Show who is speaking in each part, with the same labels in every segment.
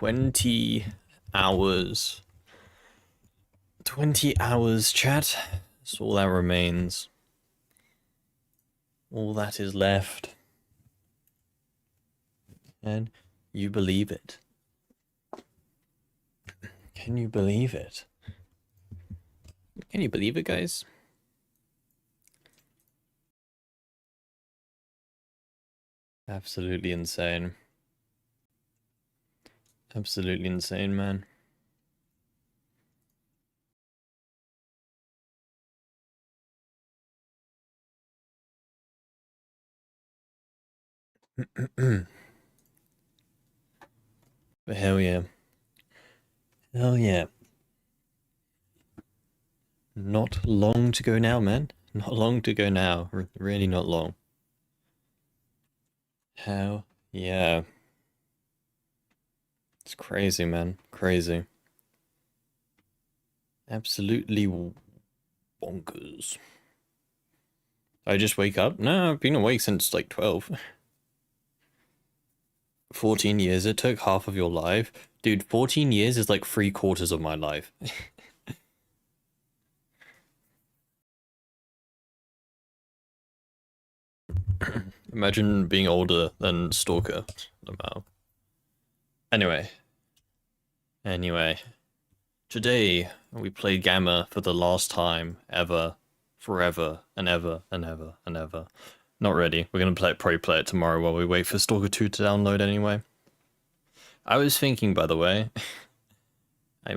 Speaker 1: 20 hours. 20 hours, chat. That's all that remains. All that is left. And you believe it. Can you believe it? Can you believe it, guys? Absolutely insane. Absolutely insane, man. But hell yeah. Hell yeah. Not long to go now, man. Not long to go now. Really not long. Hell yeah. It's crazy, man. Crazy. Absolutely bonkers. I just wake up? No, I've been awake since like 12. 14 years, it took half of your life. Dude, 14 years is like 3/4 of my life. Imagine being older than Stalker. Somehow. Anyway. Today, we played Gamma for the last time ever. Forever and ever and ever and ever. Not ready. We're gonna probably play it tomorrow while we wait for Stalker 2 to download anyway. I was thinking, by the way, I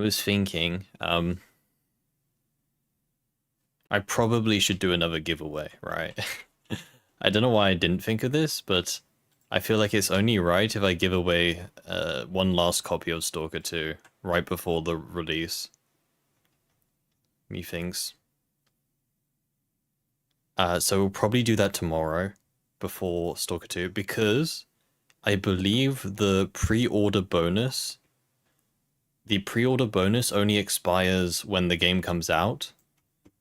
Speaker 1: probably should do another giveaway, right? I don't know why I didn't think of this, but I feel like it's only right if I give away one last copy of Stalker 2 right before the release. Methinks. So we'll probably do that tomorrow before Stalker 2 because I believe the pre-order bonus only expires when the game comes out.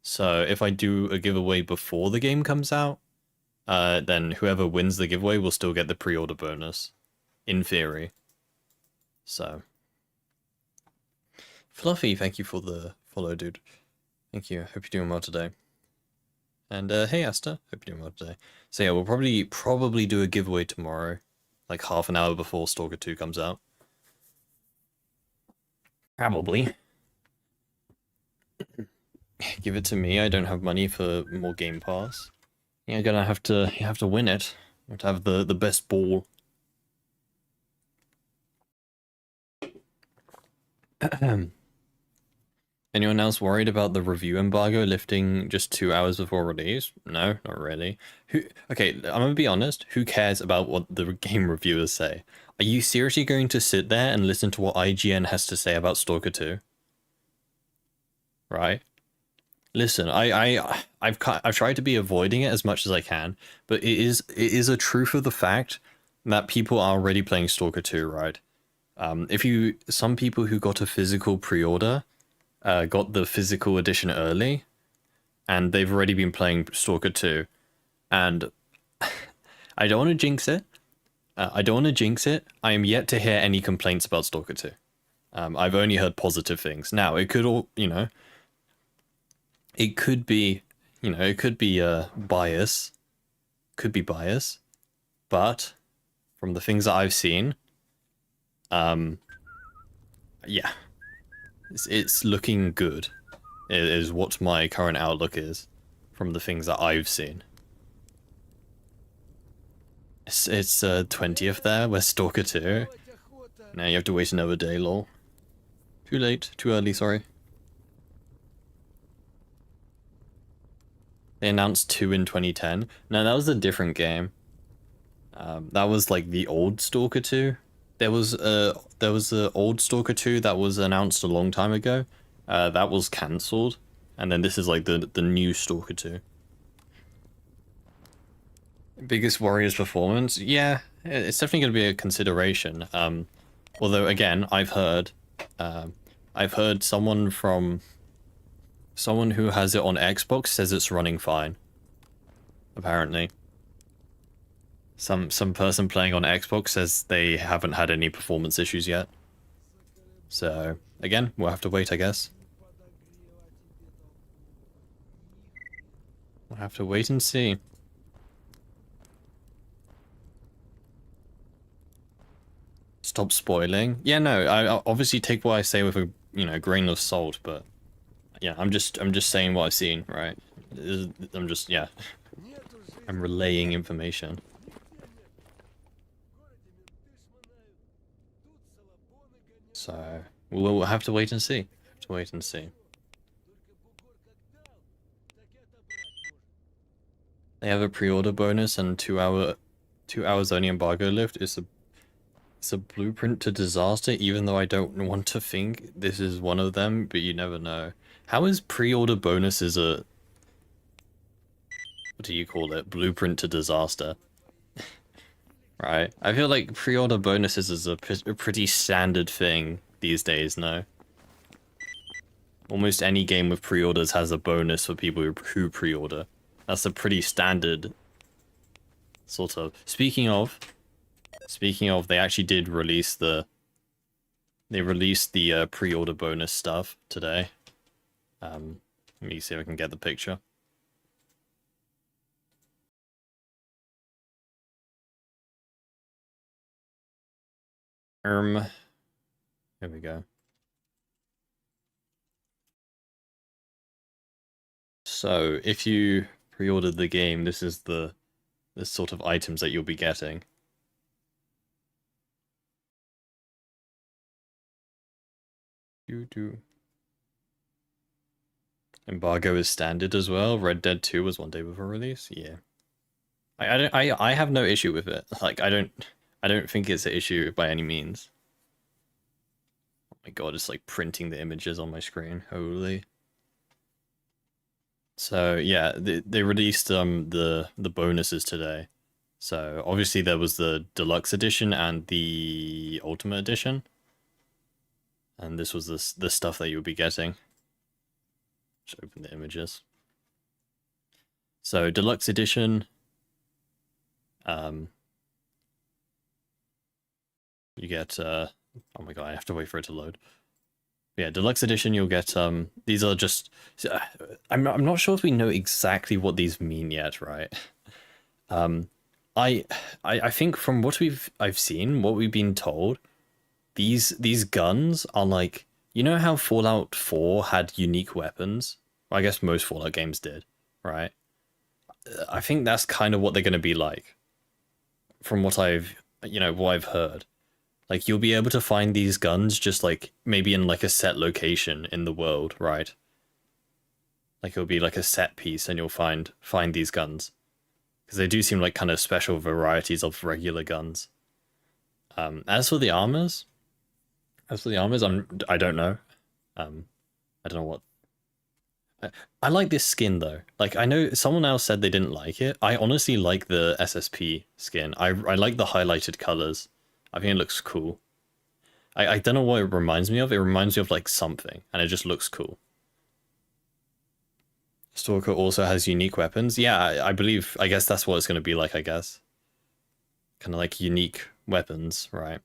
Speaker 1: So if I do a giveaway before the game comes out, then whoever wins the giveaway will still get the pre-order bonus, in theory. So, Fluffy, thank you for the follow, dude. Thank you. Hope you're doing well today. And hey, Asta, hope you're doing well today. So yeah, we'll probably do a giveaway tomorrow, like half an hour before Stalker 2 comes out. Probably. Give it to me. I don't have money for more Game Pass. You're gonna have to. You have to win it. You have to have the best ball. Anyone else worried about the review embargo lifting just 2 hours before release? No, not really. Okay, I'm gonna be honest. Who cares about what the game reviewers say? Are you seriously going to sit there and listen to what IGN has to say about Stalker 2? Right? Listen, I've tried to be avoiding it as much as I can, but it is a truth of the fact that people are already playing Stalker 2, right? Some people who got a physical pre-order, got the physical edition early, and they've already been playing Stalker 2, and I don't want to jinx it. I am yet to hear any complaints about Stalker 2. I've only heard positive things. Now, it could all, it could be, bias. Could be bias. But from the things that I've seen, yeah. It's looking good. It is what my current outlook is from the things that I've seen. It's 20th there, we're Stalker 2. Now you have to wait another day, lol. Too late, too early, sorry. They announced 2 in 2010. No, that was a different game. That was like the old Stalker 2. There was a old Stalker 2 that was announced a long time ago. That was cancelled. And then this is like the new Stalker 2. Biggest Warriors performance? Yeah, it's definitely going to be a consideration. Although again, I've heard someone who has it on Xbox says it's running fine. Apparently. Some person playing on Xbox says they haven't had any performance issues yet. So, again, we'll have to wait, I guess. We'll have to wait and see. Stop spoiling. Yeah, no, I obviously take what I say with a, grain of salt, but yeah, I'm just saying what I've seen, right? I'm just, yeah, I'm relaying information. So, we'll have to wait and see. They have a pre-order bonus and 2 hours only embargo lift. It's a blueprint to disaster, even though I don't want to think this is one of them, but you never know. How is pre-order bonuses a... What do you call it? Blueprint to disaster. Right? I feel like pre-order bonuses is a pretty standard thing these days, no? Almost any game with pre-orders has a bonus for people who pre-order. That's a pretty standard sort of... Speaking of, they actually did release the... They released the pre-order bonus stuff today. Let me see if I can get the picture. Here we go. So, if you pre-ordered the game, this is the sort of items that you'll be getting. Embargo is standard as well. Red Dead 2 was 1 day before release. Yeah. I have no issue with it. Like I don't think it's an issue by any means. Oh my god, it's like printing the images on my screen. Holy. So yeah, they released the bonuses today. So obviously there was the deluxe edition and the ultimate edition. And this was the stuff that you'll be getting. Just open the images. So deluxe edition, you get oh my god, I have to wait for it to load. Yeah, deluxe edition, you'll get these are just I'm not sure if we know exactly what these mean yet, right? I think from what I've seen, what we've been told, these guns are like, you know how Fallout 4 had unique weapons? Well, I guess most Fallout games did, right? I think that's kind of what they're going to be like, from what I've heard. Like, you'll be able to find these guns just like maybe in like a set location in the world, right? Like it'll be like a set piece, and you'll find these guns, because they do seem like kind of special varieties of regular guns. As for the armors, I don't know. I don't know what. I like this skin though. Like, I know someone else said they didn't like it. I honestly like the SSP skin. I like the highlighted colors. I think it looks cool. I don't know what it reminds me of. It reminds me of like something, and it just looks cool. Stalker also has unique weapons. Yeah, I guess that's what it's going to be like, I guess. Kind of like unique weapons, right?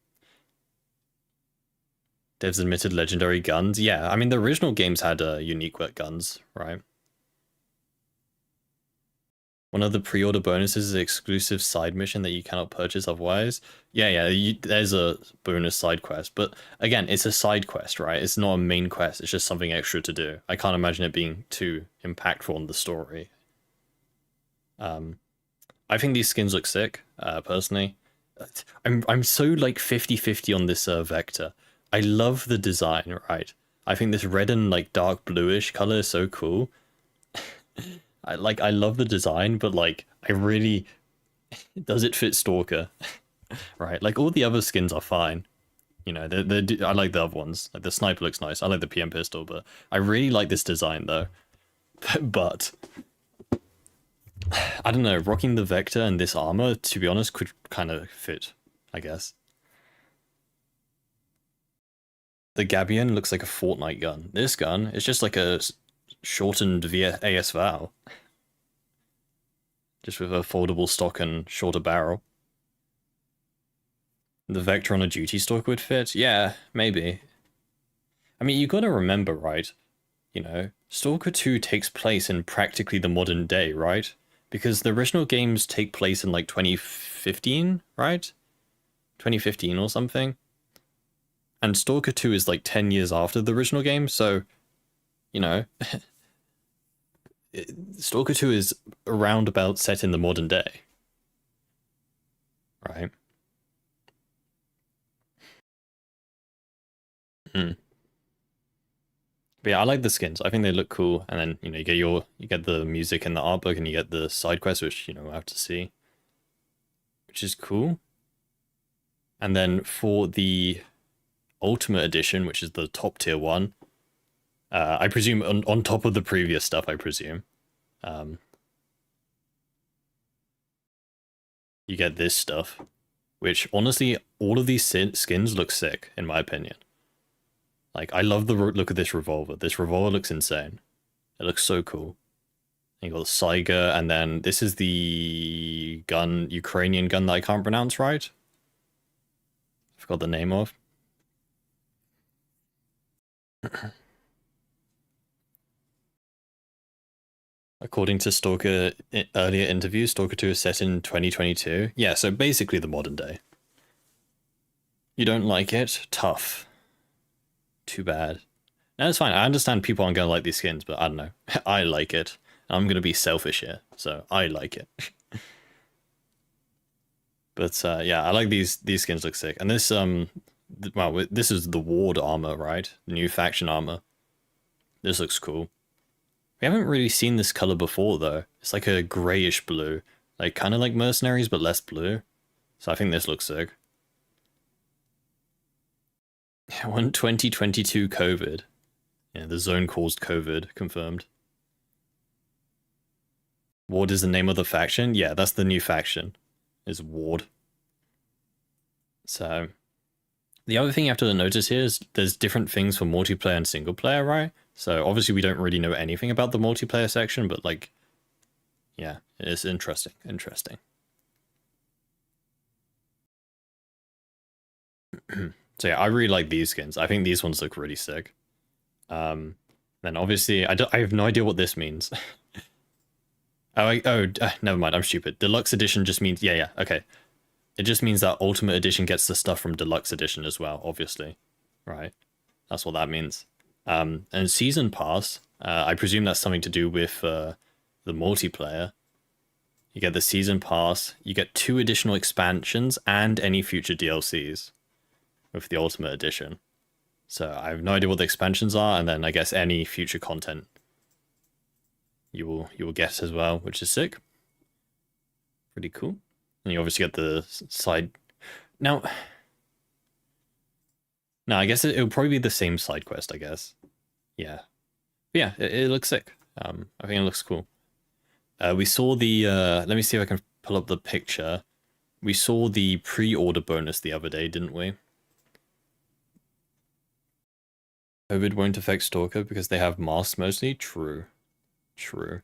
Speaker 1: Devs admitted legendary guns. Yeah, I mean, the original games had unique guns, right? One of the pre-order bonuses is an exclusive side mission that you cannot purchase otherwise. Yeah, there's a bonus side quest, but again, it's a side quest, right? It's not a main quest, it's just something extra to do. I can't imagine it being too impactful on the story. I think these skins look sick, personally. I'm so like 50-50 on this Vector. I love the design, right? I think this red and like dark bluish color is so cool. I love the design, but like I really does it fit Stalker? Right? Like all the other skins are fine. You know, I like the other ones. Like the sniper looks nice. I like the PM pistol, but I really like this design though. But I don't know, rocking the Vector and this armor, to be honest, could kind of fit, I guess. The Gabion looks like a Fortnite gun. This gun is just like a shortened AS Val. Just with a foldable stock and shorter barrel. The Vector on a duty stock would fit? Yeah, maybe. I mean, you gotta remember, right? You know, Stalker 2 takes place in practically the modern day, right? Because the original games take place in like 2015, right? 2015 or something. And Stalker 2 is like 10 years after the original game, so, you know, Stalker 2 is around about set in the modern day, right? Mm. But yeah, I like the skins. I think they look cool. And then, you know, you get the music and the art book and you get the side quests, which, you know, we'll have to see. Which is cool. And then for the Ultimate Edition, which is the top tier one, I presume on top of the previous stuff, I presume. You get this stuff, which honestly, all of these skins look sick, in my opinion. Like, I love the look of this revolver. This revolver looks insane. It looks so cool. You got the Saiga, and then this is the gun, Ukrainian gun that I can't pronounce right. I forgot the name of. According to Stalker earlier interviews, Stalker 2 is set in 2022. Yeah, so basically the modern day. You don't like it? Tough. Too bad. No, it's fine. I understand people aren't gonna like these skins, but I don't know. I like it. I'm gonna be selfish here, so I like it. But yeah, I like these skins look sick. And this well, this is the Ward armor, right? New faction armor. This looks cool. We haven't really seen this color before though. It's like a grayish blue, like kind of like Mercenaries but less blue. So I think this looks sick. When 2022 COVID. Yeah, the zone caused COVID, confirmed. Ward is the name of the faction? Yeah, that's the new faction, is Ward. So, the other thing you have to notice here is there's different things for multiplayer and single player, right? So, obviously we don't really know anything about the multiplayer section, but like, yeah, it's interesting, interesting. So yeah, I really like these skins. I think these ones look really sick. Then obviously, I have no idea what this means. Never mind, I'm stupid. Deluxe Edition just means, yeah, okay. It just means that Ultimate Edition gets the stuff from Deluxe Edition as well, obviously. Right? That's what that means. And Season Pass, I presume that's something to do with the multiplayer. You get the Season Pass, you get 2 additional expansions and any future DLCs with the Ultimate Edition. So I have no idea what the expansions are, and then I guess any future content you will get as well, which is sick. Pretty cool. And you obviously get the side. Now, no, I guess it'll probably be the same side quest, I guess. Yeah. But yeah, it looks sick. I think it looks cool. We saw the, let me see if I can pull up the picture. We saw the pre-order bonus the other day, didn't we? COVID won't affect Stalker because they have masks mostly? True. True.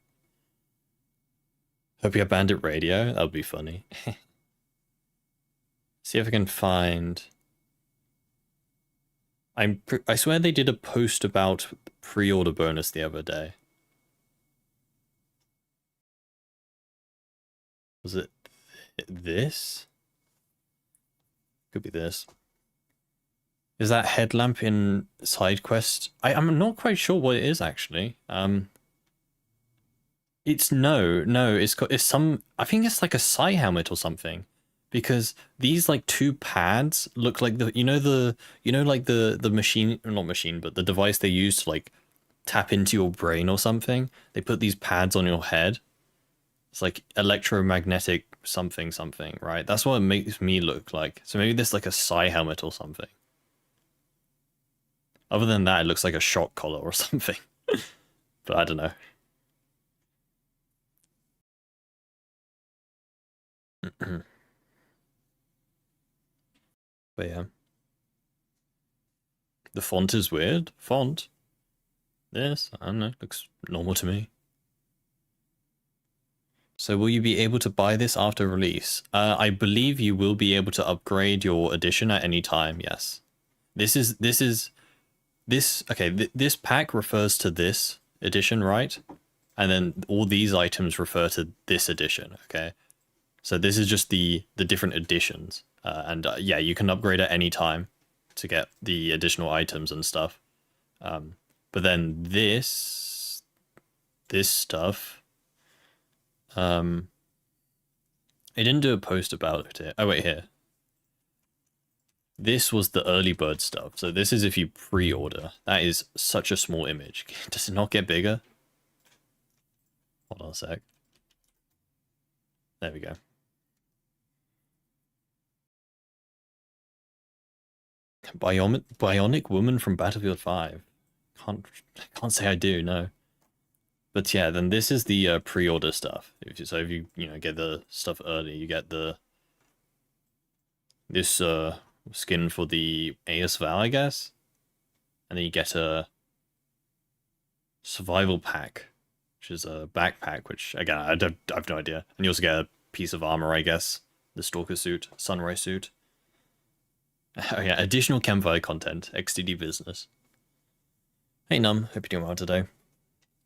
Speaker 1: Hope you have Bandit Radio. That would be funny. See if I can find... I swear they did a post about pre-order bonus the other day. Was it this? Could be this. Is that headlamp in side quest? I'm not quite sure what it is actually. It's it's some, I think it's like a Psy helmet or something. Because these like 2 pads look like the like the machine, not machine, but the device they use to like tap into your brain or something. They put these pads on your head. It's like electromagnetic something, right? That's what it makes me look like. So maybe this is like a Psy helmet or something. Other than that, it looks like a shock collar or something. But I don't know. But yeah. The font is weird. Font? Yes, I don't know. Looks normal to me. So will you be able to buy this after release? I believe you will be able to upgrade your edition at any time, yes. This is this pack refers to this edition, right? And then all these items refer to this edition, okay? So this is just the different editions. Yeah, you can upgrade at any time to get the additional items and stuff. But then this stuff, it didn't do a post about it. Oh, wait, here. This was the early bird stuff. So this is if you pre-order. That is such a small image. Does it not get bigger? Hold on a sec. There we go. Bionic Woman from Battlefield 5. Can't say I do, no. But yeah, then this is the pre-order stuff. So if you get the stuff early, you get this skin for the AS Val, I guess. And then you get a survival pack, which is a backpack, which again I have no idea. And you also get a piece of armor, I guess. The Stalker suit, Sunrise suit. Oh yeah, additional campfire content, XDD business. Hey Num, hope you're doing well today.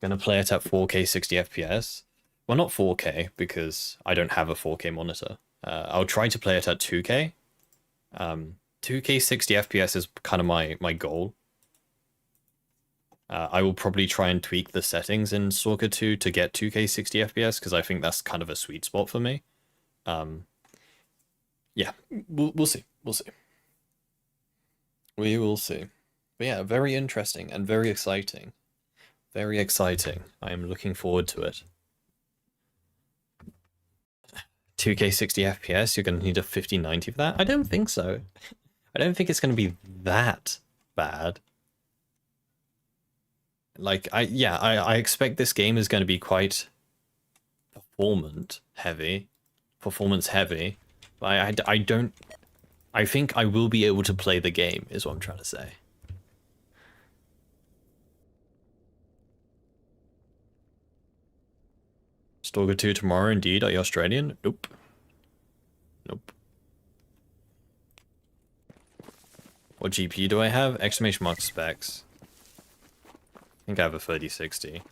Speaker 1: Gonna play it at 4K 60 FPS. Well, not 4K, because I don't have a 4K monitor. I'll try to play it at 2K. 2K 60 FPS is kind of my goal. I will probably try and tweak the settings in Stalker 2 to get 2K 60 FPS, because I think that's kind of a sweet spot for me. Yeah, we'll see. We'll see. We will see. But yeah, very interesting and very exciting. Very exciting. I am looking forward to it. 2K 60 FPS, you're going to need a 5090 for that? I don't think so. I don't think it's going to be that bad. Like, I expect this game is going to be quite performance heavy. But I think I will be able to play the game, is what I'm trying to say. Stalker 2 tomorrow, indeed. Are you Australian? Nope. Nope. What GPU do I have? Exclamation mark specs. I think I have a 3060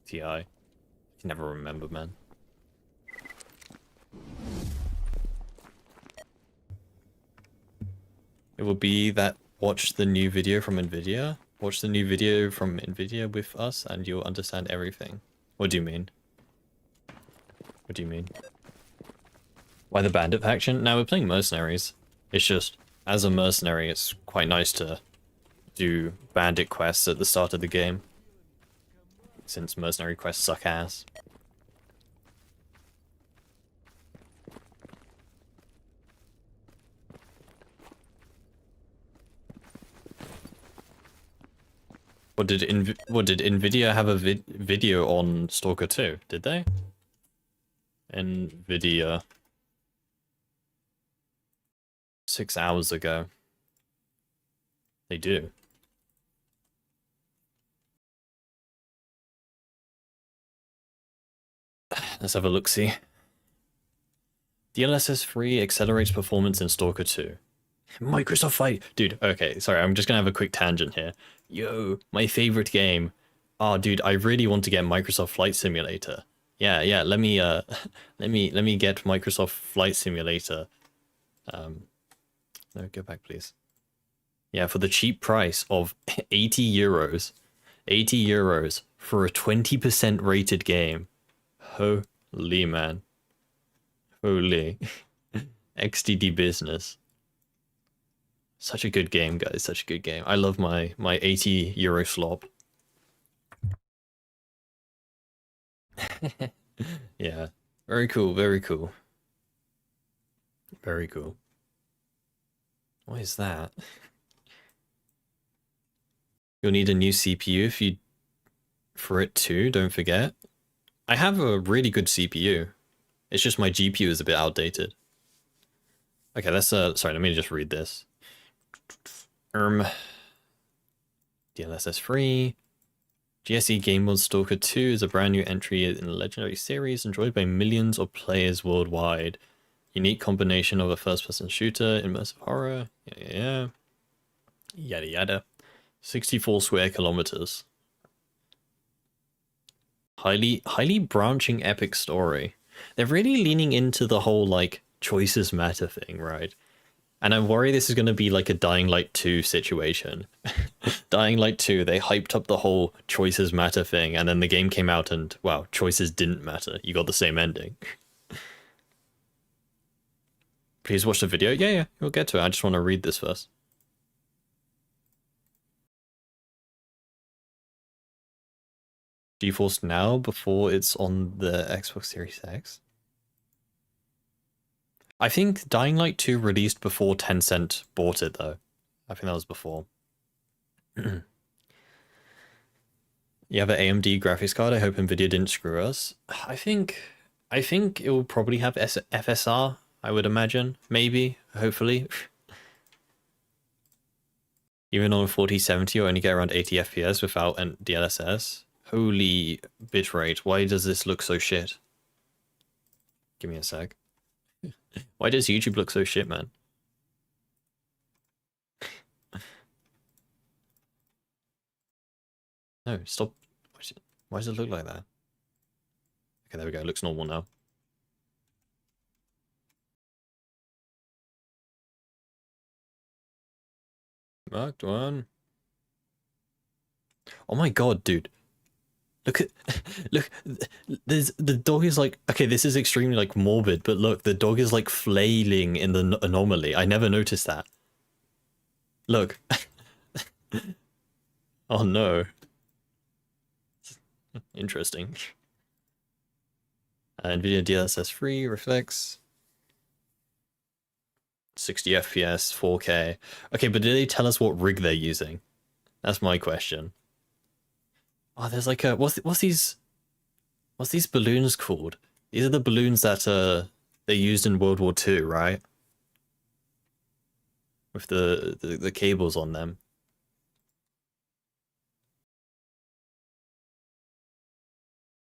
Speaker 1: Ti. I can never remember, man. It will be that watch the new video from Nvidia. Watch the new video from Nvidia with us and you'll understand everything. What do you mean? What do you mean? Why the bandit faction? Now we're playing mercenaries. It's just, as a mercenary, it's quite nice to do bandit quests at the start of the game. Since mercenary quests suck ass. What did Nvidia have a video on Stalker 2? Did they? Nvidia. 6 hours ago. They do. Let's have a look-see. DLSS 3 accelerates performance in Stalker 2. Microsoft Flight... Dude, okay, sorry, I'm just gonna have a quick tangent here. Yo, my favorite game. Oh, dude, I really want to get Microsoft Flight Simulator. Yeah, let me get Microsoft Flight Simulator. No, go back, please. Yeah, for the cheap price of 80 euros. 80 euros for a 20% rated game. Holy man. Holy. XDD business. Such a good game, guys. Such a good game. I love my 80 euro slop. Yeah. Very cool, very cool. Very cool. What is that? You'll need a new CPU for it too, don't forget. I have a really good CPU. It's just my GPU is a bit outdated. Okay, let's sorry, let me just read this. DLSS free. GSE Game Mod Stalker 2 is a brand new entry in the legendary series enjoyed by millions of players worldwide. Unique combination of a first-person shooter, immersive horror, yeah. Yada yada. 64 square kilometers. Highly branching epic story. They're really leaning into the whole like choices matter thing, right? And I worry this is going to be like a Dying Light 2 situation. Dying Light 2, they hyped up the whole choices matter thing, and then the game came out and, wow, choices didn't matter. You got the same ending. Please watch the video. Yeah, we'll get to it. I just want to read this first. GeForce Now before it's on the Xbox Series X? I think Dying Light 2 released before Tencent bought it, though. I think that was before. You have an AMD graphics card. I hope Nvidia didn't screw us. I think it will probably have FSR, I would imagine. Maybe, hopefully. Even on 4070, you only get around 80 FPS without an DLSS. Holy bitrate, why does this look so shit? Give me a sec. Why does YouTube look so shit, man? No, stop. Why does it look like that? Okay, there we go. It looks normal now. Marked one. Oh my god, dude. Look at look, there's the dog is like, okay, this is extremely like morbid, but look, the dog is like flailing in the anomaly. I never noticed that. Look. Oh no. Interesting. Nvidia DLSS free reflects 60 FPS, 4K. Okay, but did they tell us what rig they're using? That's my question. Oh, there's like a what's these balloons called? These are the balloons that they used in World War II, right? With the cables on them.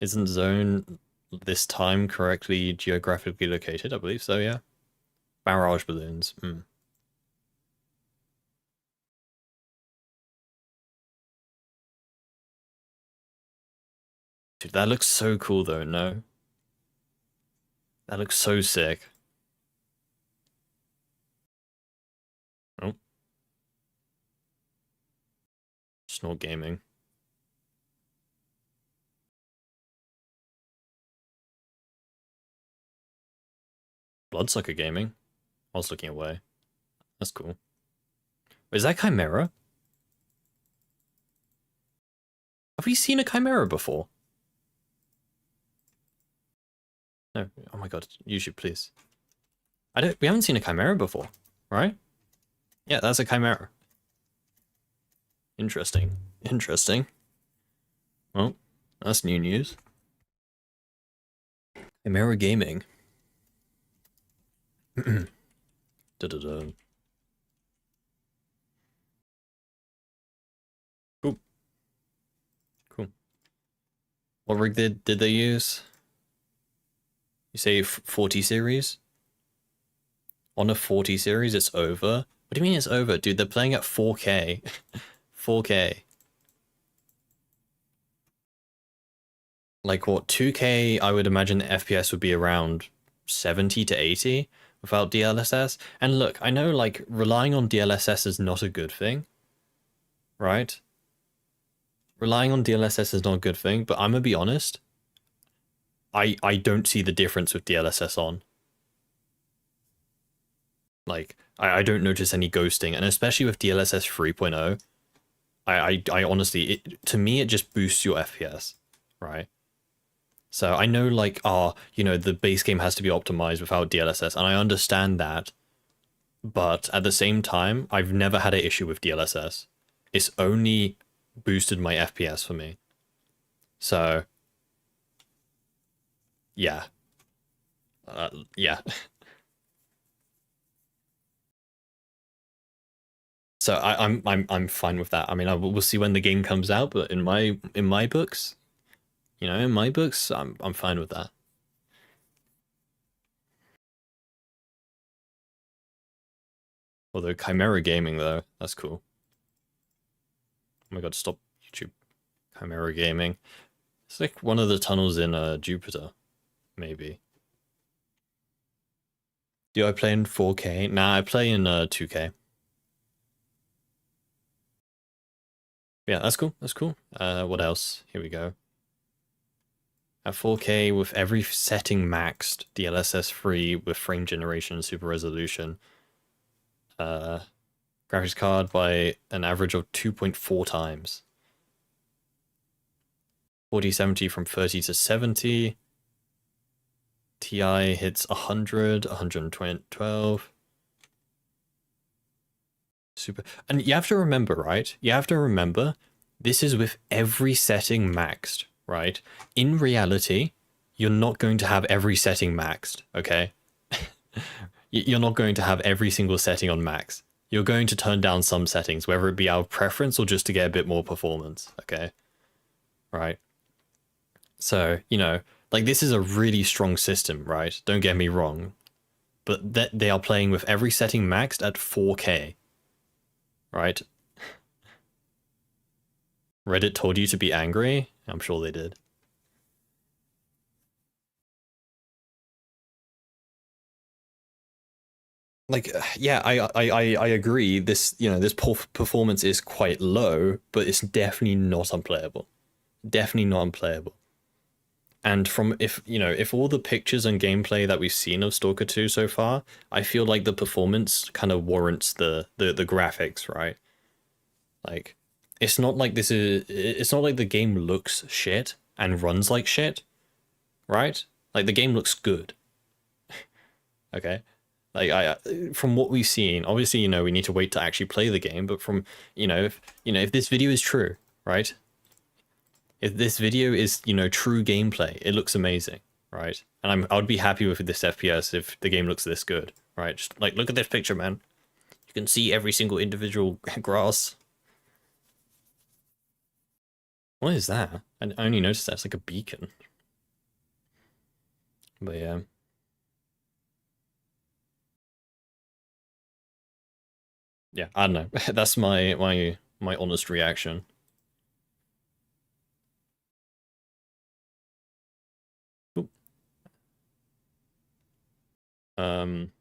Speaker 1: Isn't zone this time correctly geographically located? I believe so, yeah. Barrage balloons. Dude, that looks so cool though, no? That looks so sick. Oh. Snort gaming. Bloodsucker gaming. I was looking away. That's cool. Is that Chimera? Have we seen a Chimera before? No. Oh my god, YouTube, please. We haven't seen a Chimera before, right? Yeah, that's a Chimera. Interesting. Interesting. Well, that's new news. Chimera gaming. Da da da. Cool. Cool. What rig did they use? You say 40 series? On a 40 series, it's over? What do you mean it's over? Dude, they're playing at 4K. 4K. Like what, 2K, I would imagine the FPS would be around 70 to 80 without DLSS. And look, I know like relying on DLSS is not a good thing, right? Relying on DLSS is not a good thing, but I'm gonna be honest. I don't see the difference with DLSS on. Like, I don't notice any ghosting, and especially with DLSS 3.0, I honestly, to me, it just boosts your FPS, right? So I know, like, you know, the base game has to be optimized without DLSS, and I understand that, but at the same time, I've never had an issue with DLSS. It's only boosted my FPS for me. So, yeah. Yeah. So I'm fine with that. I mean, we'll see when the game comes out, but in my books, you know, in my books, I'm fine with that. Although Chimera Gaming though, that's cool. Oh my god, stop YouTube. Chimera Gaming. It's like one of the tunnels in Jupiter, maybe. Do I play in 4K? Nah, I play in 2K. Yeah, that's cool. That's cool. What else? Here we go. At 4K with every setting maxed, DLSS free with frame generation, super resolution. Graphics card by an average of 2.4 times. 4070 from 30 to 70. Ti hits 100, 112. Super. And you have to remember, right? You have to remember, this is with every setting maxed, right? In reality, you're not going to have every setting maxed, okay? You're not going to have every single setting on max. You're going to turn down some settings, whether it be out of preference or just to get a bit more performance, okay? Right? So, you know, like this is a really strong system, right? Don't get me wrong. But they are playing with every setting maxed at 4K. Right? Reddit told you to be angry? I'm sure they did. Like, yeah, I agree. This, you know, this performance is quite low, but it's definitely not unplayable. Definitely not unplayable. And from, if, you know, if all the pictures and gameplay that we've seen of Stalker 2 so far, I feel like the performance kind of warrants the graphics, right? Like, it's not like it's not like the game looks shit and runs like shit, right? Like the game looks good. Okay? Like from what we've seen, obviously, you know, we need to wait to actually play the game, but from, you know, if this video is true, right? If this video is, you know, true gameplay, it looks amazing, right? And I would be happy with this FPS if the game looks this good, right? Just like, look at this picture, man. You can see every single individual grass. What is that? I only noticed that's like a beacon. But yeah. Yeah, I don't know. That's my honest reaction. Ooh. Um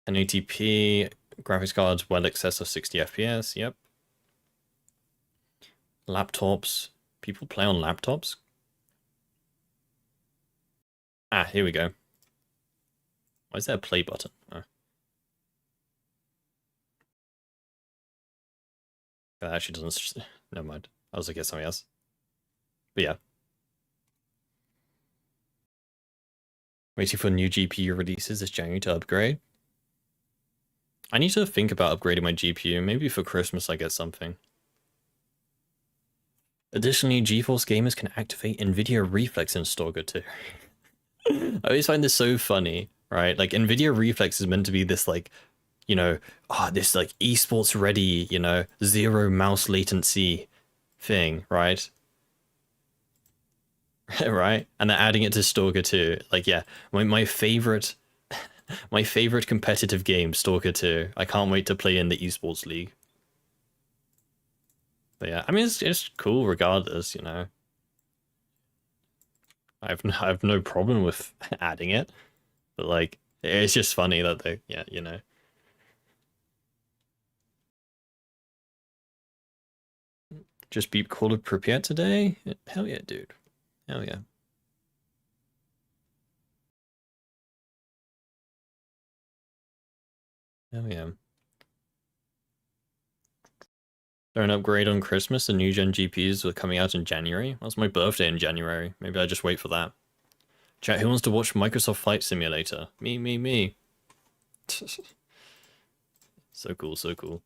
Speaker 1: 1080p graphics cards well excess of 60 FPS, yep. Laptops. People play on laptops? Ah, here we go. Why is there a play button? Oh. That actually doesn't... Never mind. I was looking at something else. But yeah. Waiting for new GPU releases this January to upgrade. I need to think about upgrading my GPU. Maybe for Christmas I get something. Additionally, GeForce gamers can activate Nvidia Reflex in Stalker 2. I always find this so funny, right? Like, Nvidia Reflex is meant to be this, like, you know, this, like, esports ready, you know, zero mouse latency thing, right? Right? And they're adding it to Stalker 2. Like, yeah, my favorite... My favorite competitive game, Stalker 2. I can't wait to play in the esports league. But yeah, I mean, it's cool regardless, you know. I have no problem with adding it, but like, it's just funny that they, yeah, you know. Just beat Call of Pripyat today? Hell yeah, dude. Hell yeah. Hell yeah. Don't upgrade on Christmas. The new gen GPUs were coming out in January. That's my birthday in January. Maybe I just wait for that. Chat, who wants to watch Microsoft Flight Simulator? Me. So cool, so cool.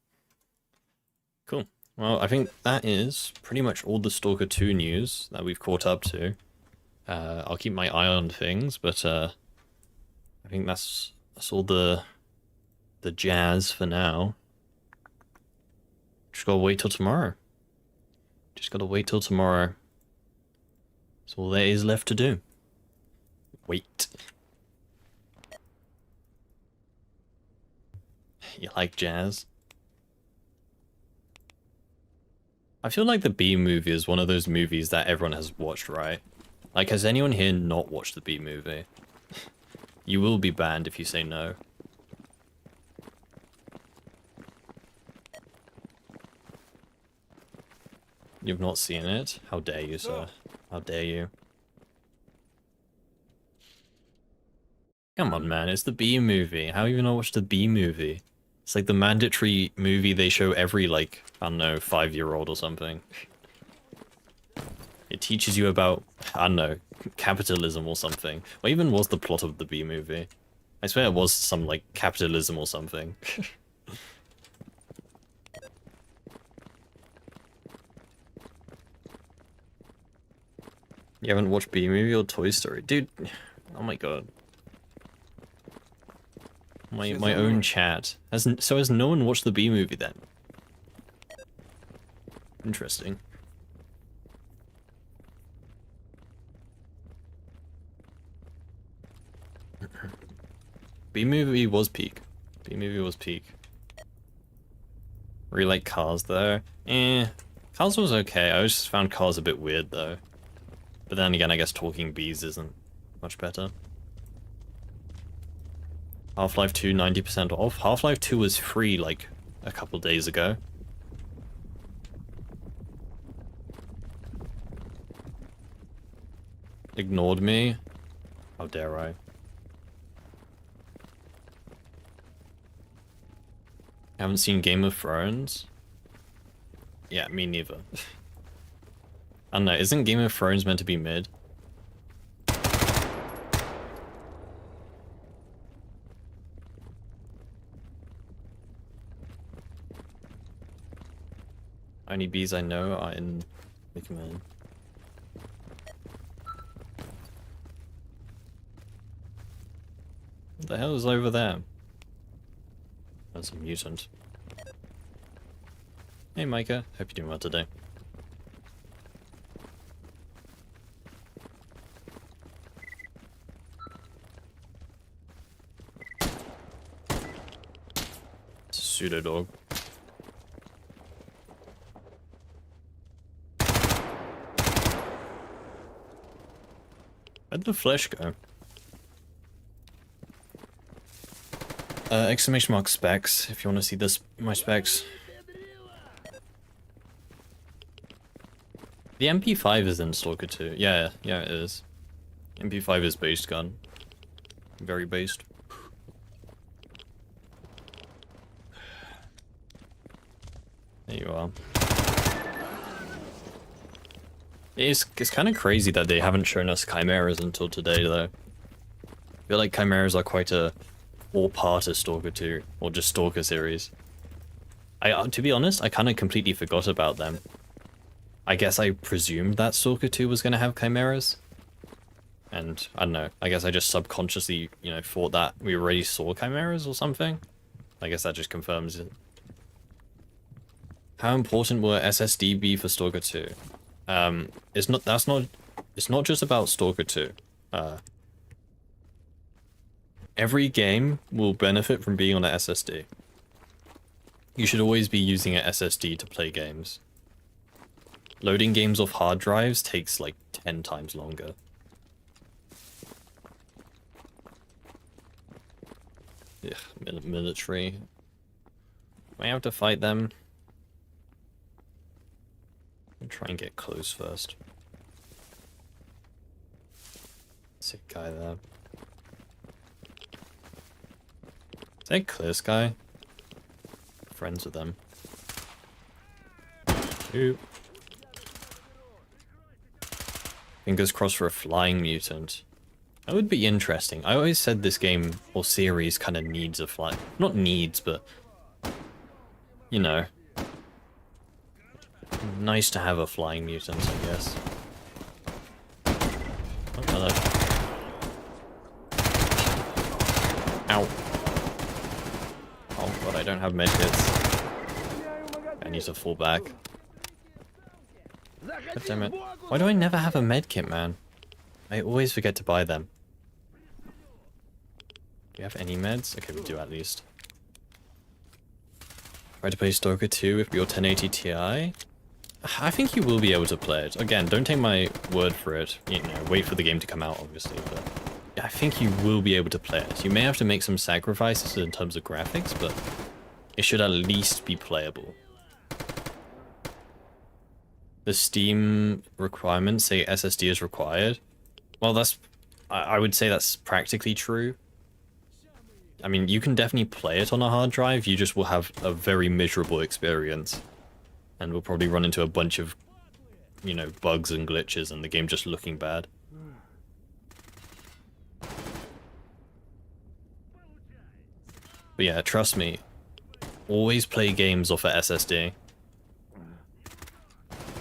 Speaker 1: Cool. Well, I think that is pretty much all the Stalker 2 news that we've caught up to. I'll keep my eye on things, but I think that's all the jazz for now. Just gotta wait till tomorrow. Just gotta wait till tomorrow. That's all there is left to do. Wait. You like jazz? I feel like the B movie is one of those movies that everyone has watched, right? Like, has anyone here not watched the B movie? You will be banned if you say no. You've not seen it? How dare you, sir? How dare you? Come on, man, it's the B movie. How have you not watched the B movie? It's like the mandatory movie they show every, like, I don't know, 5-year-old or something. It teaches you about, I don't know, capitalism or something. What even was the plot of the B movie? I swear it was some, like, capitalism or something. You haven't watched B movie or Toy Story? Dude, oh my god. My own chat. So has no one watched the B movie then? Interesting. B movie was peak. B movie was peak. Really like Cars though. Cars was okay. I just found Cars a bit weird though. But then again, I guess Talking Bees isn't much better. Half-Life 2 90% off. Half-Life 2 was free like a couple days ago. Ignored me? How dare I? Haven't seen Game of Thrones? Yeah, me neither. I don't know, isn't Game of Thrones meant to be mid? Only bees I know are in Wickman. What the hell is over there? That's a mutant. Hey Micah, hope you're doing well today. It's a pseudo dog. Where'd the flesh go? Exclamation mark specs, if you want to see this, my specs. The MP5 is in Stalker 2. Yeah, it is. MP5 is based gun. Very based. There you are. It's kind of crazy that they haven't shown us chimeras until today, though. I feel like chimeras are quite a all part of Stalker 2, or just Stalker series. To be honest, I kind of completely forgot about them. I guess I presumed that Stalker 2 was going to have chimeras. And, I don't know, I guess I just subconsciously, you know, thought that we already saw chimeras or something. I guess that just confirms it. How important will SSD be for Stalker 2? It's not just about Stalker 2. Every game will benefit from being on an SSD. You should always be using an SSD to play games. Loading games off hard drives takes like 10 times longer. Ugh, military. I have to fight them. I'll try and get close first. Sick guy there. Is that Clear Sky? Friends with them. Oop. Fingers crossed for a flying mutant. That would be interesting. I always said this game or series kind of needs a fly. Not needs, but you know, nice to have a flying mutant, I guess. Oh, hello. Ow. Oh god, I don't have medkits. I need to fall back. God damn it. Why do I never have a medkit, man? I always forget to buy them. Do you have any meds? Okay, we do at least. Try to play Stalker 2 with your 1080 Ti. I think you will be able to play it. Again, don't take my word for it. You know, wait for the game to come out, obviously, but I think you will be able to play it. You may have to make some sacrifices in terms of graphics, but it should at least be playable. The Steam requirements say SSD is required. Well, I would say that's practically true. I mean, you can definitely play it on a hard drive, you just will have a very miserable experience. And we'll probably run into a bunch of, you know, bugs and glitches and the game just looking bad. But yeah, trust me, always play games off a SSD.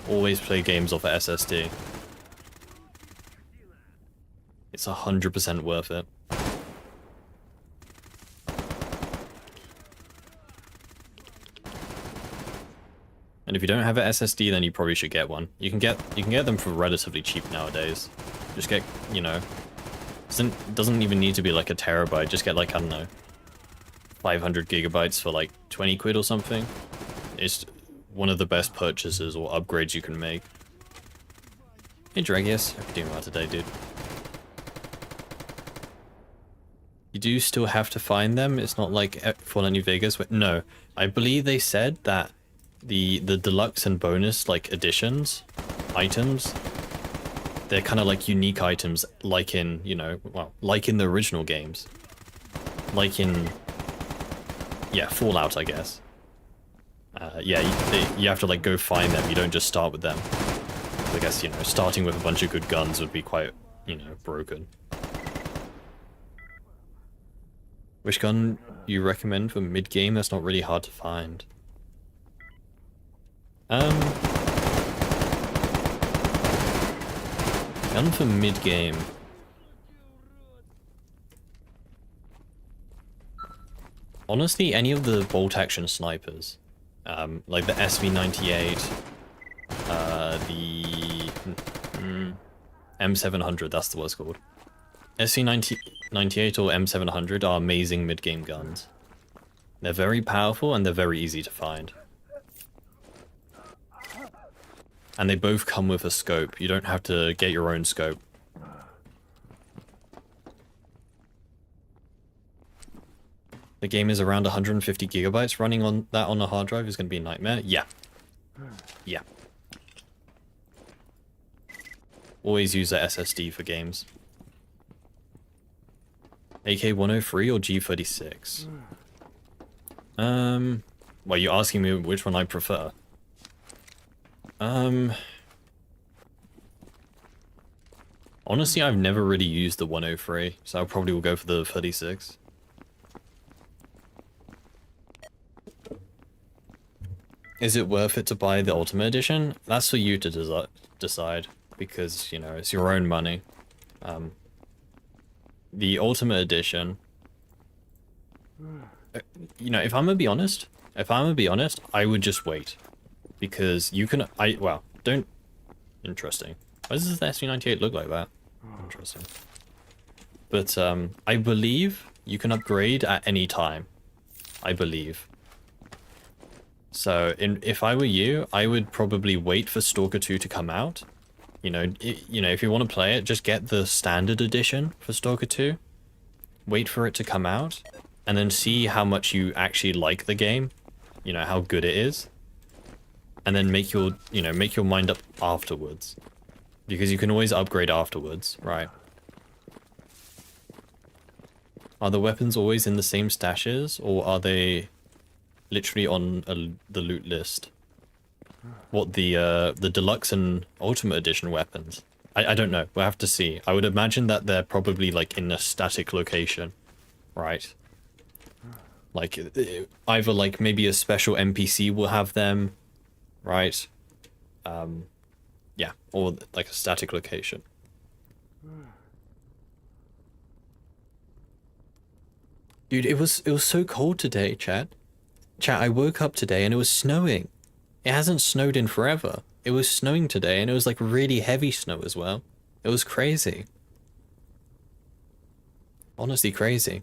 Speaker 1: Always play games off a SSD. It's 100% worth it. And if you don't have an SSD, then you probably should get one. You can get them for relatively cheap nowadays. Just get, you know, doesn't even need to be like a terabyte. Just get like, I don't know, 500 gigabytes for like 20 quid or something. It's one of the best purchases or upgrades you can make. Hey Dragius, hope you're doing well today, dude. You do still have to find them. It's not like Fallout New Vegas. No, I believe they said that the deluxe and bonus like editions, items, they're kind of like unique items, like in, you know, well, like in the original games, like in, yeah, Fallout, I guess. Yeah, you have to like go find them. You don't just start with them. I guess, you know, starting with a bunch of good guns would be quite, you know, broken. Which gun you recommend for mid-game? That's not really hard to find. Gun for mid-game. Honestly, any of the bolt-action snipers. Like the SV98, the M700, that's the word it's called. SV98 or M700 are amazing mid-game guns. They're very powerful and they're very easy to find. And they both come with a scope. You don't have to get your own scope. The game is around 150 gigabytes. Running on that on a hard drive is going to be a nightmare. Yeah. Yeah. Always use a SSD for games. AK-103 or G36? Well, you're asking me which one I prefer. Honestly, I've never really used the 103, so I probably will go for the 36. Is it worth it to buy the Ultimate Edition? That's for you to decide, because, you know, it's your own money. The Ultimate Edition, you know, if I'm gonna be honest, I would just wait. Because you can, well, don't, interesting. Why does this SV98 look like that? Interesting. But, I believe you can upgrade at any time. I believe. So, if I were you, I would probably wait for Stalker 2 to come out. You know, if you want to play it, just get the standard edition for Stalker 2. Wait for it to come out, and then see how much you actually like the game. You know, how good it is. And then make your mind up afterwards. Because you can always upgrade afterwards, right? Are the weapons always in the same stashes, or are they literally on the loot list? What, the deluxe and ultimate edition weapons? I don't know, we'll have to see. I would imagine that they're probably like in a static location, right? Like, either like maybe a special NPC will have them, right? Yeah, or like a static location. Dude, it was so cold today, chat. Chat, I woke up today and it was snowing. It hasn't snowed in forever. It was snowing today and it was like really heavy snow as well. It was crazy. Honestly crazy.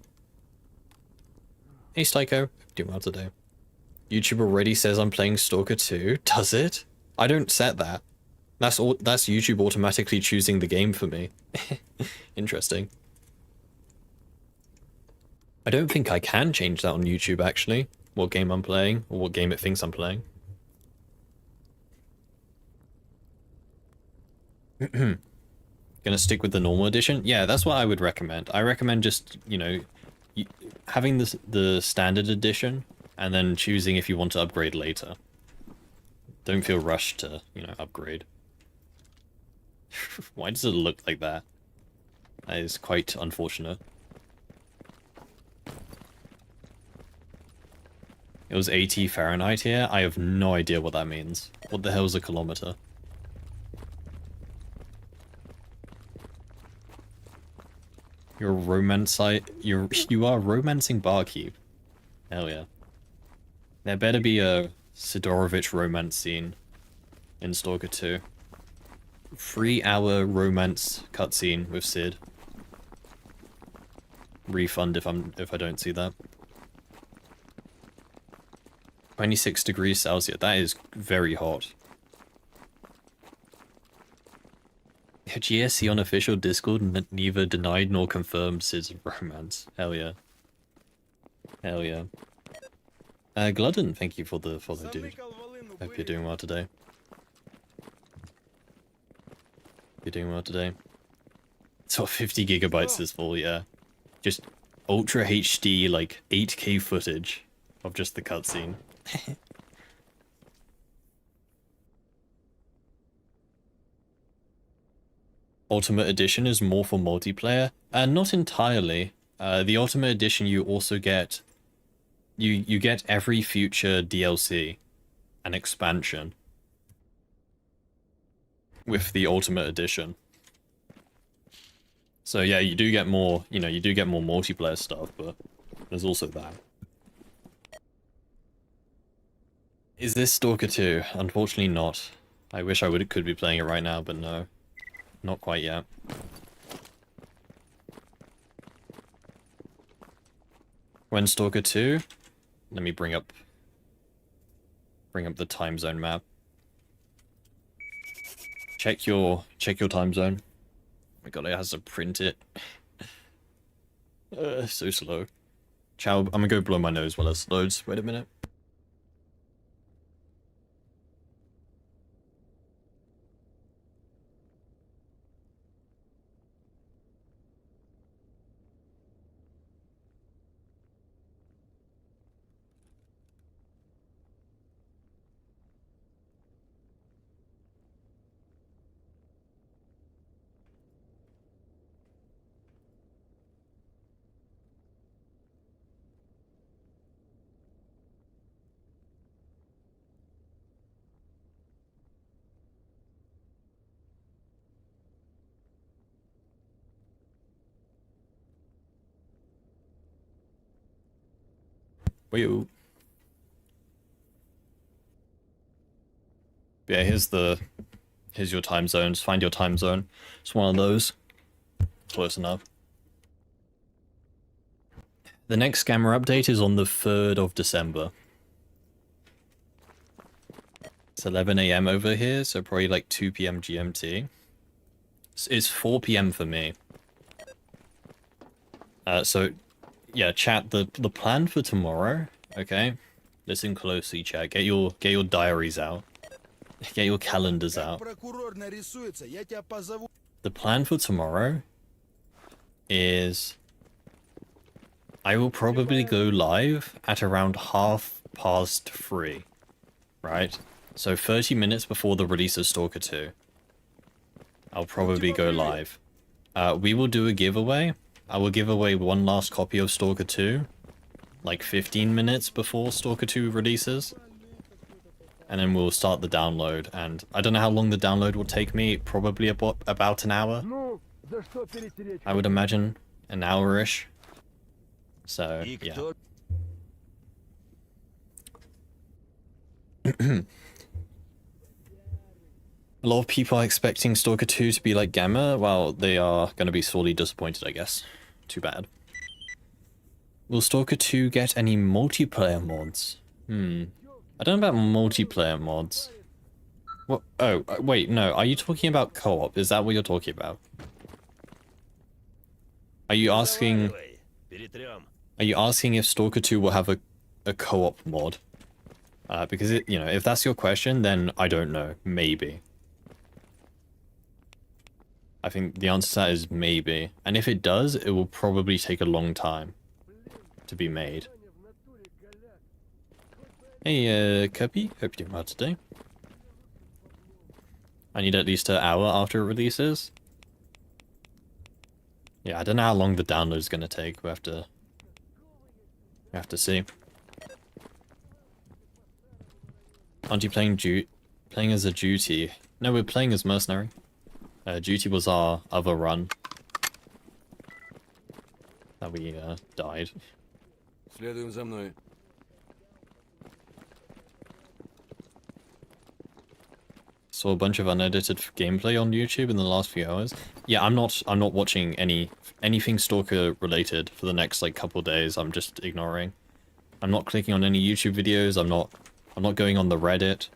Speaker 1: Hey Styko, doing well today. YouTube already says I'm playing Stalker 2. Does it? I don't set that. That's YouTube automatically choosing the game for me. Interesting. I don't think I can change that on YouTube, actually. What game I'm playing, or what game it thinks I'm playing. Gonna stick with the normal edition? Yeah, that's what I would recommend. I recommend just, you know, having the standard edition, and then choosing if you want to upgrade later. Don't feel rushed to, you know, upgrade. Why does it look like that? That is quite unfortunate. It was 80 Fahrenheit here? I have no idea what that means. What the hell is a kilometer? You are romancing Barkeep. Hell yeah. There better be a Sidorovich romance scene in Stalker 2. 3-hour romance cutscene with Sid. Refund if I don't see that. 26 degrees Celsius. That is very hot. GSC on official Discord neither denied nor confirmed Sid's romance. Hell yeah. Hell yeah. Gludden, thank you for the follow, dude. Hope you're doing well today. You're doing well today. It's what 50 gigabytes is for, yeah. Just Ultra HD, like 8K footage of just the cutscene. Ultimate Edition is more for multiplayer? Not entirely. The Ultimate Edition you also get... You get every future DLC and expansion with the Ultimate Edition. So yeah, you do get more, you know, you do get more multiplayer stuff, but there's also that. Is this Stalker 2? Unfortunately not. I wish I could be playing it right now, but no. Not quite yet. When Stalker 2? Let me bring up the time zone map. Check your time zone. Oh my god, it has to print it. So slow. Chow, I'm gonna go blow my nose while it loads. Wait a minute. Wait. Yeah, here's your time zones. Find your time zone. It's one of those. Close enough. The next scammer update is on the 3rd of December. It's 11 AM over here, so probably like 2 PM GMT. It's 4 PM for me. So, yeah, chat, the plan for tomorrow, okay? Listen closely, chat. Get your diaries out. Get your calendars out. The plan for tomorrow is I will probably go live at around 3:30, right? So 30 minutes before the release of Stalker 2. I'll probably go live. We will do a giveaway. I will give away one last copy of Stalker 2, like 15 minutes before Stalker 2 releases. And then we'll start the download, and I don't know how long the download will take me, probably about an hour. I would imagine an hour-ish. So, yeah. A lot of people are expecting Stalker 2 to be like Gamma. Well, they are going to be sorely disappointed, I guess. Too bad. Will Stalker 2 get any multiplayer mods? I don't know about multiplayer mods. What? Oh, wait, no. Are you talking about co-op? Is that what you're talking about? Are you asking... Are you asking if Stalker 2 will have a co-op mod? Because, you know, if that's your question, then I don't know. Maybe. I think the answer to that is maybe. And if it does, it will probably take a long time to be made. Hey, Kirby. Hope you're doing well today. I need at least an hour after it releases. Yeah, I don't know how long the download is going to take. We have to see. Aren't you playing as a duty? No, we're playing as mercenary. Duty was our other run that we died.
Speaker 2: Следуем за мной.
Speaker 1: Saw a bunch of unedited gameplay on YouTube in the last few hours. Yeah, I'm not watching anything Stalker related for the next like couple days. I'm just ignoring. I'm not clicking on any YouTube videos. I'm not going on the Reddit.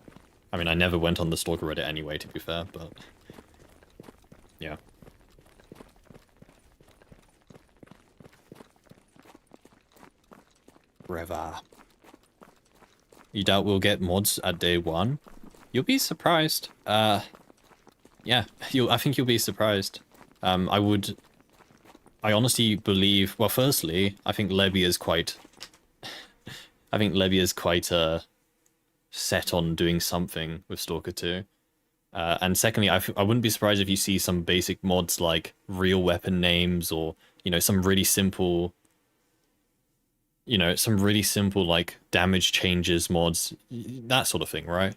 Speaker 1: I mean, I never went on the Stalker Reddit anyway, to be fair, but yeah. River. You doubt we'll get mods at day one? You'll be surprised. Yeah, I think you'll be surprised. I honestly believe, well, firstly, I think Levy is quite set on doing something with Stalker 2. And secondly, I wouldn't be surprised if you see some basic mods like real weapon names, or, you know, some really simple like damage changes mods, that sort of thing, right?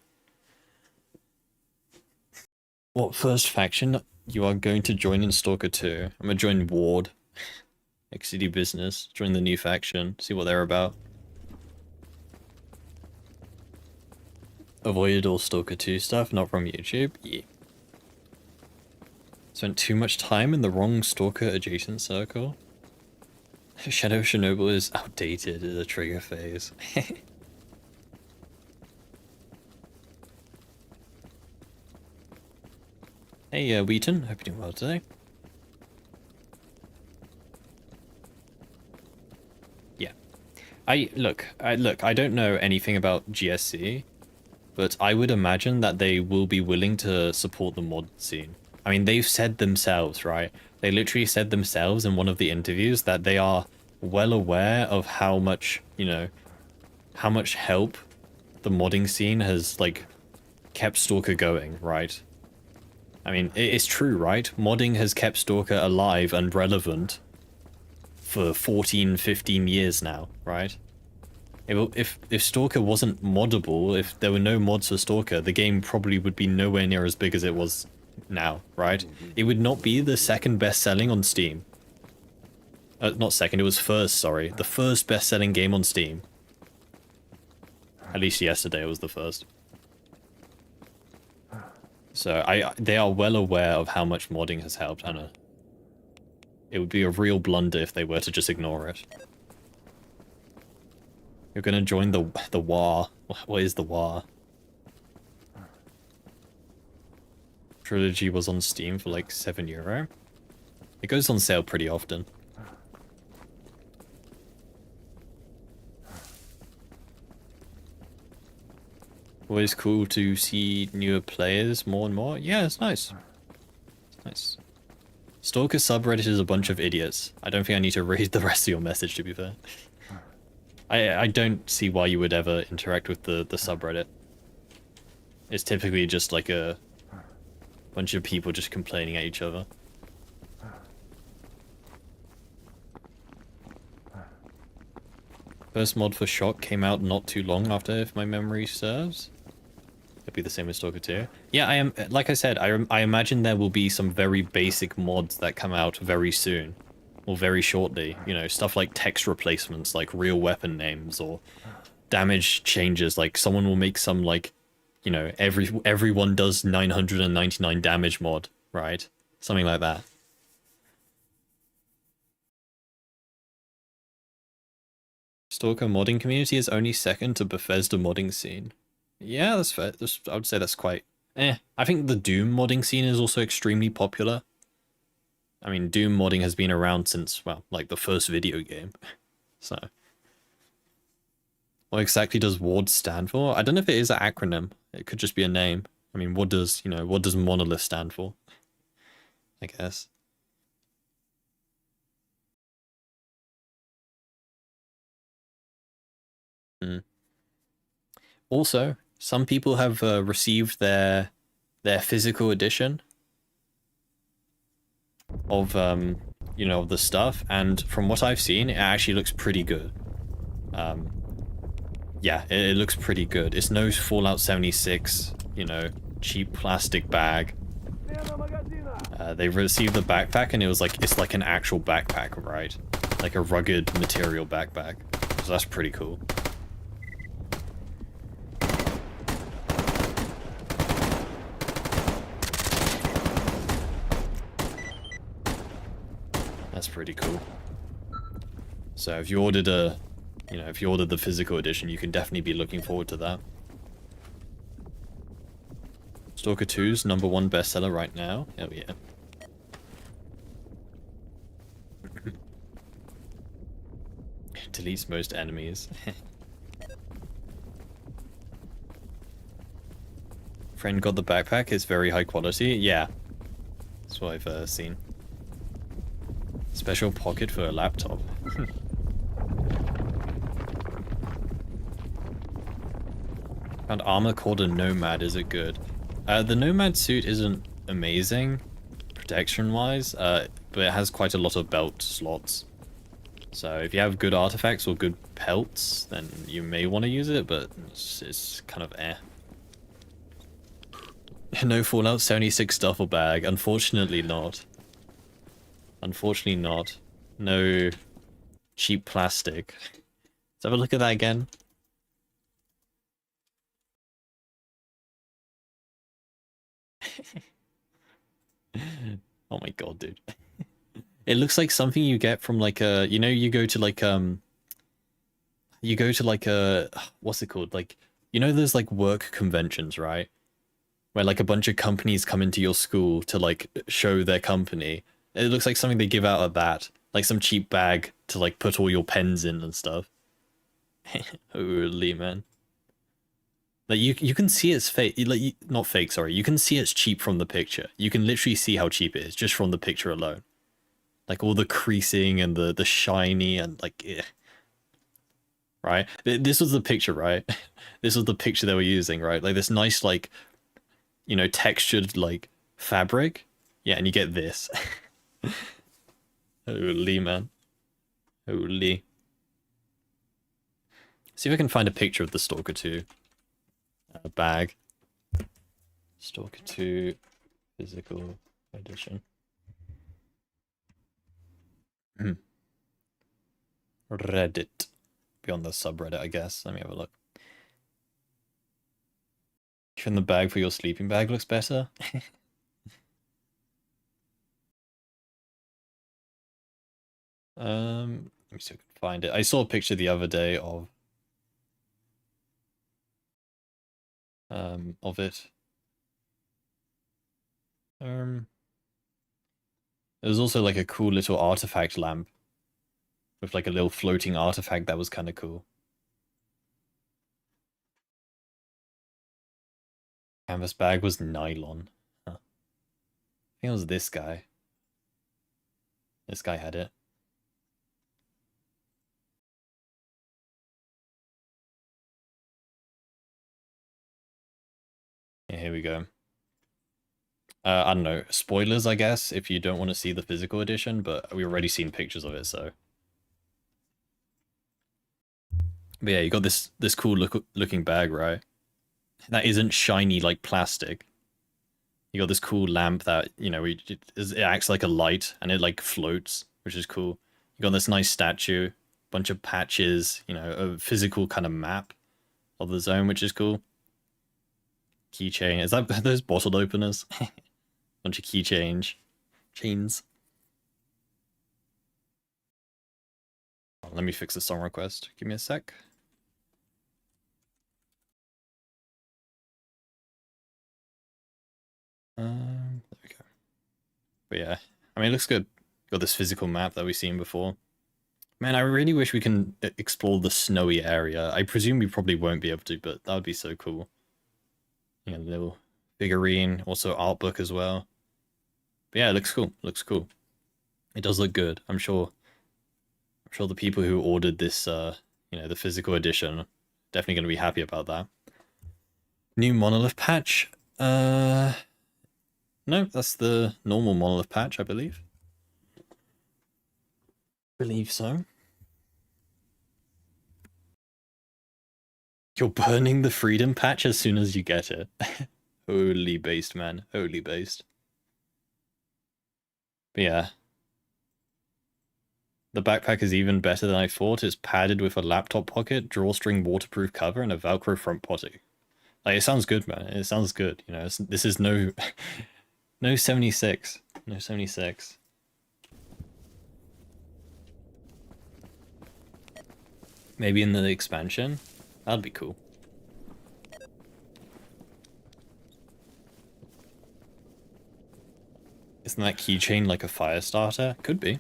Speaker 1: What first faction you are going to join in Stalker 2? I'm gonna join Ward. XCD Business. Join the new faction. See what they're about. Avoided all Stalker 2 stuff, not from YouTube. Yeah. Spent too much time in the wrong Stalker adjacent circle. Shadow Chernobyl is outdated as a trigger phase. Hey, Wheaton. Hope you're doing well today. Yeah. I don't know anything about GSC, but I would imagine that they will be willing to support the mod scene. I mean, they've said themselves, right? They literally said themselves in one of the interviews that they are well aware of how much, you know, how much help the modding scene has, like, kept Stalker going, right? I mean, it's true, right? Modding has kept Stalker alive and relevant for 14, 15 years now, right? If Stalker wasn't moddable, if there were no mods for Stalker, the game probably would be nowhere near as big as it was now, right? It would not be the second best-selling on Steam. Not second, it was first, sorry. The first best-selling game on Steam. At least yesterday it was the first. So they are well aware of how much modding has helped, and it would be a real blunder if they were to just ignore it. You're gonna join the WAR. What is the WAR? Trilogy was on Steam for like €7. It goes on sale pretty often. Always cool to see newer players more and more. Yeah, it's nice. It's nice. Stalker subreddit is a bunch of idiots. I don't think I need to read the rest of your message, to be fair. I don't see why you would ever interact with the subreddit. It's typically just like a bunch of people just complaining at each other. First mod for Shock came out not too long after, if my memory serves. It'd be the same with Stalker 2. Yeah, I am. Like I said, I imagine there will be some very basic mods that come out very soon, or very shortly. You know, stuff like text replacements, like real weapon names, or damage changes. Like someone will make some, like, you know, everyone does 999 damage mod, right? Something like that. Stalker modding community is only second to Bethesda modding scene. Yeah, that's fair. I would say that's quite... I think the Doom modding scene is also extremely popular. I mean, Doom modding has been around since, well, like the first video game. So... What exactly does WARD stand for? I don't know if it is an acronym. It could just be a name. I mean, what does Monolith stand for? I guess. Also, some people have received their physical edition of the stuff, and from what I've seen, it actually looks pretty good. Yeah, it looks pretty good. It's no Fallout 76, cheap plastic bag. They received the backpack, and it's like an actual backpack, right? Like a rugged material backpack. So that's pretty cool. That's pretty cool. So if you ordered if you ordered the physical edition, you can definitely be looking forward to that. Stalker 2's #1 bestseller right now. Oh yeah. Deletes most enemies. Friend got the backpack. It's very high quality. Yeah. That's what I've seen. Special pocket for a laptop. Found armor called a Nomad. Is it good? The Nomad suit isn't amazing, protection-wise, but it has quite a lot of belt slots. So if you have good artifacts or good pelts, then you may want to use it, but it's kind of eh. No Fallout 76 duffel bag. Unfortunately not. Unfortunately not. No cheap plastic. Let's have a look at that again. Oh my god, dude. It looks like something you get from like a, you go to like a, what's it called? Like, there's like work conventions, right? Where like a bunch of companies come into your school to like show their company. It looks like something they give out at that. Like some cheap bag to like put all your pens in and stuff. Holy man. Like you can see it's fake, like not fake, sorry. You can see it's cheap from the picture. You can literally see how cheap it is just from the picture alone. Like all the creasing and the shiny and like right? This was the picture, right? This was the picture they were using, right? Like this nice like textured like fabric. Yeah, and you get this. Holy man. Holy. See if I can find a picture of the Stalker 2 bag. Stalker 2 physical edition. Reddit. Be on the subreddit, I guess. Let me have a look. Even the bag for your sleeping bag looks better. Let me see if I can find it. I saw a picture the other day of it. There was also like a cool little artifact lamp with like a little floating artifact that was kind of cool. Canvas bag was nylon. Huh. I think it was this guy. This guy had it. Yeah, here we go. I don't know, spoilers, I guess, if you don't want to see the physical edition, but we've already seen pictures of it, so. But yeah, you got this cool looking bag, right? That isn't shiny like plastic. You got this cool lamp that, it acts like a light and it like floats, which is cool. You got this nice statue, bunch of patches, a physical kind of map of the zone, which is cool. Keychain. Is that those bottle openers? Bunch of chains. let me fix the song request. Give me a sec. There we go. But yeah, I mean, it looks good. Got this physical map that we've seen before. Man, I really wish we can explore the snowy area. I presume we probably won't be able to, but that would be so cool. You know, little figurine, also art book as well. But yeah, it looks cool. Looks cool. It does look good. I'm sure the people who ordered this, you know, the physical edition, definitely going to be happy about that. New monolith patch. No, that's the normal monolith patch, I believe. Believe so. You're burning the freedom patch as soon as you get it. Holy based, man. Holy based. But yeah. The backpack is even better than I thought. It's padded with a laptop pocket, drawstring waterproof cover, and a Velcro front pocket. Like, it sounds good, man. It sounds good. You know, this is no... no 76. No 76. Maybe in the expansion? That'd be cool. Isn't that keychain like a fire starter? Could be.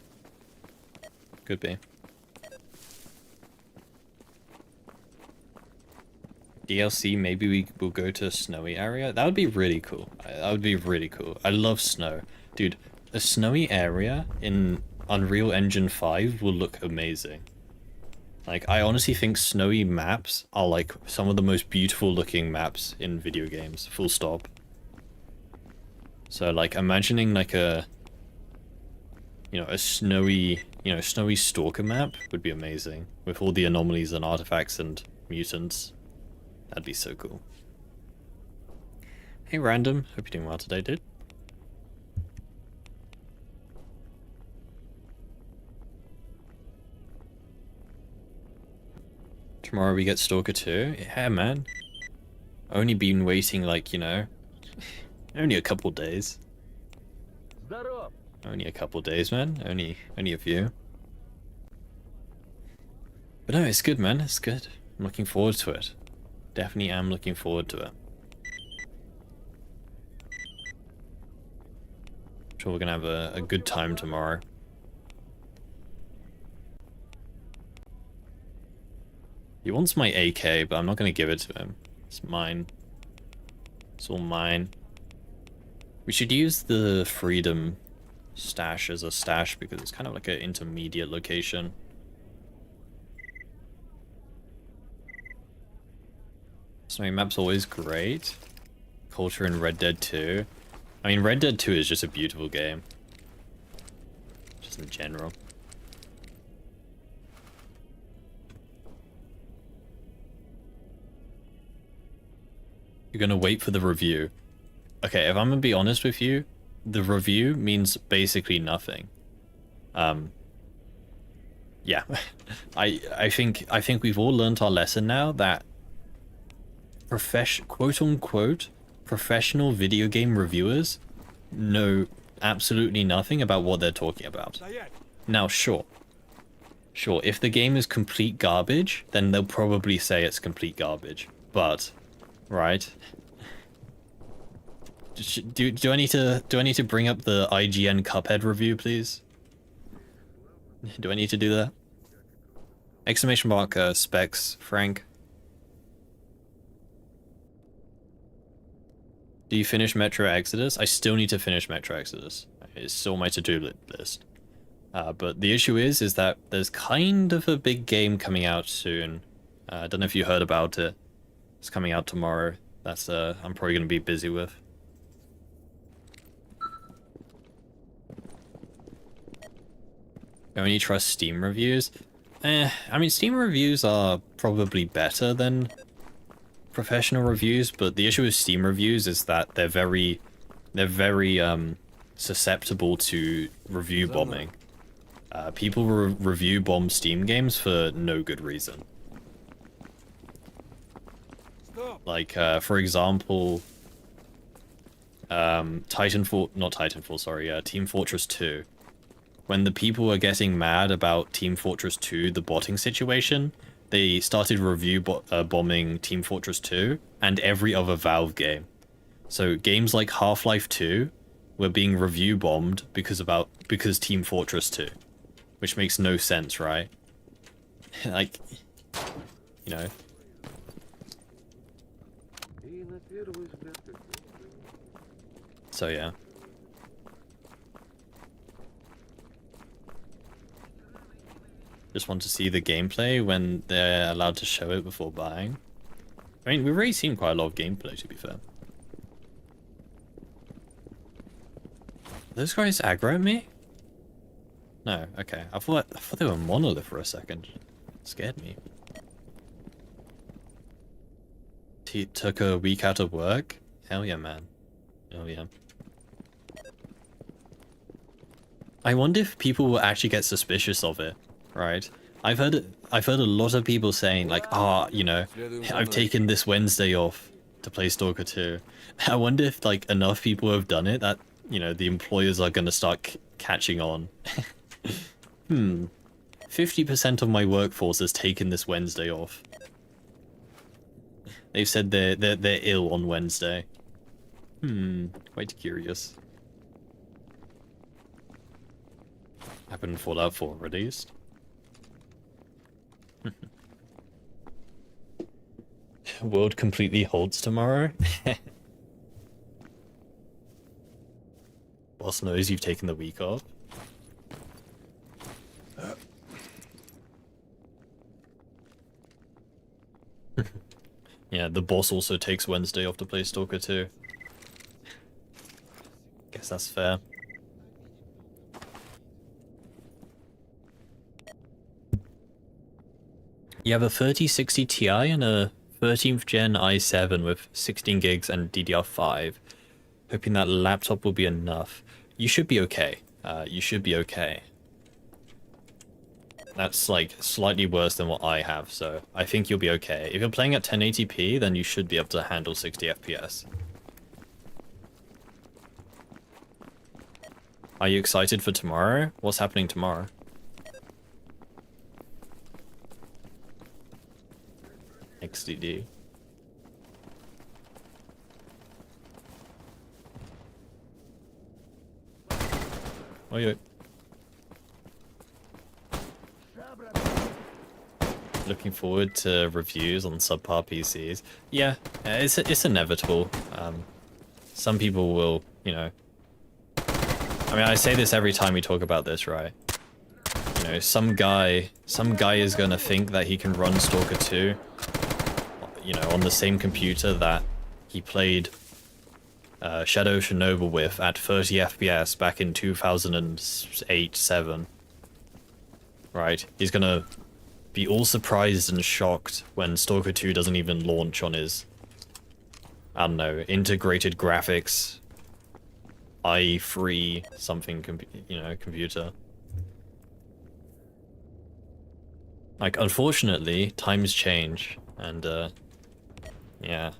Speaker 1: Could be. DLC, maybe we will go to a snowy area. That would be really cool. That would be really cool. I love snow. Dude, a snowy area in Unreal Engine 5 will look amazing. Like, I honestly think snowy maps are like some of the most beautiful looking maps in video games. Full stop. So like imagining like a, you know, a snowy, you know, snowy Stalker map would be amazing. With all the anomalies and artifacts and mutants. That'd be so cool. Hey Random, hope you're doing well today, dude. Tomorrow we get Stalker 2. Yeah, man. Only been waiting like, you know, only a couple days. Only a couple days, man. Only a few. But no, it's good, man. It's good. I'm looking forward to it. Definitely am looking forward to it. I'm sure we're gonna have a good time tomorrow. He wants my AK, but I'm not gonna give it to him. It's mine. It's all mine. We should use the Freedom stash as a stash because it's kind of like an intermediate location. Snowy map's always great. Culture in Red Dead 2. I mean, Red Dead 2 is just a beautiful game. Just in general. You're gonna wait for the review. Okay, if I'm gonna be honest with you, the review means basically nothing. Yeah. I think we've all learned our lesson now that quote-unquote professional video game reviewers know absolutely nothing about what they're talking about. Now, sure, if the game is complete garbage, then they'll probably say it's complete garbage. But, right? Do I need to bring up the IGN Cuphead review, please? Do I need to do that? Exclamation mark specs, Frank. Do you finish Metro Exodus? I still need to finish Metro Exodus. It's still on my to-do list. But the issue is that there's kind of a big game coming out soon. I don't know if you heard about it. It's coming out tomorrow. That's I'm probably going to be busy with. Only trust Steam reviews? I mean, Steam reviews are probably better than professional reviews, but the issue with Steam reviews is that they're very susceptible to review bombing. People review bomb Steam games for no good reason. Like, for example, Team Fortress 2. when the people were getting mad about Team Fortress 2, the botting situation, they started bombing Team Fortress 2 and every other Valve game. So games like Half-Life 2 were being review bombed because Team Fortress 2, which makes no sense, right? Like, you know. So yeah. Just want to see the gameplay when they're allowed to show it before buying. I mean, we've already seen quite a lot of gameplay, to be fair. Those guys aggro me? No, okay. I thought they were Monolith for a second. It scared me. Took a week out of work? Hell yeah, man. Hell yeah. I wonder if people will actually get suspicious of it, right? I've heard a lot of people saying like, you know, I've taken this Wednesday off to play Stalker 2. I wonder if like enough people have done it that, you know, the employers are going to start catching on. 50% of my workforce has taken this Wednesday off. They've said they're ill on Wednesday. Quite curious. Happened in Fallout 4 released. World completely holds tomorrow. Boss knows you've taken the week off. Yeah, the boss also takes Wednesday off to play Stalker 2. Guess that's fair. You have a 3060 Ti and a 13th gen i7 with 16 gigs and DDR5. Hoping that laptop will be enough. You should be okay. You should be okay. That's like slightly worse than what I have, so I think you'll be okay. If you're playing at 1080p, then you should be able to handle 60 FPS. Are you excited for tomorrow? What's happening tomorrow? XDD. Oh yeah. Looking forward to reviews on subpar PCs. Yeah, it's inevitable. Some people will, you know. I mean, I say this every time we talk about this, right? You know, some guy is gonna think that he can run Stalker 2, you know, on the same computer that he played Shadow Chernobyl with at 30 FPS back in 2008-7. Right? He's gonna be all surprised and shocked when Stalker 2 doesn't even launch on his, I don't know, integrated graphics i3 something computer. Like, unfortunately, times change, and yeah.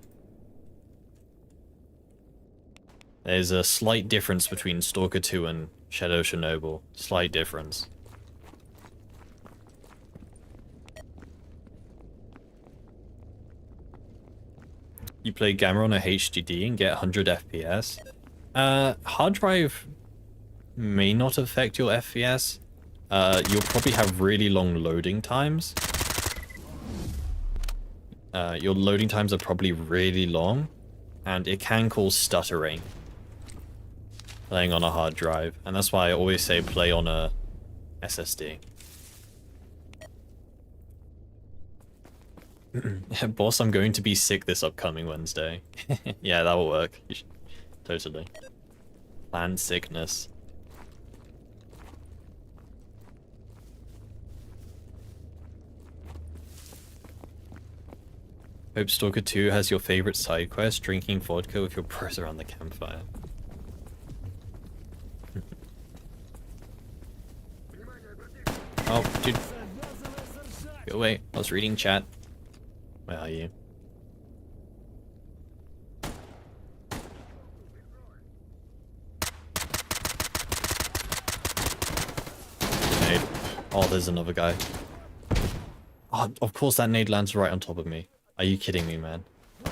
Speaker 1: There's a slight difference between Stalker 2 and Shadow Chernobyl. Slight difference. You play Gamma on a HDD and get 100 FPS. Hard drive may not affect your FPS. You'll probably have really long loading times. Your loading times are probably really long, and it can cause stuttering playing on a hard drive, and that's why I always say play on a SSD. Boss, I'm going to be sick this upcoming Wednesday. Yeah, that will work. Totally. Planned sickness. Hope Stalker 2 has your favorite side quest, drinking vodka with your bros around the campfire. Oh, dude. Go away. I was reading chat. Where are you? Oh, there's another guy. Oh, of course that nade lands right on top of me. Are you kidding me, man? I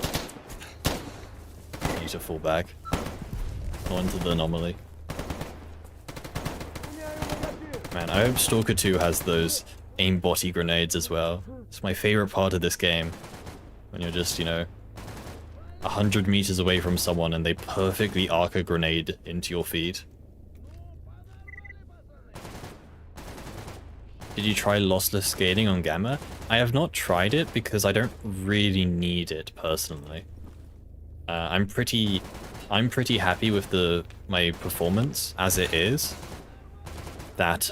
Speaker 1: need to fall back. Go into the anomaly. Man, I hope Stalker 2 has those aimbotty grenades as well. It's my favorite part of this game. When you're just, you know, 100 meters away from someone and they perfectly arc a grenade into your feet. Did you try lossless scaling on Gamma? I have not tried it because I don't really need it personally. I'm pretty happy with my performance as it is. That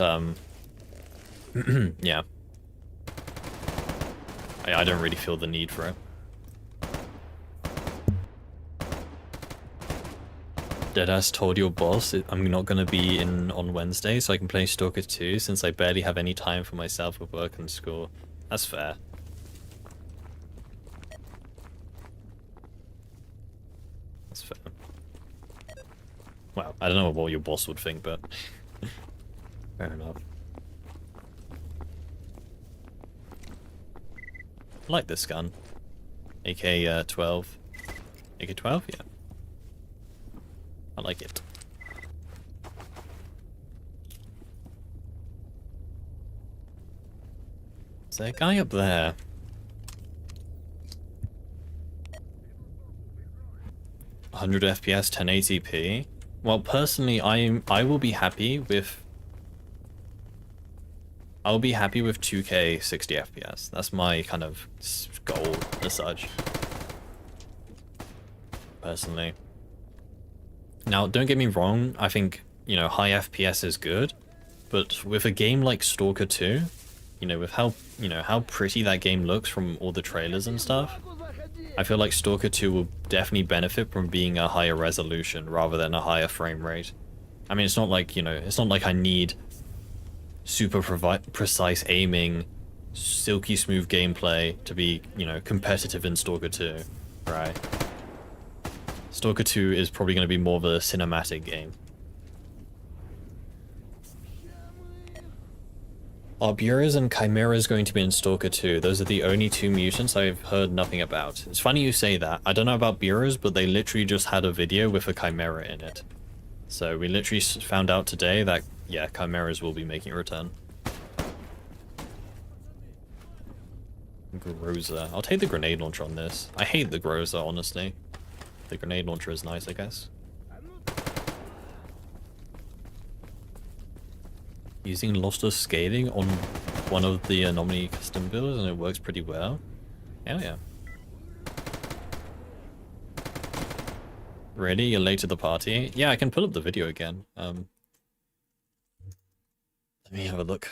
Speaker 1: yeah. I don't really feel the need for it. Deadass told your boss I'm not going to be in on Wednesday so I can play Stalker 2 since I barely have any time for myself with work and school. That's fair. That's fair. Well, I don't know what your boss would think, but fair enough. I like this gun. AK-12. AK-12? Yeah. I like it. Is there a guy up there? "100 FPS, 1080p. Well, personally, I will be happy with. I'll be happy with 2K 60 FPS. That's my kind of goal as such. Personally. Now, don't get me wrong. I think, you know, high FPS is good, but with a game like Stalker 2, you know, with how pretty that game looks from all the trailers and stuff, I feel like Stalker 2 will definitely benefit from being a higher resolution rather than a higher frame rate. I mean, it's not like, you know, it's not like I need super precise aiming, silky smooth gameplay to be, you know, competitive in Stalker 2, right? Stalker 2 is probably going to be more of a cinematic game. Are Buras and Chimeras going to be in Stalker 2? Those are the only two mutants I've heard nothing about. It's funny you say that. I don't know about Buras, but they literally just had a video with a Chimera in it. So we literally found out today that, yeah, Chimeras will be making a return. Groza. I'll take the grenade launcher on this. I hate the Groza, honestly. The grenade launcher is nice, I guess. Using lossless scaling on one of the Anomaly custom builds and it works pretty well. Hell yeah. Ready? You're late to the party? Yeah, I can pull up the video again. Let me have a look.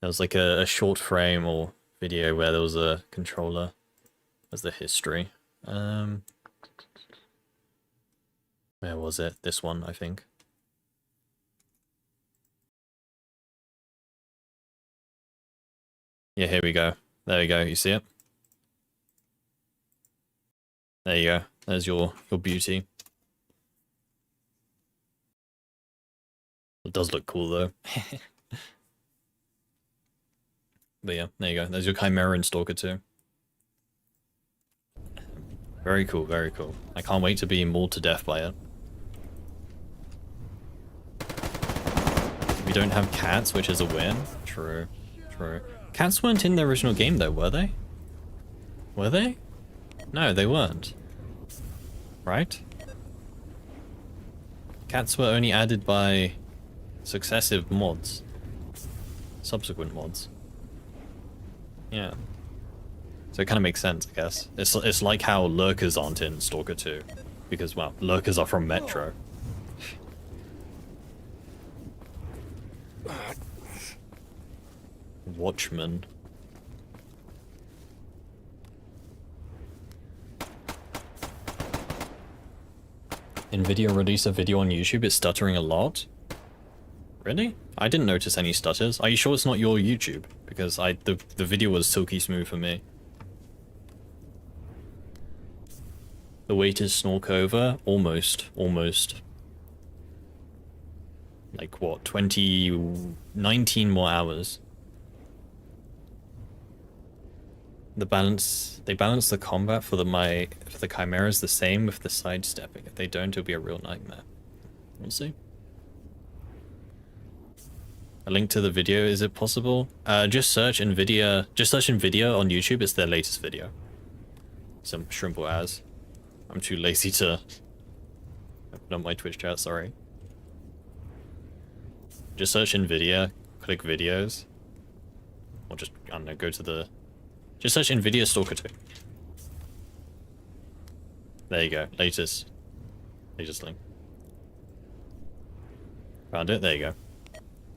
Speaker 1: There was like a short frame or video where there was a controller as the history. Where was it? This one, I think. Yeah, here we go. There we go. You see it? There you go. There's your beauty. It does look cool though. But yeah, there you go. There's your Chimera in Stalker 2. Very cool, very cool. I can't wait to be mauled to death by it. We don't have cats, which is a win. True, true. Cats weren't in the original game though, were they? Were they? No, they weren't. Right? Cats were only added by successive mods. Subsequent mods. Yeah. So it kind of makes sense, I guess. It's like how lurkers aren't in Stalker 2. Because, well, lurkers are from Metro. Watchman. Nvidia released a video on YouTube, it's stuttering a lot. Really? I didn't notice any stutters. Are you sure it's not your YouTube? Because the video was silky smooth for me. The wait is Snork over? Almost. Almost. Like what, 19 more hours. They balance the combat for the chimeras the same with the sidestepping. If they don't, it'll be a real nightmare. We'll see. A link to the video, is it possible? Just search Nvidia on YouTube, it's their latest video. Some shrimple as. I'm too lazy to open up my Twitch chat, sorry. Just search Nvidia, click videos. Or just, I don't know, go to the... Just search Nvidia Stalker 2. There you go, latest link. Found it, there you go.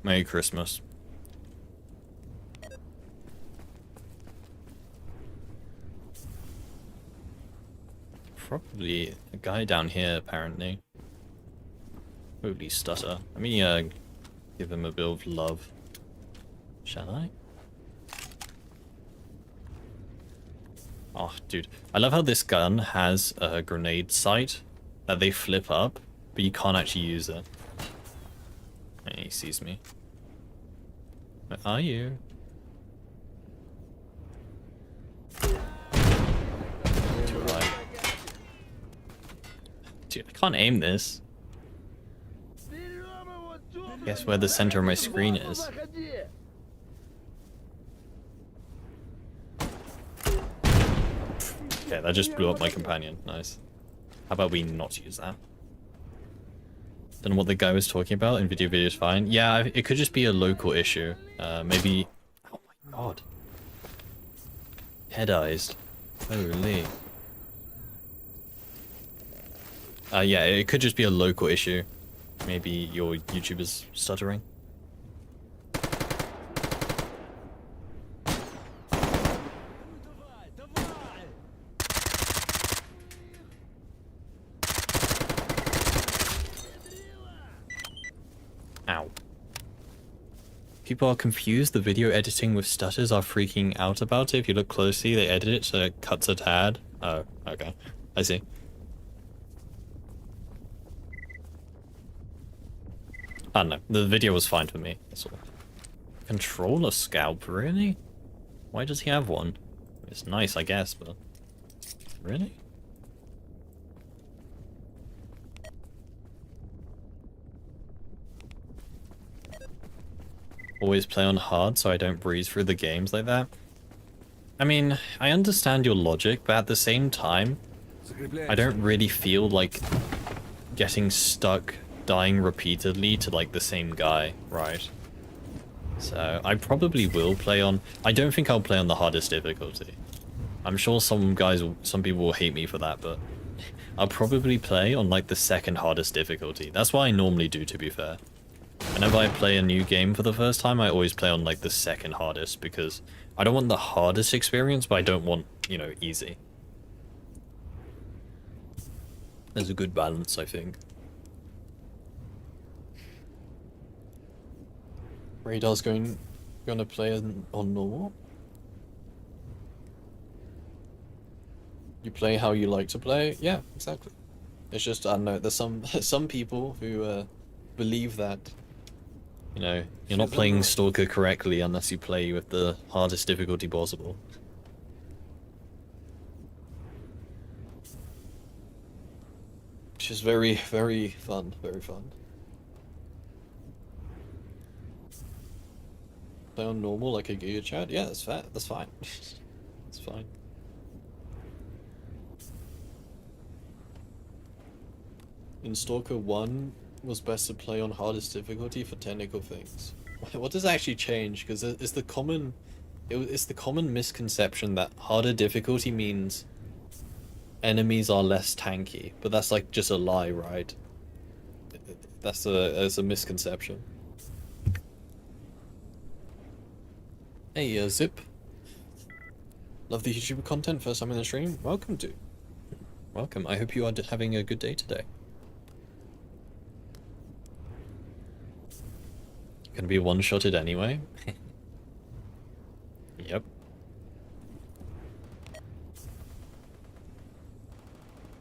Speaker 1: Merry Christmas. Probably a guy down here, apparently. Holy stutter. Let me give him a bit of love. Shall I? Oh, dude. I love how this gun has a grenade sight that they flip up, but you can't actually use it. And he sees me. Where are you? To your right. Dude, I can't aim this. Guess where the center of my screen is. Okay, that just blew up my companion. Nice. How about we not use that? Don't know what the guy was talking about. Nvidia video is fine. Yeah, it could just be a local issue. Maybe... Oh my god. Head-eyes. Holy. Yeah, it could just be a local issue. Maybe your YouTube is stuttering. Ow. People are confused. The video editing with stutters are freaking out about it. If you look closely, they edit it so it cuts a tad. Oh, okay. I see. I don't know. The video was fine for me. That's all. Controller scalp, really? Why does he have one? It's nice, I guess, but... Really? Always play on hard so I don't breeze through the games like that. I mean, I understand your logic, but at the same time, I don't really feel like getting stuck dying repeatedly to like the same guy, right? So I probably will play on... I don't think I'll play on the hardest difficulty. I'm sure some people will hate me for that, but I'll probably play on like the second hardest difficulty. That's what I normally do, to be fair. Whenever I play a new game for the first time, I always play on like the second hardest because I don't want the hardest experience, but I don't want, you know, easy. There's a good balance, I think. Radar's gonna play on normal. You play how you like to play. Yeah, exactly. It's just, I don't know, there's some people who believe that, you know, you're not playing Stalker correctly unless you play with the hardest difficulty possible. Which is very, very fun, very fun. Play on normal like a Giga chat? Yeah, that's fair. That's fine. That's fine. In Stalker 1 was best to play on hardest difficulty for technical things. What does actually change? Because it's the common misconception that harder difficulty means enemies are less tanky, but that's like just a lie, right? That's a misconception. Hey, Zip. Love the YouTube content, first time in the stream? Welcome to. Welcome, I hope you are having a good day today. Gonna be one-shotted anyway. Yep.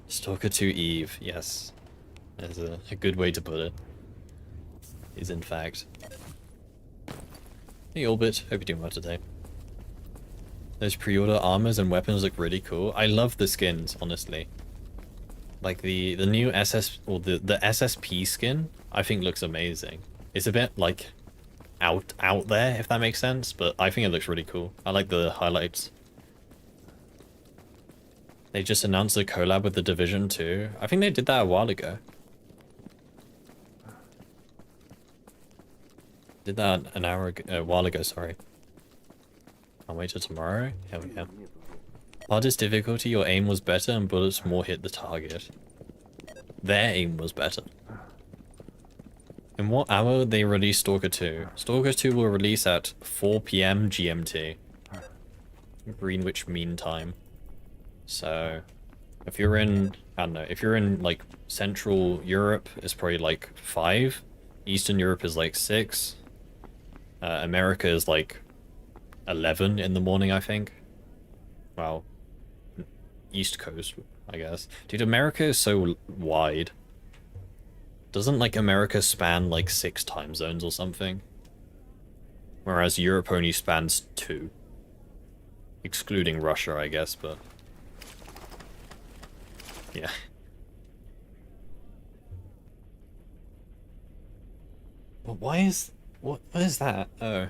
Speaker 1: Stalker 2 Eve, yes. That's a good way to put it. is in fact. Hey Orbit, hope you're doing well today. Those pre-order armors and weapons look really cool. I love the skins, honestly. Like the new SS or the SSP skin, I think looks amazing. It's a bit like out there, if that makes sense, but I think it looks really cool. I like the highlights. They just announced a collab with The Division 2. I think they did that a while ago. Did that an hour ago, a while ago, sorry. Can't wait till tomorrow. Hell yeah. Hardest difficulty, your aim was better and bullets more hit the target. Their aim was better. In what hour they release Stalker 2? Stalker 2 will release at 4 PM GMT. Greenwich Mean Time. So, if you're in, I don't know, if you're in like Central Europe, it's probably like 5. Eastern Europe is like 6. America is like 11 in the morning, I think. Well, East Coast, I guess. Dude, America is so wide. Doesn't like America span like 6 time zones or something? Whereas Europe only spans 2. Excluding Russia, I guess, but... yeah. But why is... what is that? Oh.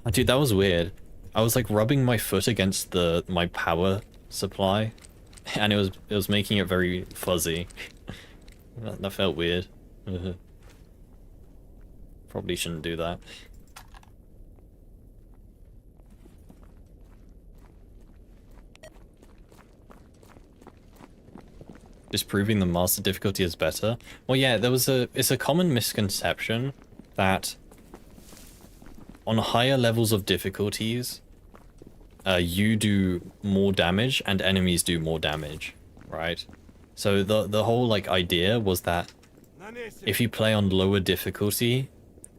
Speaker 1: Oh, dude, that was weird. I was like rubbing my foot against my power supply, and it was making it very fuzzy. That felt weird. Probably shouldn't do that. Disproving the master difficulty is better. Well, yeah, it's a common misconception that on higher levels of difficulties, you do more damage and enemies do more damage, right? So the whole like idea was that if you play on lower difficulty,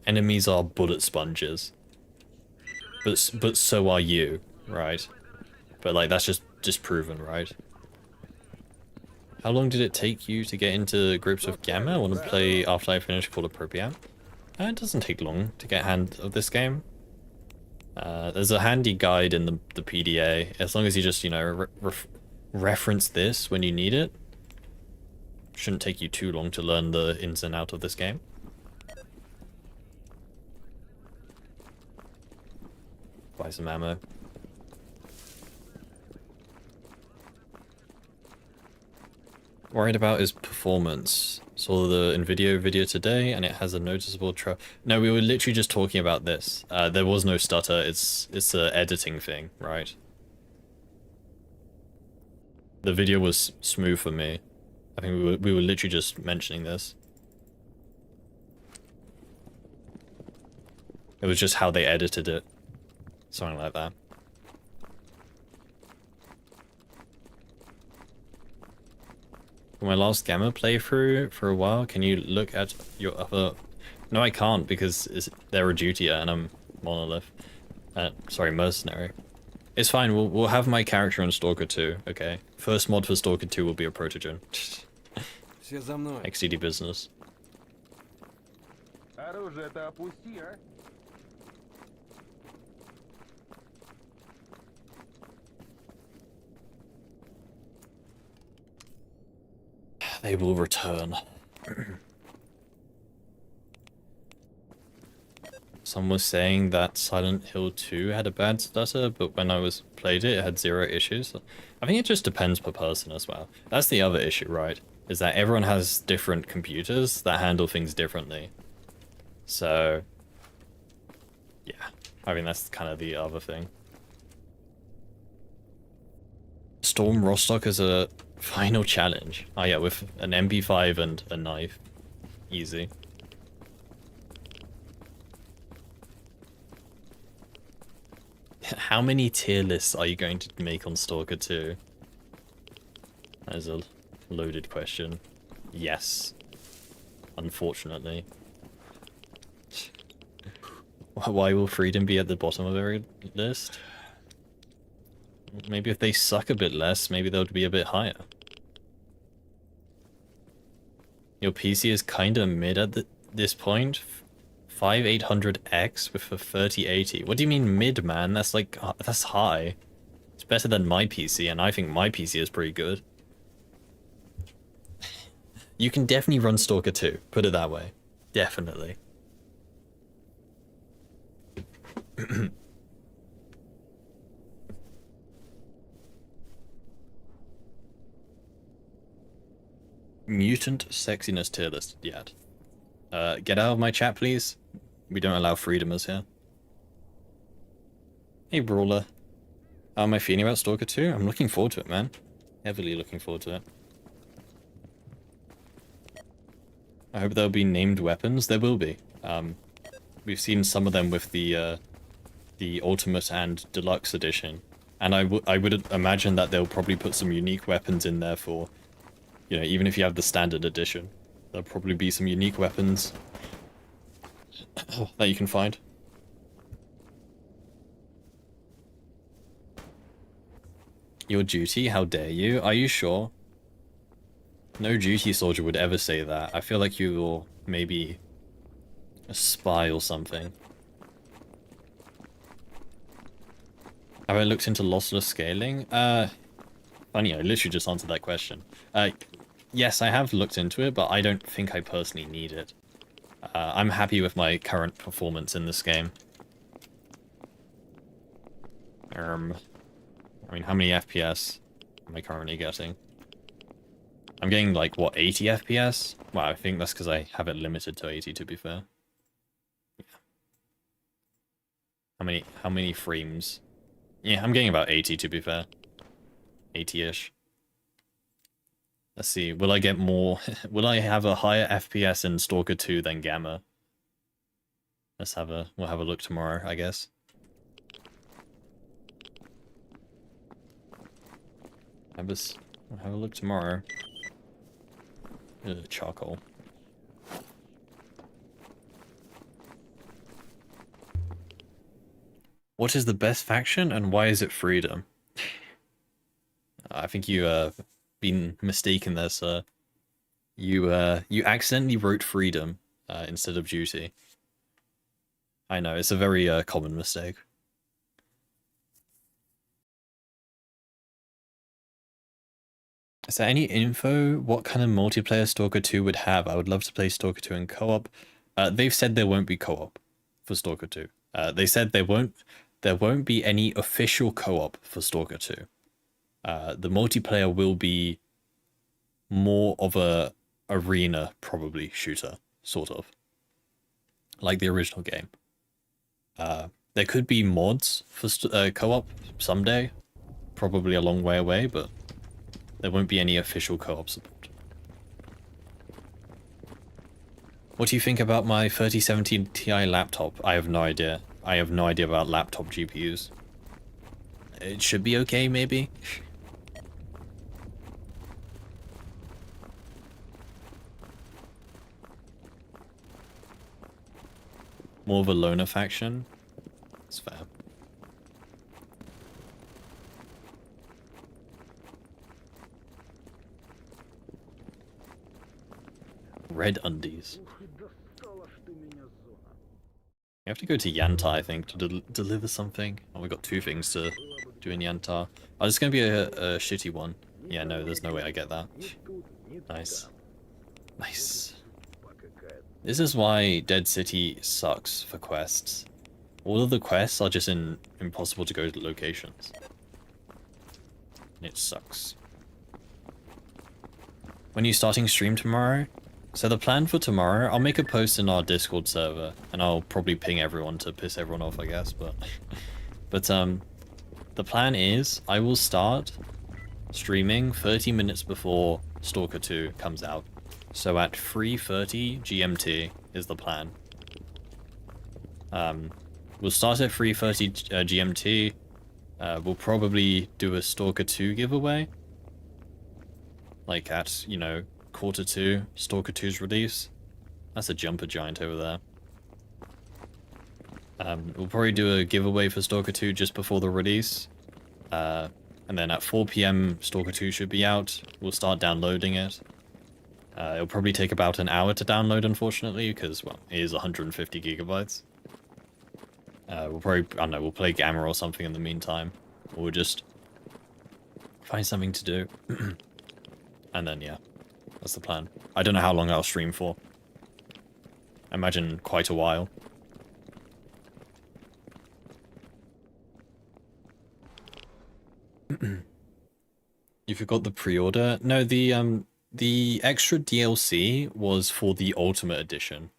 Speaker 1: enemies are bullet sponges. But so are you, right? But like that's just disproven, right? How long did it take you to get into grips with Gamma? I want to play after I finish Call of Pripyat. It doesn't take long to get a hand of this game. There's a handy guide in the PDA. As long as you just, you know, reference this when you need it. Shouldn't take you too long to learn the ins and outs of this game. Buy some ammo. Worried about is performance. Saw the Nvidia video today and it has a noticeable No, we were literally just talking about this. There was no stutter, it's a editing thing, right? The video was smooth for me. I think we were literally just mentioning this. It was just how they edited it. Something like that. For my last Gamma playthrough for a while, can you look at your other... No, I can't because they're a Dutia and I'm Monolith. Sorry, Mercenary. It's fine, we'll have my character in Stalker 2, okay? First mod for Stalker 2 will be a Protogen. XCD business. They will return. Someone was saying that Silent Hill 2 had a bad stutter, but when I played it, it had 0 issues. I think it just depends per person as well. That's the other issue, right? Is that everyone has different computers that handle things differently. So, yeah. I mean, that's kind of the other thing. Storm Rostock as a final challenge. Oh yeah, with an MP5 and a knife. Easy. How many tier lists are you going to make on Stalker 2? That is a loaded question. Yes. Unfortunately. Why will Freedom be at the bottom of every list? Maybe if they suck a bit less, maybe they'll be a bit higher. Your PC is kinda mid at the... this point, 5800X with a 3080. What do you mean mid, man? That's like, that's high. It's better than my PC, and I think my PC is pretty good. You can definitely run Stalker 2, put it that way. Definitely. Mutant sexiness tier list yet. Get out of my chat, please. We don't allow freedomers here. Hey, Brawler. How am I feeling about Stalker 2? I'm looking forward to it, man. Heavily looking forward to it. I hope there'll be named weapons. There will be. We've seen some of them with the Ultimate and Deluxe Edition. And I would imagine that they'll probably put some unique weapons in there for, you know, even if you have the Standard Edition. There'll probably be some unique weapons that you can find. Your duty? How dare you? Are you sure? No duty soldier would ever say that. I feel like you're maybe a spy or something. Have I looked into lossless scaling? Funny, I literally just answered that question. Yes, I have looked into it, but I don't think I personally need it. I'm happy with my current performance in this game. I mean, how many FPS am I currently getting? I'm getting, like, what, 80 FPS? Well, I think that's because I have it limited to 80, to be fair. Yeah. How many frames? Yeah, I'm getting about 80, to be fair. 80-ish. Let's see, will I get more... will I have a higher FPS in Stalker 2 than Gamma? We'll have a look tomorrow, I guess. We'll have a look tomorrow. Charcoal. What is the best faction and why is it freedom? I think you been mistaken there, sir. You accidentally wrote freedom instead of duty. I know, it's a very common mistake. Is there any info what kind of multiplayer Stalker 2 would have? I would love to play Stalker 2 in co-op. They've said there won't be co-op for Stalker 2. They said there won't be any official co-op for Stalker 2. The multiplayer will be more of a arena, probably, shooter, sort of. Like the original game. There could be mods for co-op someday. Probably a long way away, but there won't be any official co-op support. What do you think about my 3070 Ti laptop? I have no idea. I have no idea about laptop GPUs. It should be okay, maybe? More of a loner faction? That's fair. Red undies. You have to go to Yanta, I think, to deliver something. Oh, we got 2 things to do in Yanta. Oh, it's going to be a shitty one. Yeah, no, there's no way I get that. Nice. Nice. This is why Dead City sucks for quests. All of the quests are just impossible to go to locations. It sucks. When are you starting stream tomorrow? So the plan for tomorrow, I'll make a post in our Discord server, and I'll probably ping everyone to piss everyone off, I guess, but... but, the plan is, I will start streaming 30 minutes before Stalker 2 comes out. So at 3:30 GMT is the plan. We'll start at 3:30 GMT. We'll probably do a Stalker 2 giveaway. Like at, you know, Q2, Stalker 2's release. That's a jumper giant over there. We'll probably do a giveaway for Stalker 2 just before the release. And then at 4 PM, Stalker 2 should be out. We'll start downloading it. It'll probably take about an hour to download, unfortunately, because, well, it is 150 gigabytes. We'll probably, I don't know, we'll play Gamma or something in the meantime. Or we'll just find something to do. And then, yeah, that's the plan. I don't know how long I'll stream for. I imagine quite a while. You forgot the pre-order? No, the extra DLC was for the Ultimate Edition.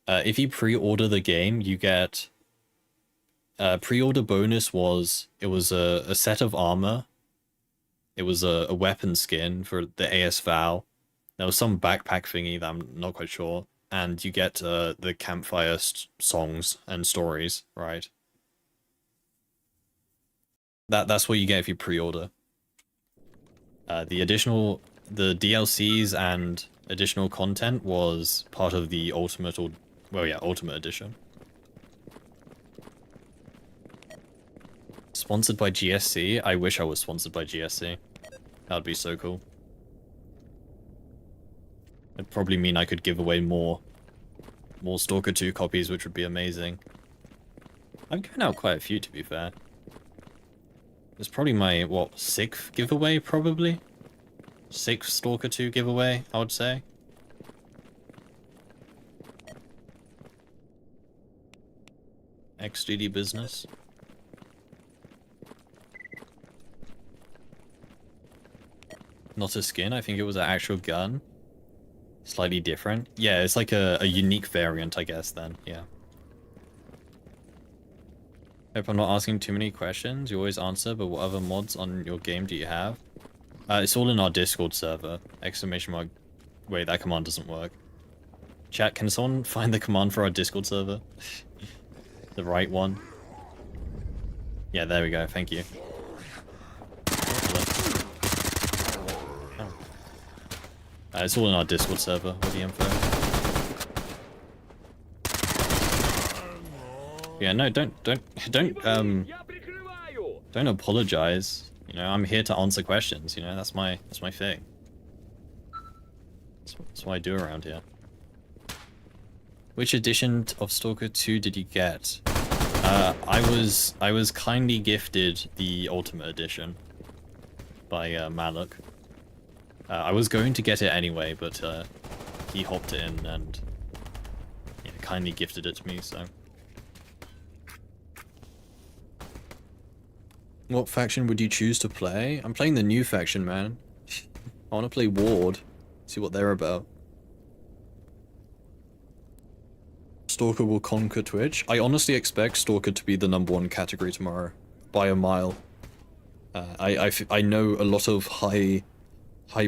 Speaker 1: If you pre-order the game, you get... pre-order bonus was... It was a set of armor. It was a weapon skin for the AS Val. There was some backpack thingy that I'm not quite sure. And you get the campfire songs and stories, right? That's what you get if you pre-order. The DLCs and additional content was part of the Ultimate Edition. Sponsored by GSC? I wish I was sponsored by GSC. That would be so cool. It'd probably mean I could give away more Stalker 2 copies, which would be amazing. I'm giving out quite a few, to be fair. It's probably my, what, 6th giveaway, probably? 6th Stalker 2 giveaway, I would say. XDD business. Not a skin, I think it was an actual gun. Slightly different. Yeah, it's like a unique variant, I guess, then, yeah. Hope I'm not asking too many questions. You always answer, but what other mods on your game do you have? It's all in our Discord server. Exclamation mark. Wait, that command doesn't work. Chat, can someone find the command for our Discord server? The right one. Yeah, there we go. Thank you. It's all in our Discord server with the info. Yeah, no, don't apologize. You know, I'm here to answer questions. You know, that's my thing. That's what I do around here. Which edition of Stalker 2 did you get? I was kindly gifted the Ultimate Edition by Maluk. I was going to get it anyway, but he hopped in and yeah, kindly gifted it to me, so. What faction would you choose to play? I'm playing the new faction, man. I want to play Ward. See what they're about. Stalker will conquer Twitch. I honestly expect Stalker to be the #1 category tomorrow. By a mile. I know a lot of high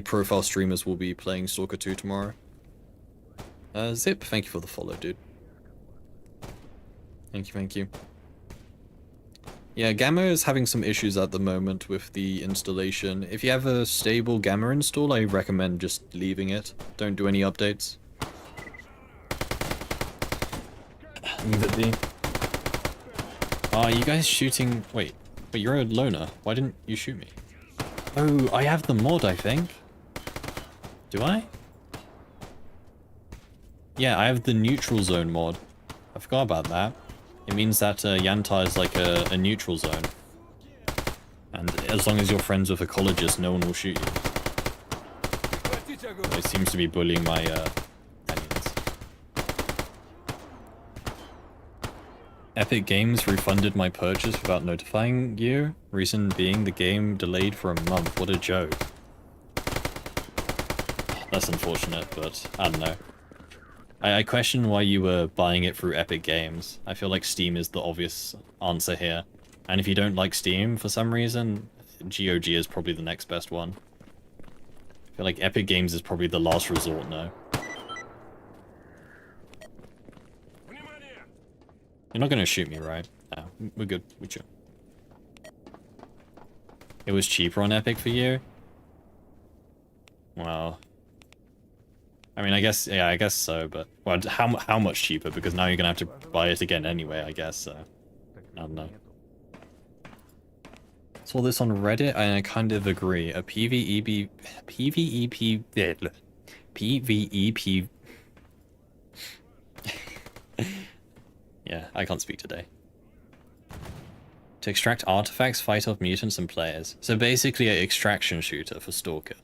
Speaker 1: profile streamers will be playing Stalker 2 tomorrow. Zip, thank you for the follow, dude. Thank you. Yeah, Gamma is having some issues at the moment with the installation. If you have a stable Gamma install, I recommend just leaving it. Don't do any updates. Leave it be. Are you guys shooting... Wait, you're a loner. Why didn't you shoot me? Oh, I have the mod, I think. Do I? Yeah, I have the neutral zone mod. I forgot about that. It means that Yanta is like a neutral zone. And as long as you're friends with ecologists, no one will shoot you. It seems to be bullying my aliens. Epic Games refunded my purchase without notifying you. Reason being the game delayed for a month. What a joke. That's unfortunate, but I don't know. I question why you were buying it through Epic Games. I feel like Steam is the obvious answer here. And if you don't like Steam for some reason, GOG is probably the next best one. I feel like Epic Games is probably the last resort now. You're not gonna shoot me, right? No, we're good. We're chill. It was cheaper on Epic for you? Well... I mean, I guess, yeah, I guess so, but... Well, how much cheaper? Because now you're gonna have to buy it again anyway, I guess, so... I don't know. Saw this on Reddit, and I kind of agree. A PvE. Yeah, I can't speak today. To extract artifacts, fight off mutants and players. So basically an extraction shooter for Stalker.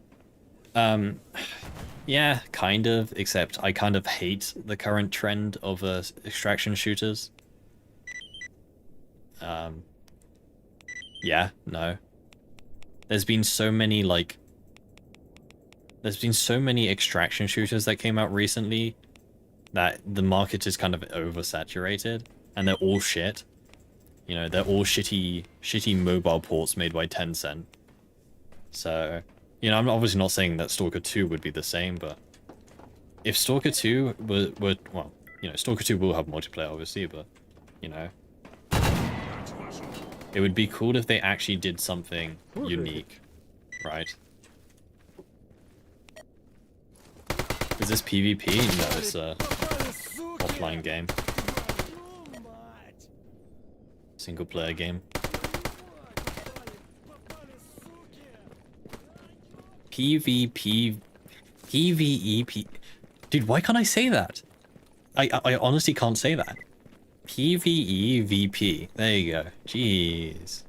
Speaker 1: Yeah, kind of, except I kind of hate the current trend of extraction shooters. Yeah, no. There's been so many, like... There's been so many extraction shooters that came out recently that the market is kind of oversaturated, and they're all shit. You know, they're all shitty mobile ports made by Tencent. So, you know, I'm obviously not saying that Stalker 2 would be the same, but if Stalker 2 were well, you know, Stalker 2 will have multiplayer, obviously, but, you know, it would be cool if they actually did something unique, right? Is this PvP? No, it's a offline game. Single player game. PvP... PvE... Dude, why can't I say that? I honestly can't say that. PvE VP. There you go. Jeez.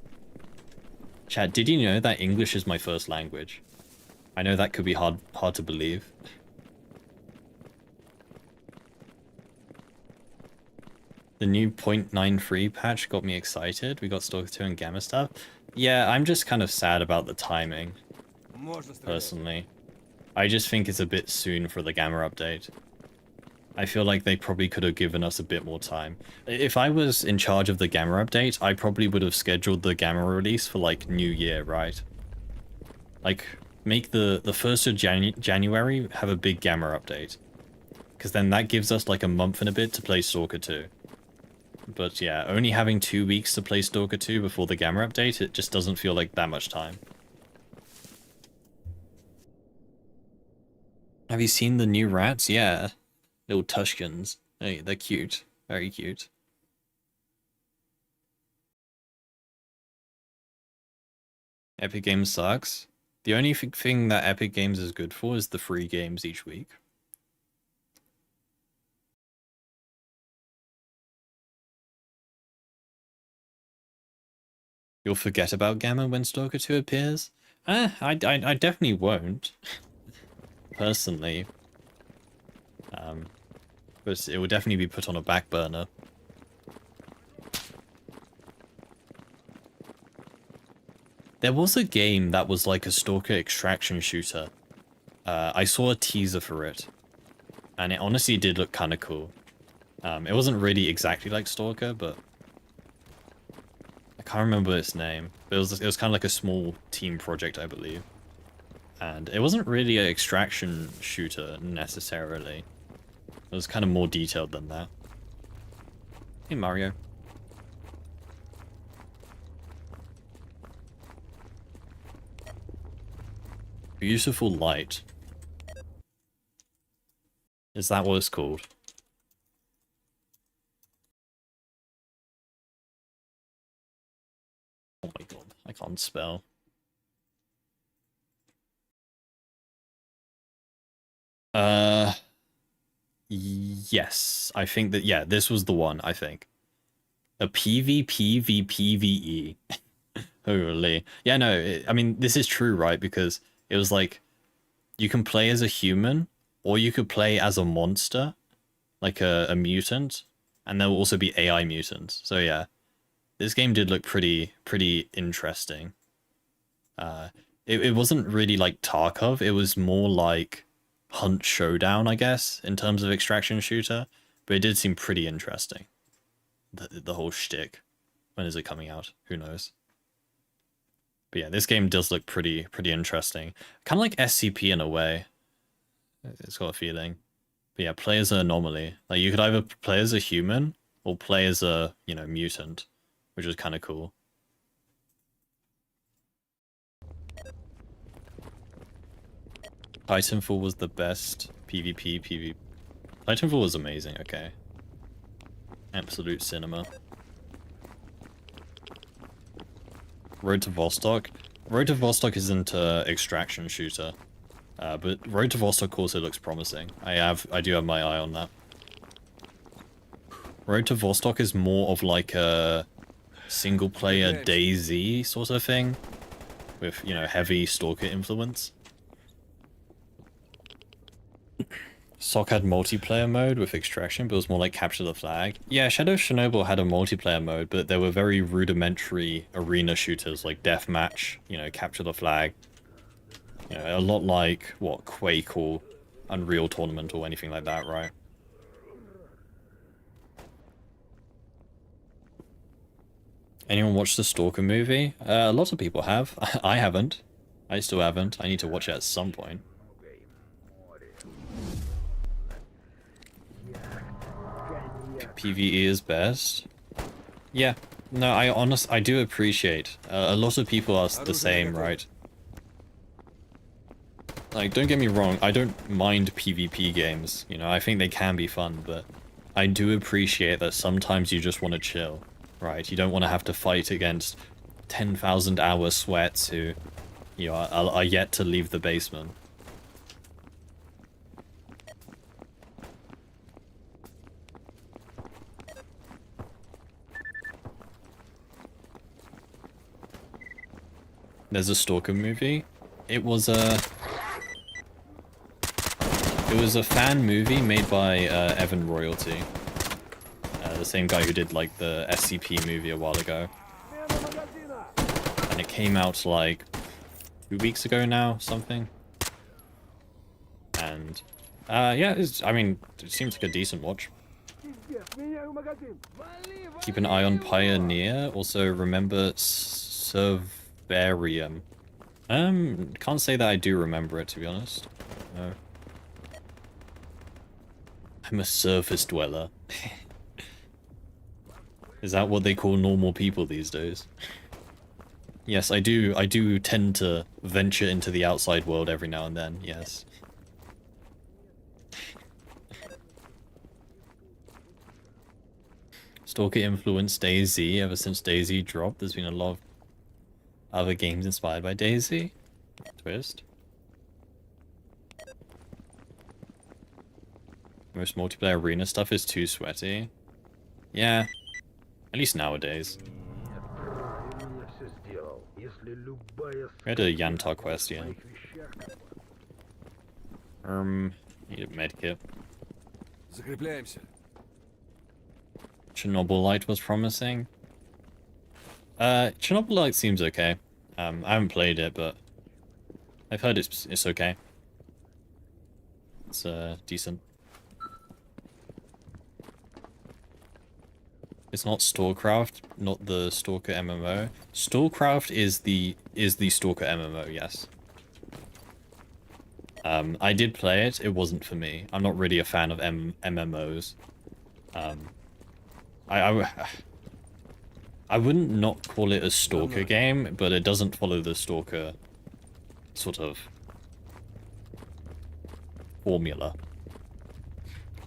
Speaker 1: Chat, did you know that English is my first language? I know that could be hard to believe. The new 0.93 patch got me excited. We got Stalker 2 and Gamma stuff. Yeah, I'm just kind of sad about the timing, personally. I just think it's a bit soon for the Gamma update. I feel like they probably could have given us a bit more time. If I was in charge of the Gamma update, I probably would have scheduled the Gamma release for, like, New Year, right? Like, make the 1st of January have a big Gamma update. Because then that gives us, like, a month and a bit to play Stalker 2. But yeah, only having 2 weeks to play Stalker 2 before the Gamma update, it just doesn't feel like that much time. Have you seen the new rats? Yeah. Little Tushkins. Hey, they're cute. Very cute. Epic Games sucks. The only thing that Epic Games is good for is the free games each week. You'll forget about Gamma when Stalker 2 appears? I definitely won't. Personally. But it will definitely be put on a back burner. There was a game that was like a Stalker extraction shooter. I saw a teaser for it. And it honestly did look kind of cool. It wasn't really exactly like Stalker, but... I can't remember its name. But it was kind of like a small team project, I believe. And it wasn't really an extraction shooter, necessarily. It was kind of more detailed than that. Hey, Mario. Beautiful Light. Is that what it's called? Oh my god, I can't spell. Yes, I think that, yeah, this was the one, I think. A PvPvPvE. Holy. Yeah, no, I mean, this is true, right? Because it was like, you can play as a human, or you could play as a monster, like a mutant, and there will also be AI mutants. So yeah, this game did look pretty interesting. It wasn't really like Tarkov, it was more like Hunt Showdown, I guess, in terms of extraction shooter, but it did seem pretty interesting. The whole shtick. When is it coming out? Who knows? But yeah, this game does look pretty interesting. Kind of like SCP in a way. It's got a feeling. But yeah, play as an Anomaly. Like, you could either play as a human, or play as a, you know, mutant, which is kind of cool. Titanfall was the best PvP. Titanfall was amazing, okay. Absolute cinema. Road to Vostok. Road to Vostok isn't an extraction shooter. But Road to Vostok also looks promising. I do have my eye on that. Road to Vostok is more of like a single-player DayZ sort of thing, with, you know, heavy Stalker influence. SOC had multiplayer mode with extraction, but it was more like capture the flag. Yeah, Shadow of Chernobyl had a multiplayer mode, but there were very rudimentary arena shooters like deathmatch, you know, capture the flag. You know, a lot like, what, Quake or Unreal Tournament or anything like that, right? Anyone watch the Stalker movie? A lot of people have. I haven't. I still haven't. I need to watch it at some point. PvE is best. Yeah. No, I do appreciate. A lot of people are the same, right? Like, don't get me wrong, I don't mind PvP games. You know, I think they can be fun, but I do appreciate that sometimes you just want to chill, right? You don't want to have to fight against 10,000 hour sweats who, you know, are yet to leave the basement. There's a Stalker movie. It was a fan movie made by Evan Royalty. The same guy who did like the SCP movie a while ago. And it came out like 2 weeks ago now, something. And yeah, I mean, it seems like a decent watch. Keep an eye on Pioneer. Also remember Servarium. Can't say that I do remember it, to be honest. No. I'm a surface dweller. Is that what they call normal people these days? Yes, I do tend to venture into the outside world every now and then, yes. Stalker influenced DayZ. Ever since DayZ dropped, there's been a lot of other games inspired by DayZ. Twist. Most multiplayer arena stuff is too sweaty. Yeah, at least nowadays. We had a Yantar quest, yeah. Need a medkit.
Speaker 2: Закрепляемся.
Speaker 1: Chernobylite was promising. Chernobylite seems okay. I haven't played it, but I've heard it's okay. It's decent. It's not Starcraft, not the Stalker MMO. Starcraft is the Stalker MMO, yes. I did play it. It wasn't for me. I'm not really a fan of MMOs. I wouldn't not call it a Stalker game, but it doesn't follow the Stalker sort of formula.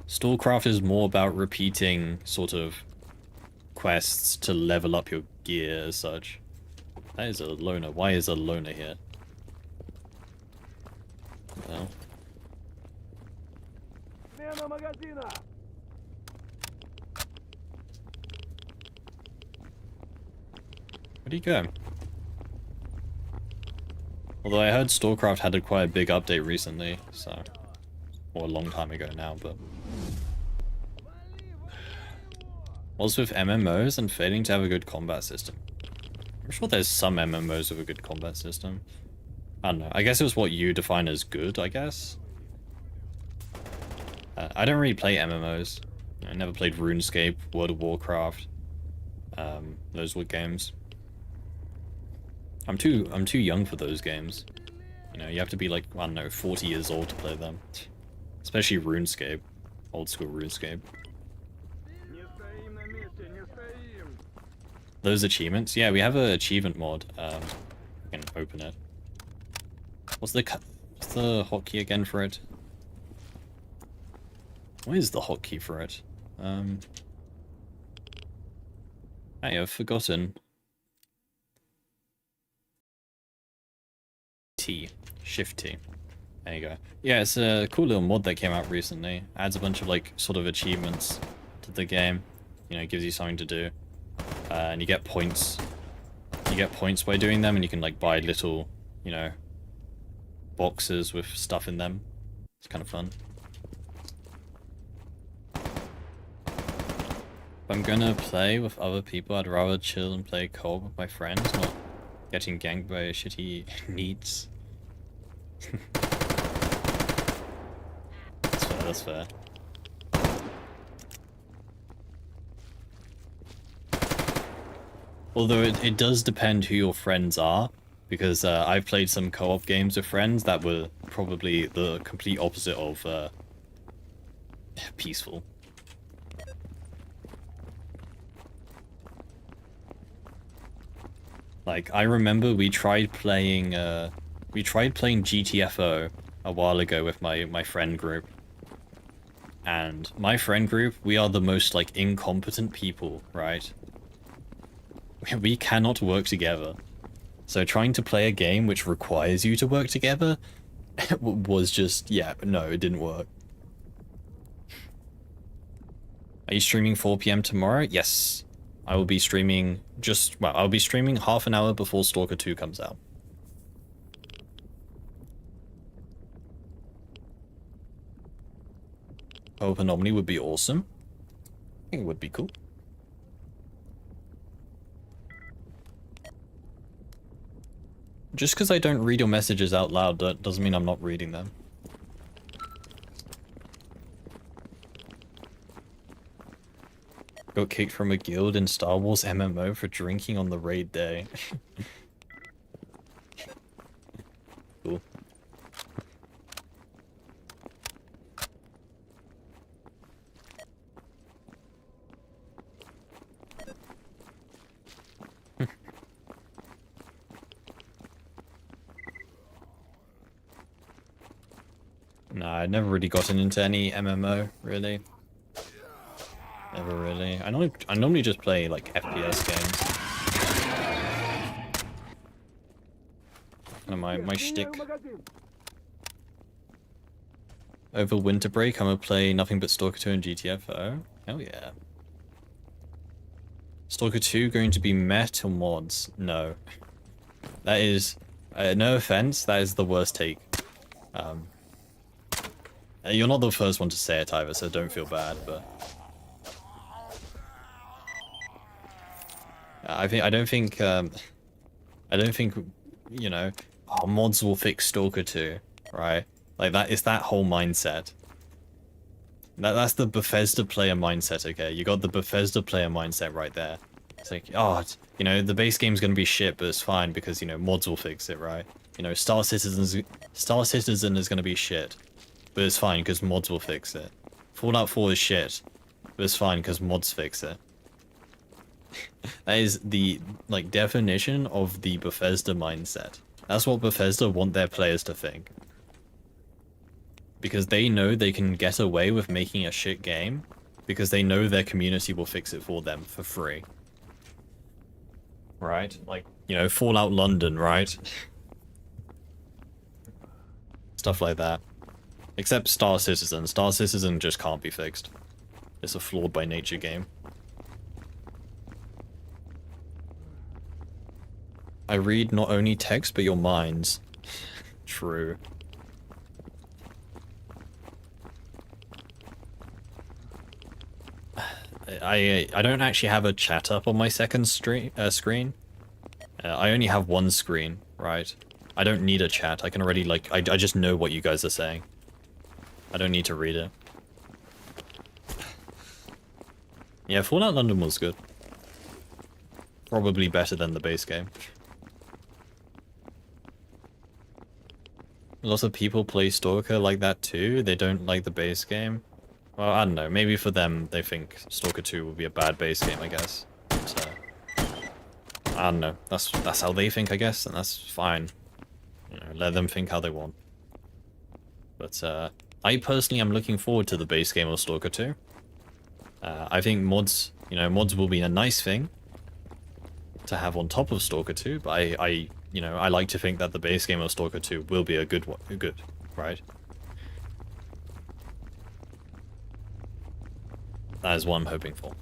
Speaker 1: Starcraft is more about repeating sort of quests to level up your gear as such. That is a loner. Why is a loner here? Well. Where'd he go? Although I heard Starcraft had quite a big update recently, so... Or a long time ago now, but... What's with MMOs and failing to have a good combat system? I'm sure there's some MMOs with a good combat system. I don't know. I guess it was what you define as good, I guess? I don't really play MMOs. I never played RuneScape, World of Warcraft. Those were games. I'm too young for those games. You know, you have to be like, I don't know, 40 years old to play them. Especially RuneScape. Old school RuneScape. Those achievements? Yeah, we have an achievement mod. We can open it. What's the hotkey again for it? What is the hotkey for it? I've forgotten. T. Shift T. There you go. Yeah, it's a cool little mod that came out recently. Adds a bunch of like sort of achievements to the game. You know, it gives you something to do. And you get points. You get points by doing them, and you can like buy little, you know, boxes with stuff in them. It's kind of fun. If I'm gonna play with other people, I'd rather chill and play co-op with my friends, not getting ganked by shitty needs. That's fair, that's fair. Although it does depend who your friends are, because I've played some co-op games with friends that were probably the complete opposite of peaceful. Like, I remember we tried playing GTFO a while ago with my friend group. And my friend group, we are the most, like, incompetent people, right? We cannot work together. So trying to play a game which requires you to work together was just, yeah, no, it didn't work. Are you streaming 4 PM tomorrow? Yes. I will be streaming I'll be streaming half an hour before Stalker 2 comes out. Hope Anomaly would be awesome. I think it would be cool. Just because I don't read your messages out loud doesn't mean I'm not reading them. Got kicked from a guild in Star Wars MMO for drinking on the raid day. Cool. Nah, I'd never really gotten into any MMO, really. Never really. I normally just play like FPS games. Kind of my shtick. Over winter break, I'm gonna play nothing but Stalker 2 and GTFO. Hell yeah. Stalker 2 going to be met or mods? No. That is, no offense, that is the worst take. You're not the first one to say it either, so don't feel bad, but I don't think you know, oh, mods will fix Stalker 2, right? Like that is that whole mindset. That's the Bethesda player mindset, okay? You got the Bethesda player mindset right there. It's like, oh, you know, the base game's gonna be shit, but it's fine because, you know, mods will fix it, right? You know, Star Citizen is gonna be shit, but it's fine because mods will fix it. Fallout 4 is shit, but it's fine because mods fix it. That is the, like, definition of the Bethesda mindset. That's what Bethesda want their players to think. Because they know they can get away with making a shit game, because they know their community will fix it for them for free. Right? Like, you know, Fallout London, right? Stuff like that. Except Star Citizen. Star Citizen just can't be fixed. It's a flawed by nature game. I read not only text, but your minds. True. I don't actually have a chat up on my second screen. I only have one screen, right? I don't need a chat. I can already, like, I just know what you guys are saying. I don't need to read it. Yeah, Fallout London was good. Probably better than the base game. Lots of people play Stalker like that too. They don't like the base game. Well, I don't know. Maybe for them, they think Stalker 2 will be a bad base game, I guess. But, I don't know. That's how they think, I guess, and that's fine. You know, let them think how they want. But I personally am looking forward to the base game of Stalker 2. I think mods, you know, mods will be a nice thing to have on top of Stalker 2, but I you know, I like to think that the base game of Stalker 2 will be a good one. Good. right? That is what I'm hoping for.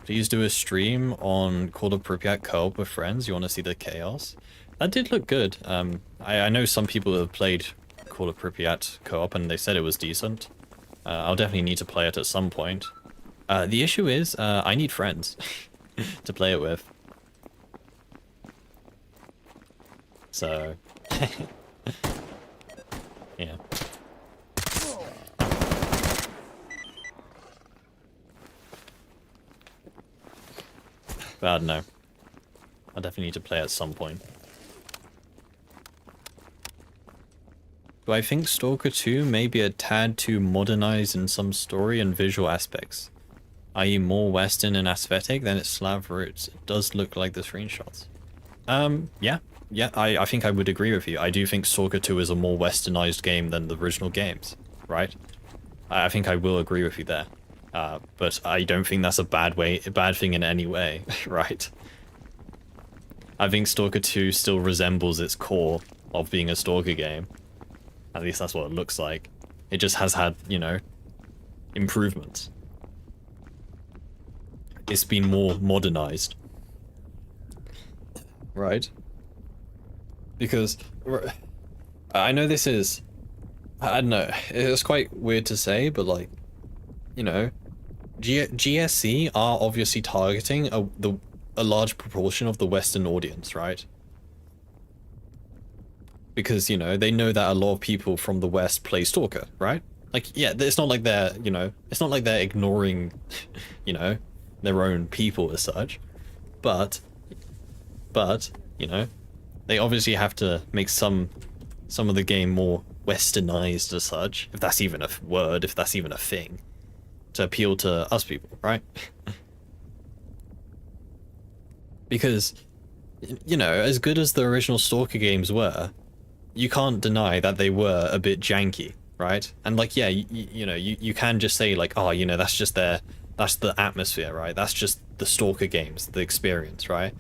Speaker 1: Please do a stream on Call of Pripyat co-op with friends. You want to see the chaos? That did look good. I know some people have played Call of Pripyat co-op and they said it was decent. I'll definitely need to play it at some point. The issue is, I need friends to play it with. So, yeah. But I don't know. I definitely need to play at some point. Do I think Stalker 2 may be a tad too modernized in some story and visual aspects, i.e. more Western and aesthetic than its Slav roots? It does look like the screenshots. Yeah, I think I would agree with you. I do think Stalker 2 is a more westernized game than the original games, right? I think I will agree with you there. But I don't think that's a bad thing in any way, right? I think Stalker 2 still resembles its core of being a Stalker game. At least that's what it looks like. It just has had, you know, improvements. It's been more modernized. Right? Because I know this is, I don't know, it's quite weird to say, but like, you know, GSC are obviously targeting a large proportion of the Western audience, right? Because, you know, they know that a lot of people from the West play Stalker, right? Like, yeah, it's not like they're, you know, it's not like they're ignoring, you know, their own people as such. But, you know, they obviously have to make some of the game more westernized as such, if that's even a word, if that's even a thing, to appeal to us people, right? Because, you know, as good as the original Stalker games were, you can't deny that they were a bit janky, right? And like, yeah, you know, you can just say like, oh, you know, that's just that's the atmosphere, right? That's just the Stalker games, the experience, right?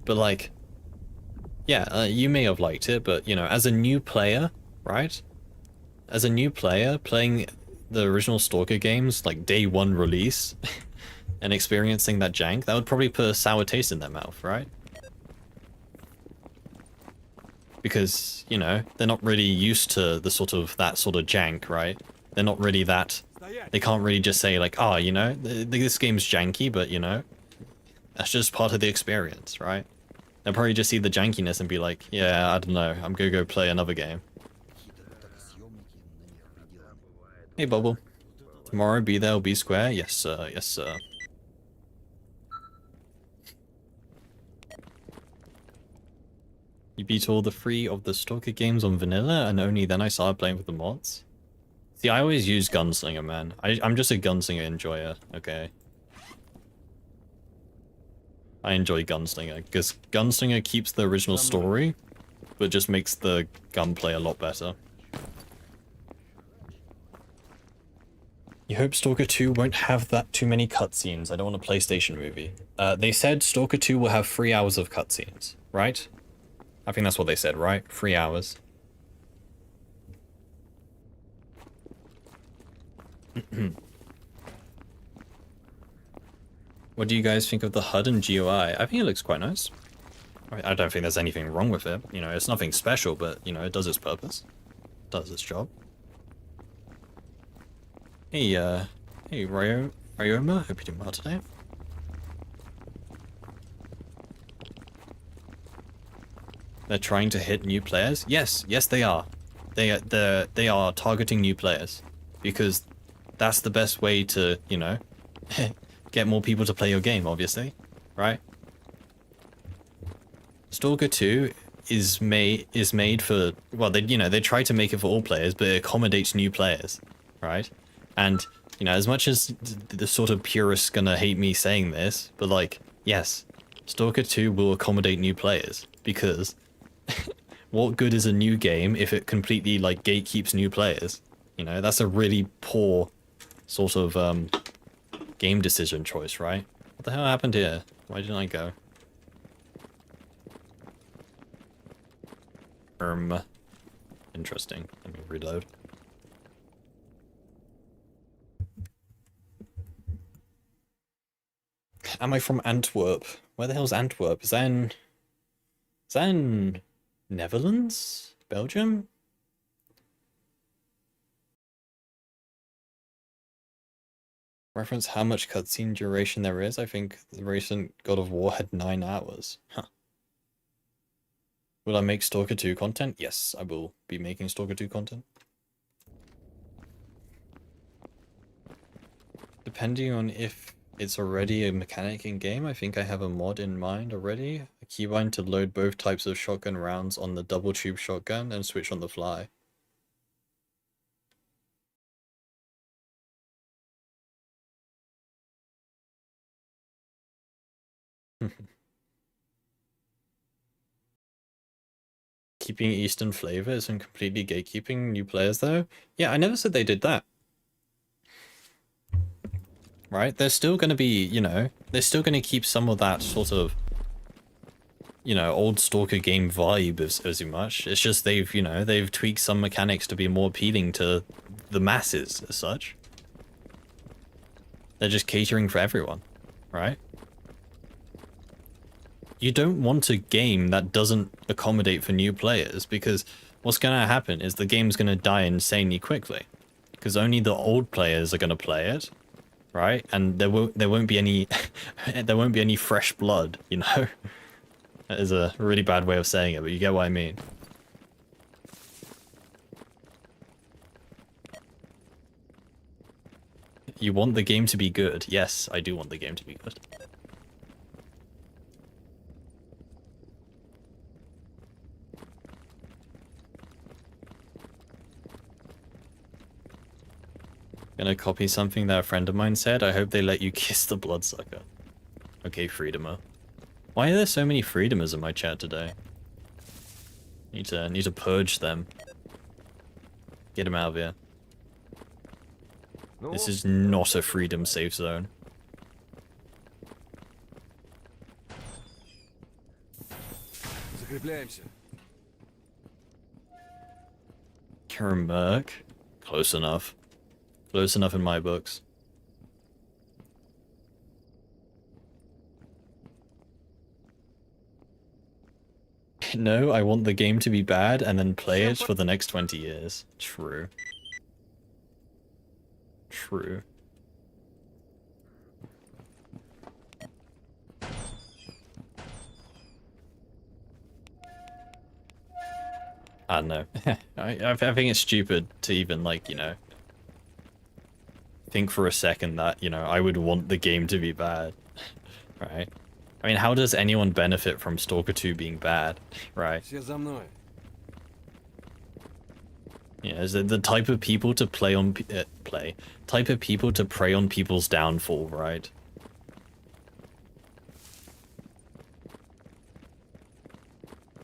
Speaker 1: But like, yeah, you may have liked it, but you know, as a new player, right? As a new player playing the original Stalker games, like day one release, and experiencing that jank, that would probably put a sour taste in their mouth, right? Because, you know, they're not really used to that sort of jank, right? They're not really that, they can't really just say like, oh, you know, this game's janky, but you know, that's just part of the experience, right? They'll probably just see the jankiness and be like, yeah, I don't know, I'm gonna go play another game. Hey, Bubble. Tomorrow, be there or be square? Yes, sir. Yes, sir. You beat all the 3 of the Stalker games on vanilla, and only then I started playing with the mods? See, I always use Gunslinger, man. I'm just a Gunslinger enjoyer, okay? I enjoy Gunslinger, because Gunslinger keeps the original story, but just makes the gunplay a lot better. You hope Stalker 2 won't have that too many cutscenes. I don't want a PlayStation movie. They said Stalker 2 will have 3 hours of cutscenes, right? I think that's what they said, right? 3 hours. What do you guys think of the HUD and GUI? I think it looks quite nice. I don't think there's anything wrong with it. You know, it's nothing special, but, you know, it does its purpose. It does its job. Hey, hey, Ryoma, hope you're doing well today. They're trying to hit new players? Yes, they are. They are targeting new players. Because that's the best way to, you know, get more people to play your game, obviously. Right? Stalker 2 is made for, well, they try to make it for all players, but it accommodates new players, right? And, you know, as much as the sort of purists gonna hate me saying this, but like, yes, Stalker 2 will accommodate new players, because what good is a new game if it completely, like, gatekeeps new players? You know, that's a really poor sort of game decision choice, right? What the hell happened here? Why didn't I go? Interesting. Let me reload. Am I from Antwerp? Where the hell's Antwerp? Is that in Netherlands? Belgium? Reference how much cutscene duration there is. I think the recent God of War had 9 hours. Huh. Will I make Stalker 2 content? Yes, I will be making Stalker 2 content. Depending on if it's already a mechanic in game, I think I have a mod in mind already. A keybind to load both types of shotgun rounds on the double tube shotgun and switch on the fly. Keeping Eastern flavor isn't completely gatekeeping new players though? Yeah, I never said they did that. Right? They're still going to be, you know, they're still going to keep some of that sort of, you know, old Stalker game vibe as much. It's just they've, you know, they've tweaked some mechanics to be more appealing to the masses as such. They're just catering for everyone, right? You don't want a game that doesn't accommodate for new players, because what's going to happen is the game's going to die insanely quickly, because only the old players are going to play it, right? And there won't be any there won't be any fresh blood, you know. That is a really bad way of saying it, but you get what I mean. You want the game to be good. Yes, I do want the game to be good. Gonna copy something that a friend of mine said. I hope they let you kiss the bloodsucker. Okay, Freedomer. Why are there so many Freedomers in my chat today? Need to purge them. Get them out of here. This is not a freedom safe zone.
Speaker 2: Закрепляемся.
Speaker 1: Kermerk? Close enough. Close enough in my books. No, I want the game to be bad and then play it for the next 20 years. True. True. I don't know. I think it's stupid to even, like, you know, think for a second that, you know, I would want the game to be bad. Right? I mean, how does anyone benefit from Stalker 2 being bad? Right?
Speaker 2: Все за мной.
Speaker 1: Yeah, is it the type of people to play on type of people to prey on people's downfall, right?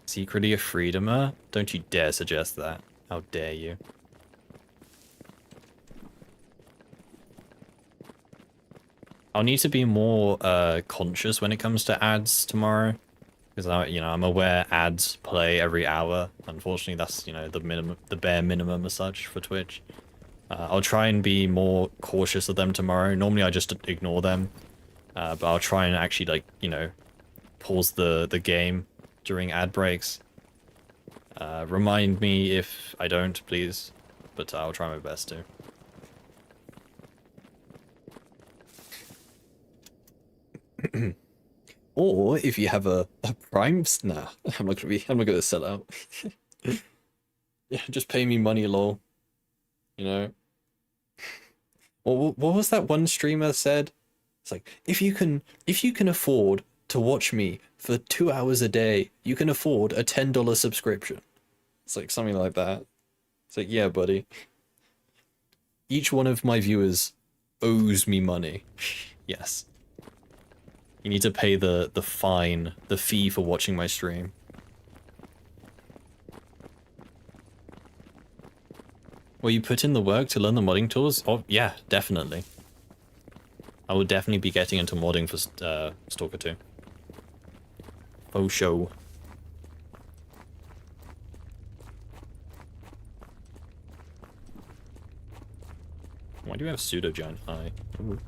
Speaker 1: Secretly a freedomer? Don't you dare suggest that. How dare you? I'll need to be more conscious when it comes to ads tomorrow, because you know, I'm aware ads play every hour. Unfortunately, that's, you know, the minimum, the bare minimum as such for Twitch. I'll try and be more cautious of them tomorrow. Normally I just ignore them, but I'll try and actually, like, you know, pause the game during ad breaks. Remind me if I don't, please, but I'll try my best to. Or if you have a Prime, nah, I'm not gonna sell out. Yeah, just pay me money, lol. You know. What was that one streamer said? It's like, if you can afford to watch me for 2 hours a day, you can afford a $10 subscription. It's like something like that. It's like, yeah, buddy. Each one of my viewers owes me money. Yes. You need to pay the fee for watching my stream. Will you put in the work to learn the modding tools? Oh, yeah, definitely. I will definitely be getting into modding for Stalker 2. Oh, show. Why do you have pseudo giant eye? Ooh.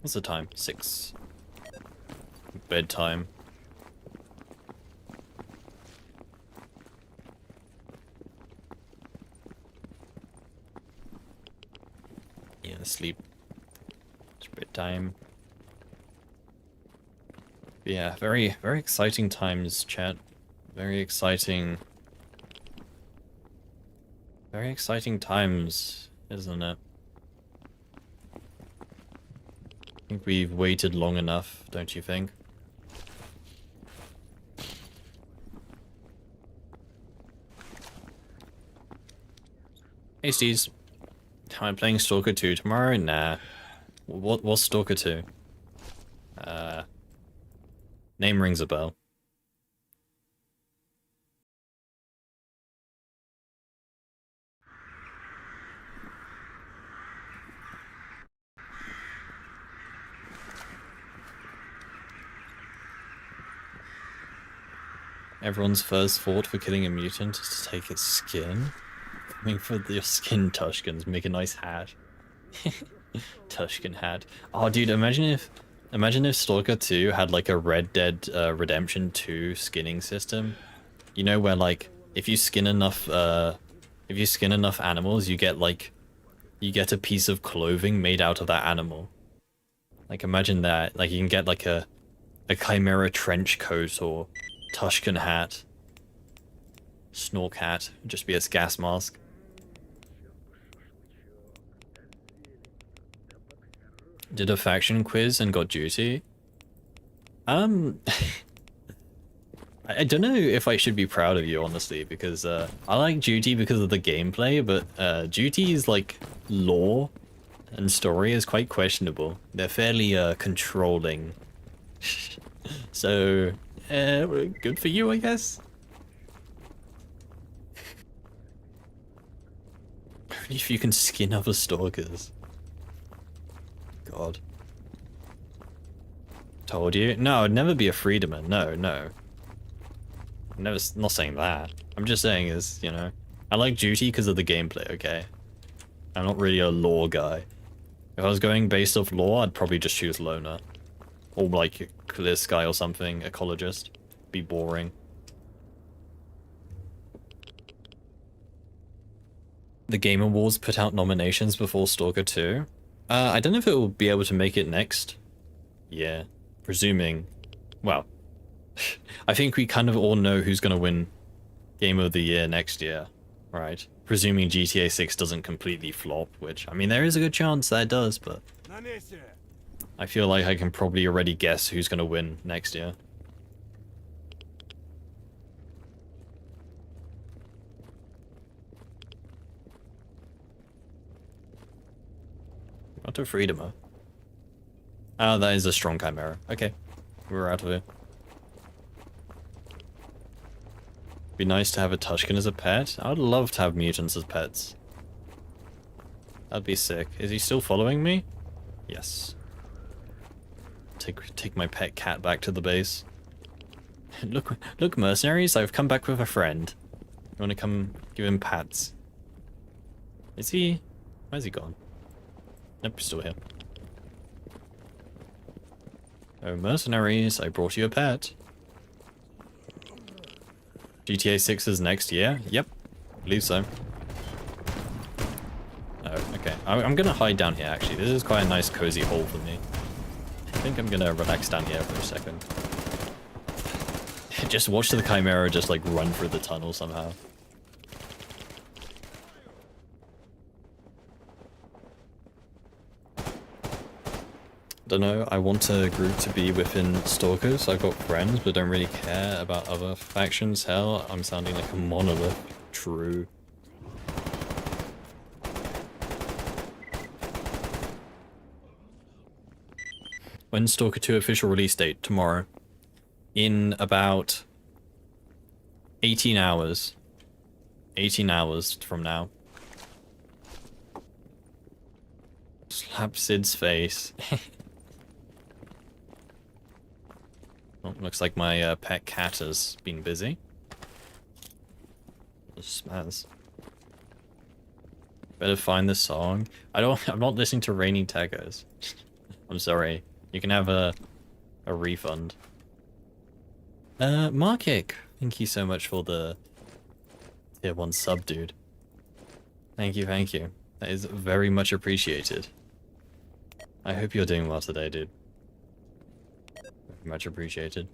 Speaker 1: What's the time? 6. Bedtime. Yeah, sleep. It's bedtime. Yeah, very, very exciting times, chat. Very exciting times, isn't it? I think we've waited long enough, don't you think? Hey, Steez. I'm playing Stalker 2 tomorrow? Nah. What's Stalker 2? Name rings a bell. Everyone's first thought for killing a mutant is to take its skin. Coming for your skin, Tushkins. Make a nice hat. Tushkin hat. Oh, dude, imagine if Stalker 2 had like a Red Dead Redemption 2 skinning system. You know, where like if you skin enough animals, you get a piece of clothing made out of that animal. Like imagine that. Like you can get like a Chimera trench coat or Tushkin hat. Snork hat, just be its gas mask. Did a faction quiz and got duty. I don't know if I should be proud of you, honestly, because I like duty because of the gameplay, but duty's like lore and story is quite questionable. They're fairly controlling. So good for you, I guess. Only if you can skin other stalkers. God. Told you? No, I'd never be a freedomer. No, no. Never, not saying that. I'm just saying is, you know, I like duty because of the gameplay, okay? I'm not really a lore guy. If I was going based off lore, I'd probably just choose loner. Or like clear sky or something, ecologist. Be boring. The Game Awards put out nominations before Stalker 2. I don't know if it will be able to make it next. Yeah, presuming. Well, I think we kind of all know who's going to win Game of the Year next year, right? Presuming GTA 6 doesn't completely flop, which, I mean, there is a good chance that it does, but I feel like I can probably already guess who's going to win next year. Not a freedomer. Oh, that is a strong chimera. Okay, we're out of it. Be nice to have a Tushkin as a pet. I would love to have mutants as pets. That'd be sick. Is he still following me? Yes. Take my pet cat back to the base. Look, mercenaries! I've come back with a friend. You want to come give him pats? Is he? Where's he gone? Nope, he's still here. Oh, mercenaries! I brought you a pet. GTA 6 is next year? Yep, I believe so. Oh, okay. I'm gonna hide down here, actually. This is quite a nice cozy hole for me. I think I'm gonna relax down here for a second. Just watch the Chimera just like run through the tunnel somehow. Don't know, I want a group to be within Stalkers. I've got friends, but don't really care about other factions. Hell, I'm sounding like a monolith. True. When's Stalker 2 official release date? Tomorrow. In about 18 hours. 18 hours from now. Slap Sid's face. Well, looks like my pet cat has been busy. Spaz. Better find the song. I'm not listening to Raining Tacos. I'm sorry. You can have a refund. Markick, thank you so much for the tier 1 sub, dude. Thank you, thank you. That is very much appreciated. I hope you're doing well today, dude. Very much appreciated.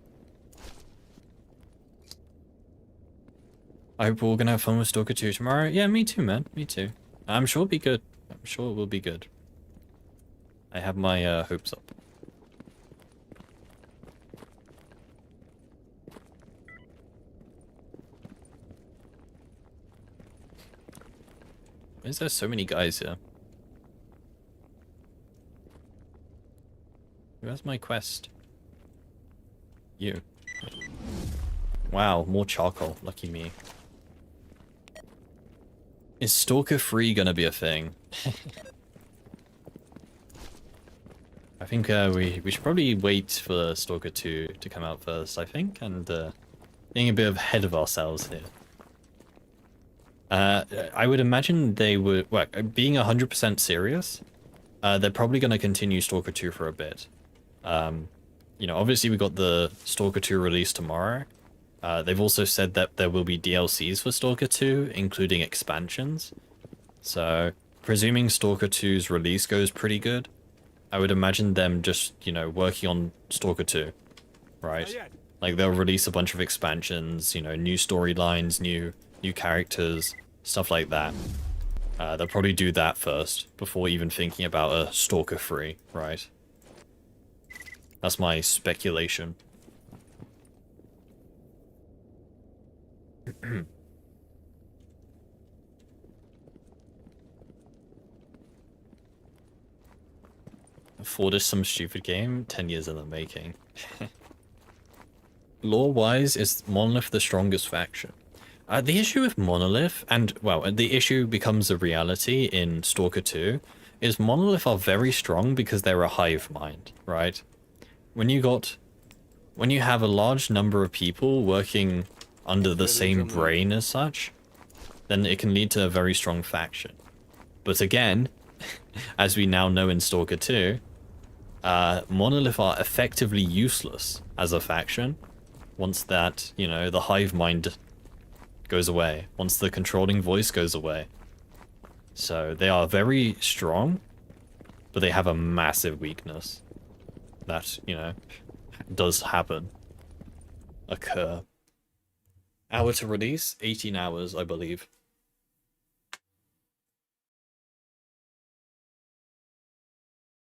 Speaker 1: I hope we're all gonna have fun with Stalker 2 tomorrow. Yeah, me too, man. Me too. I'm sure it'll be good. I'm sure it will be good. I have my hopes up. Why is there so many guys here? Where's my quest? You. Wow, more charcoal. Lucky me. Is Stalker 3 gonna be a thing? I think we should probably wait for Stalker 2 to come out first, I think, and being a bit ahead of ourselves here. I would imagine they would, well, being 100% serious, they're probably going to continue Stalker 2 for a bit. You know, obviously we got the Stalker 2 release tomorrow. They've also said that there will be DLCs for Stalker 2, including expansions. So, presuming Stalker 2's release goes pretty good, I would imagine them just, you know, working on Stalker 2, right? Like, they'll release a bunch of expansions, you know, new storylines, new characters, stuff like that. They'll probably do that first, before even thinking about a Stalker 3, right? That's my speculation. Ford is some stupid game, 10 years in the making. Lore-wise, is Monolith the strongest faction? The issue with Monolith, and, well, the issue becomes a reality in Stalker 2, is Monolith are very strong because they're a hive mind, right? When you have a large number of people working under the same brain as such, then it can lead to a very strong faction. But again, as we now know in Stalker 2, Monolith are effectively useless as a faction once that, you know, the hive mind goes away, once the controlling voice goes away. So they are very strong, but they have a massive weakness that, you know, does occur. Hour to release? 18 hours, I believe.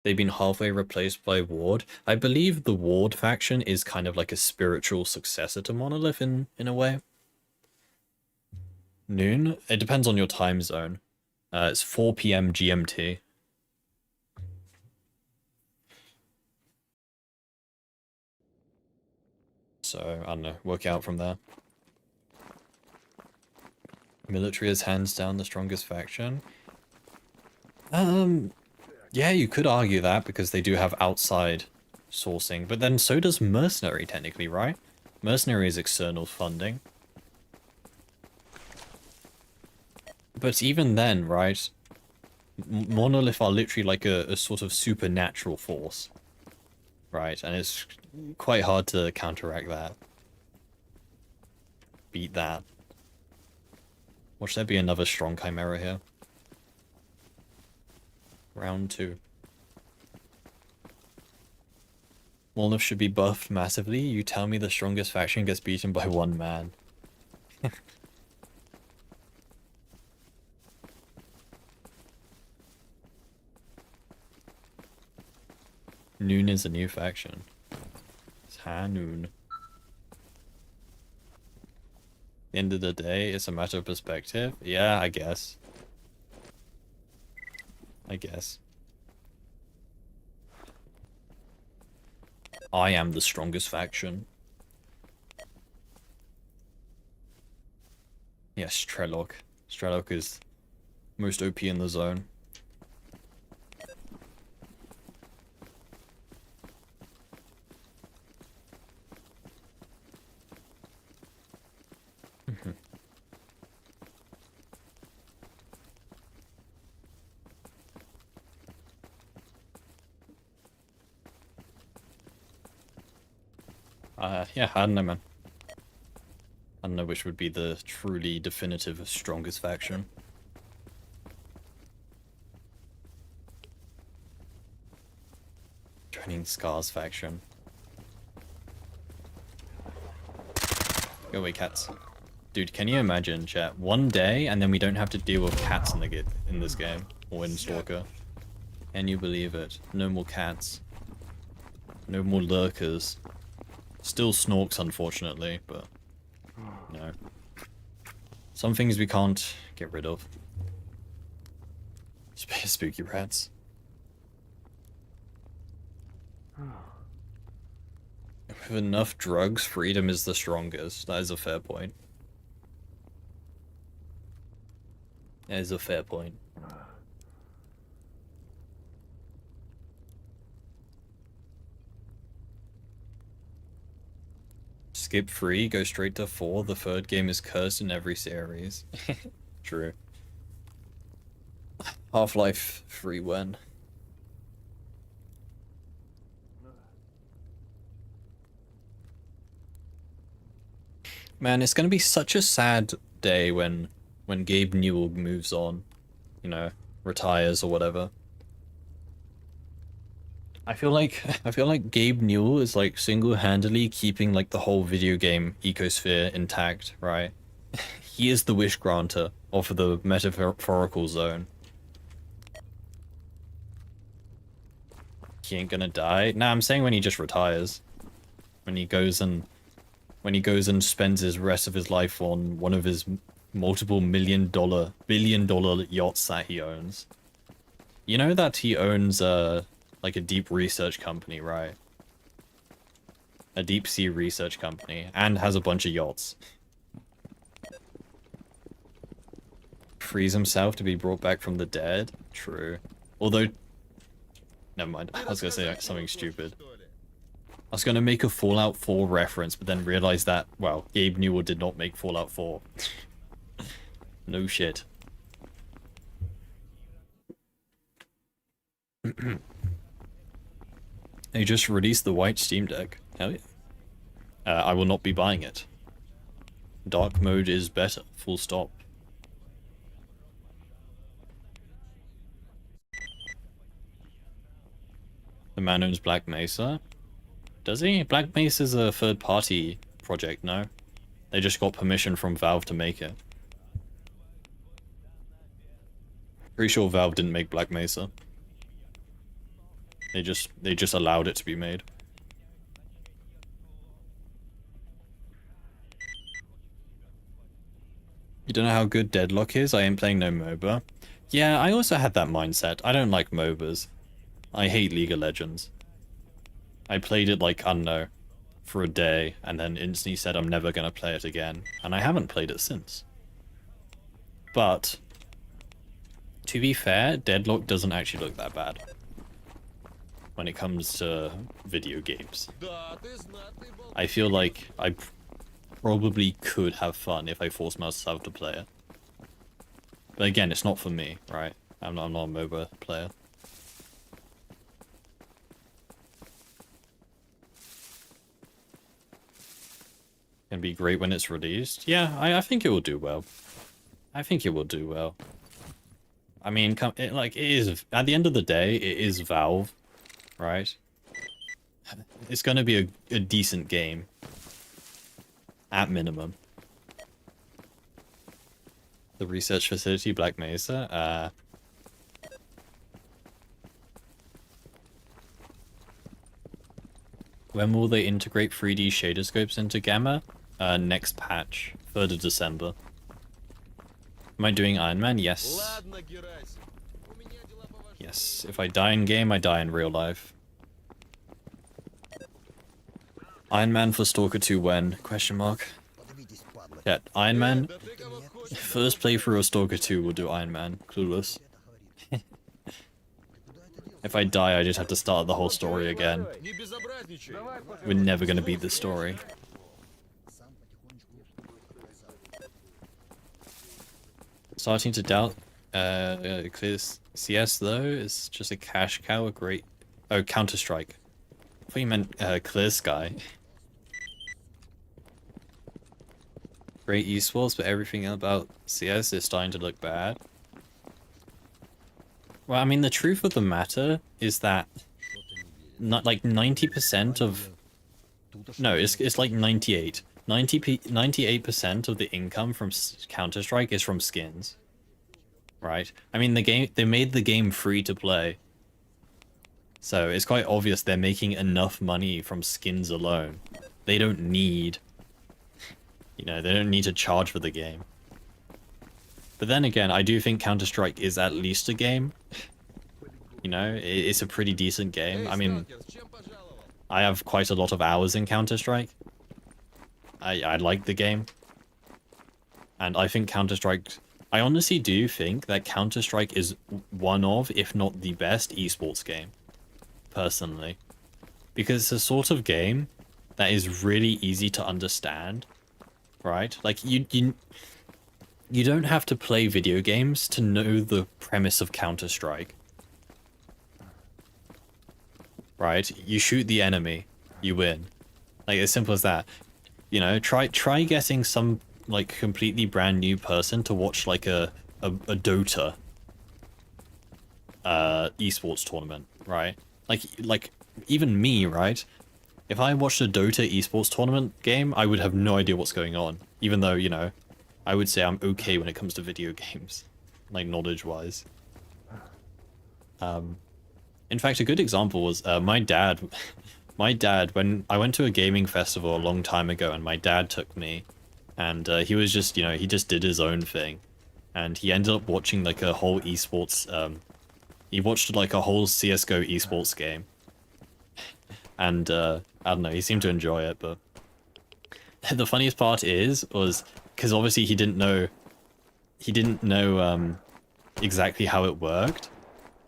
Speaker 1: They've been halfway replaced by Ward. I believe the Ward faction is kind of like a spiritual successor to Monolith in a way. Noon? It depends on your time zone. It's 4 PM GMT. So, I don't know, work out from there. Military is hands down the strongest faction. Yeah, you could argue that because they do have outside sourcing, but then so does Mercenary technically, right? Mercenary is external funding. But even then, right, Monolith are literally like a sort of supernatural force, right? And it's quite hard to counteract that. Beat that. Watch there be another strong Chimera here. Round 2. Monolith should be buffed massively. You tell me the strongest faction gets beaten by one man. Noon is a new faction. It's Hanoon. End of the day, it's a matter of perspective. Yeah, I guess. I guess. I am the strongest faction. Yes, Strelok. Strelok is most OP in the zone. Yeah, I don't know, man. I don't know which would be the truly definitive strongest faction. Joining Scar's faction. Go away, cats. Dude, can you imagine, chat? One day, and then we don't have to deal with cats in this game, or in Stalker. Can you believe it? No more cats. No more lurkers. Still snorks, unfortunately, but no. Some things we can't get rid of. Spooky rats. With enough drugs, freedom is the strongest. That is a fair point. That is a fair point. Skip 3, go straight to 4. The third game is cursed in every series. True. Half-Life 3 when? Man, it's gonna be such a sad day when Gabe Newell moves on. You know, retires or whatever. I feel like Gabe Newell is like single-handedly keeping like the whole video game ecosphere intact, right? He is the wish granter of the metaphorical zone. He ain't gonna die. Nah, I'm saying when he just retires. When he goes and spends his rest of his life on one of his multiple billion-dollar yachts that he owns. You know that he owns like a deep research company, right? A deep sea research company, and has a bunch of yachts. Frees himself to be brought back from the dead? True. Although... Never mind, I was gonna say something stupid. I was gonna make a Fallout 4 reference, but then realized that, well, Gabe Newell did not make Fallout 4. No shit. They just released the white Steam Deck. Hell yeah. I will not be buying it. Dark mode is better. Full stop. The man owns Black Mesa. Does he? Black Mesa's a third-party project, no? They just got permission from Valve to make it. Pretty sure Valve didn't make Black Mesa. They just allowed it to be made. You don't know how good Deadlock is? I ain't playing no MOBA. Yeah, I also had that mindset. I don't like MOBAs. I hate League of Legends. I played it like, I don't know, for a day, and then instantly said I'm never gonna play it again. And I haven't played it since. But, to be fair, Deadlock doesn't actually look that bad. When it comes to video games. I feel like I probably could have fun if I forced myself to play it. But again, it's not for me, right? I'm not a MOBA player. Can be great when it's released. Yeah, I think it will do well. I think it will do well. I mean, it is, at the end of the day, it is Valve, right? It's gonna be a decent game. At minimum. The research facility, Black Mesa, when will they integrate 3D shader scopes into Gamma? Next patch, 3rd of December. Am I doing Iron Man? Yes. Yes, if I die in game, I die in real life. Iron Man for Stalker 2 when? Question mark. Yeah, Iron Man. First playthrough of Stalker 2 will do Iron Man. Clueless. If I die, I just have to start the whole story again. We're never gonna beat this story. Starting to doubt. Clear CS though is just a cash cow. A great. Oh, Counter Strike. I thought you meant Clear Sky. Great esports, but everything about CS is starting to look bad. Well, I mean, the truth of the matter is that not like 90% of... No, it's like 98. 98% of the income from Counter-Strike is from skins. Right? I mean, they made the game free to play. So it's quite obvious they're making enough money from skins alone. They don't need... You know, they don't need to charge for the game. But then again, I do think Counter-Strike is at least a game. You know, it's a pretty decent game. I mean, I have quite a lot of hours in Counter-Strike. I like the game. And I think Counter-Strike... I honestly do think that Counter-Strike is one of, if not the best, esports game. Personally. Because it's a sort of game that is really easy to understand. Right? Like, you don't have to play video games to know the premise of Counter-Strike. Right? You shoot the enemy, you win. Like, as simple as that. You know, try getting some, like, completely brand new person to watch, like, a Dota esports tournament, right? Like, even me, right? If I watched a Dota esports tournament game, I would have no idea what's going on. Even though, you know, I would say I'm okay when it comes to video games. Like, knowledge-wise. In fact, a good example was my dad, when I went to a gaming festival a long time ago, and my dad took me, and he was just, you know, he just did his own thing. And he ended up watching, like, a whole esports, he watched, like, a whole CSGO esports game. And, I don't know, he seemed to enjoy it, but... The funniest part was, because obviously he didn't know, exactly how it worked.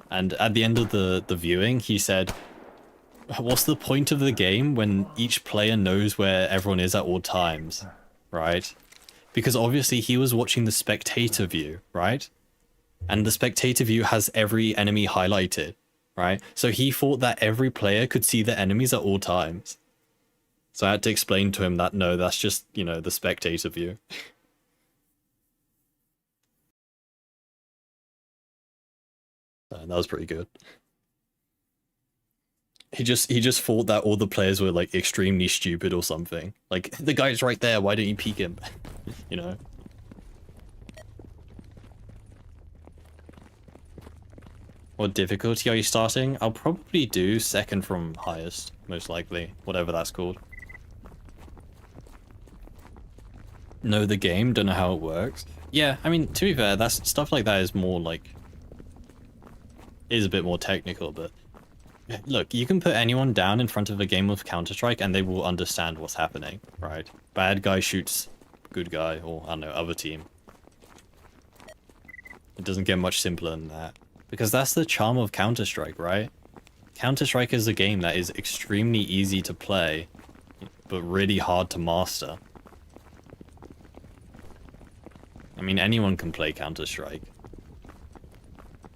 Speaker 1: And at the end of the viewing, he said, what's the point of the game when each player knows where everyone is at all times, right? Because obviously he was watching the spectator view, right? And the spectator view has every enemy highlighted, right? So he thought that every player could see the enemies at all times. So I had to explain to him that, no, that's just, you know, the spectator view. That was pretty good. He just thought that all the players were, like, extremely stupid or something. Like, the guy's right there, why don't you peek him? You know? What difficulty are you starting? I'll probably do second from highest, most likely. Whatever that's called. Know the game, don't know how it works. Yeah, I mean, to be fair, that's stuff like that is more, like... is a bit more technical, but... Look, you can put anyone down in front of a game of Counter-Strike and they will understand what's happening, right? Bad guy shoots good guy, or, I don't know, other team. It doesn't get much simpler than that. Because that's the charm of Counter-Strike, right? Counter-Strike is a game that is extremely easy to play, but really hard to master. I mean, anyone can play Counter-Strike.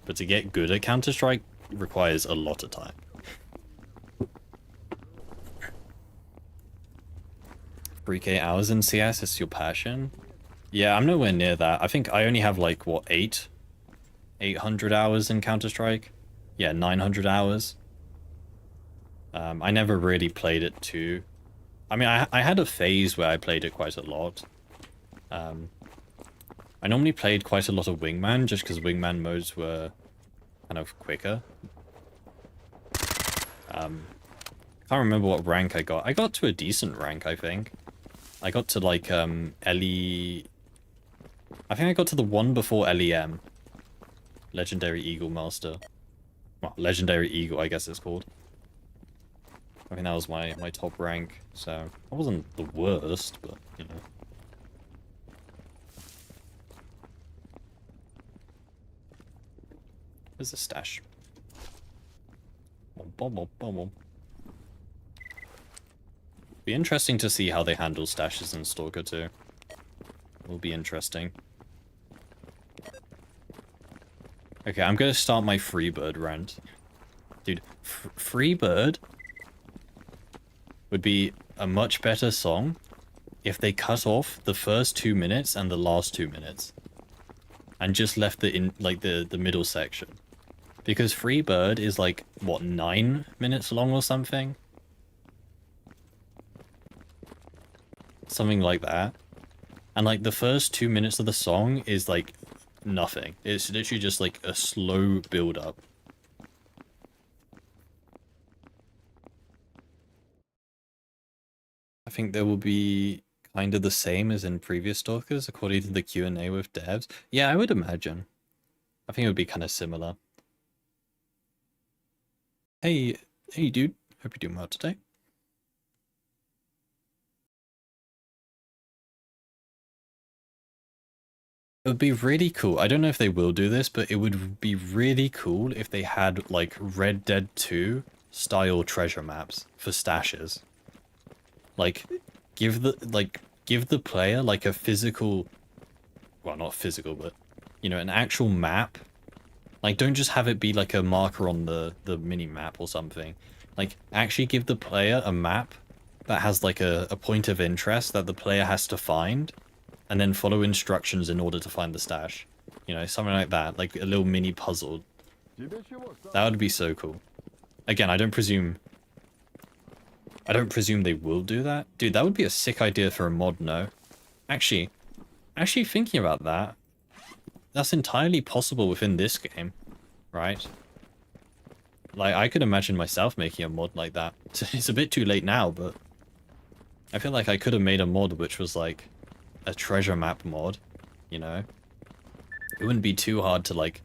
Speaker 1: But to get good at Counter-Strike requires a lot of time. 3K hours in CS is your passion? Yeah, I'm nowhere near that. I think I only have, like, what, 800 hours in Counter-Strike? Yeah, 900 hours. I never really played it too. I mean, I had a phase where I played it quite a lot. I normally played quite a lot of Wingman, just because Wingman modes were kind of quicker. Can't remember what rank I got. I got to a decent rank, I think. I got to, like, LE... I think I got to the one before LEM. Legendary Eagle Master. Well, Legendary Eagle, I guess it's called. I mean, that was my top rank, so I wasn't the worst, but, you know. There's a stash. Be interesting to see how they handle stashes in Stalker 2. Will be interesting. Okay, I'm gonna start my Freebird rant. Dude, Freebird would be a much better song if they cut off the first 2 minutes and the last 2 minutes. And just left the middle section. Because Freebird is like, what, 9 minutes long or something? Something like that. And like the first 2 minutes of the song is like nothing. It's literally just like a slow build up. I think there will be kind of the same as in previous Stalkers, according to the Q&A with devs. Yeah, I would imagine. I think it would be kind of similar. Hey dude. Hope you're doing well today. It would be really cool. I don't know if they will do this, but it would be really cool if they had like Red Dead 2 style treasure maps for stashes. Like give the player like a physical, well, not physical, but you know, an actual map. Like don't just have it be like a marker on the mini map or something. Like actually give the player a map that has like a point of interest that the player has to find. And then follow instructions in order to find the stash. You know, something like that. Like a little mini puzzle. That would be so cool. Again, I don't presume they will do that. Dude, that would be a sick idea for a mod, no? Actually thinking about that, that's entirely possible within this game, right? Like, I could imagine myself making a mod like that. It's a bit too late now, but I feel like I could have made a mod which was like a treasure map mod, you know? It wouldn't be too hard to like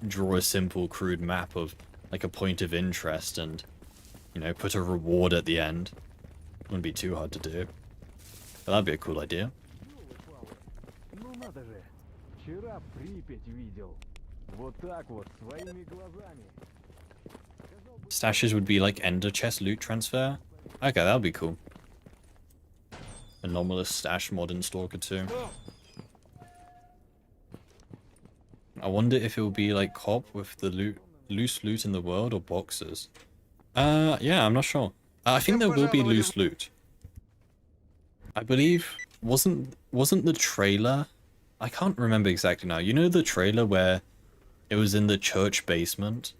Speaker 1: draw a simple crude map of like a point of interest and, you know, put a reward at the end. It wouldn't be too hard to do. But that'd be a cool idea. Stashes would be like ender chest loot transfer. Okay, that would be cool. Anomalous stash mod in Stalker 2. I wonder if it will be like cop with the loose loot in the world or boxes. Yeah, I'm not sure. I think there will be loose loot. I believe wasn't the trailer? I can't remember exactly now. You know the trailer where it was in the church basement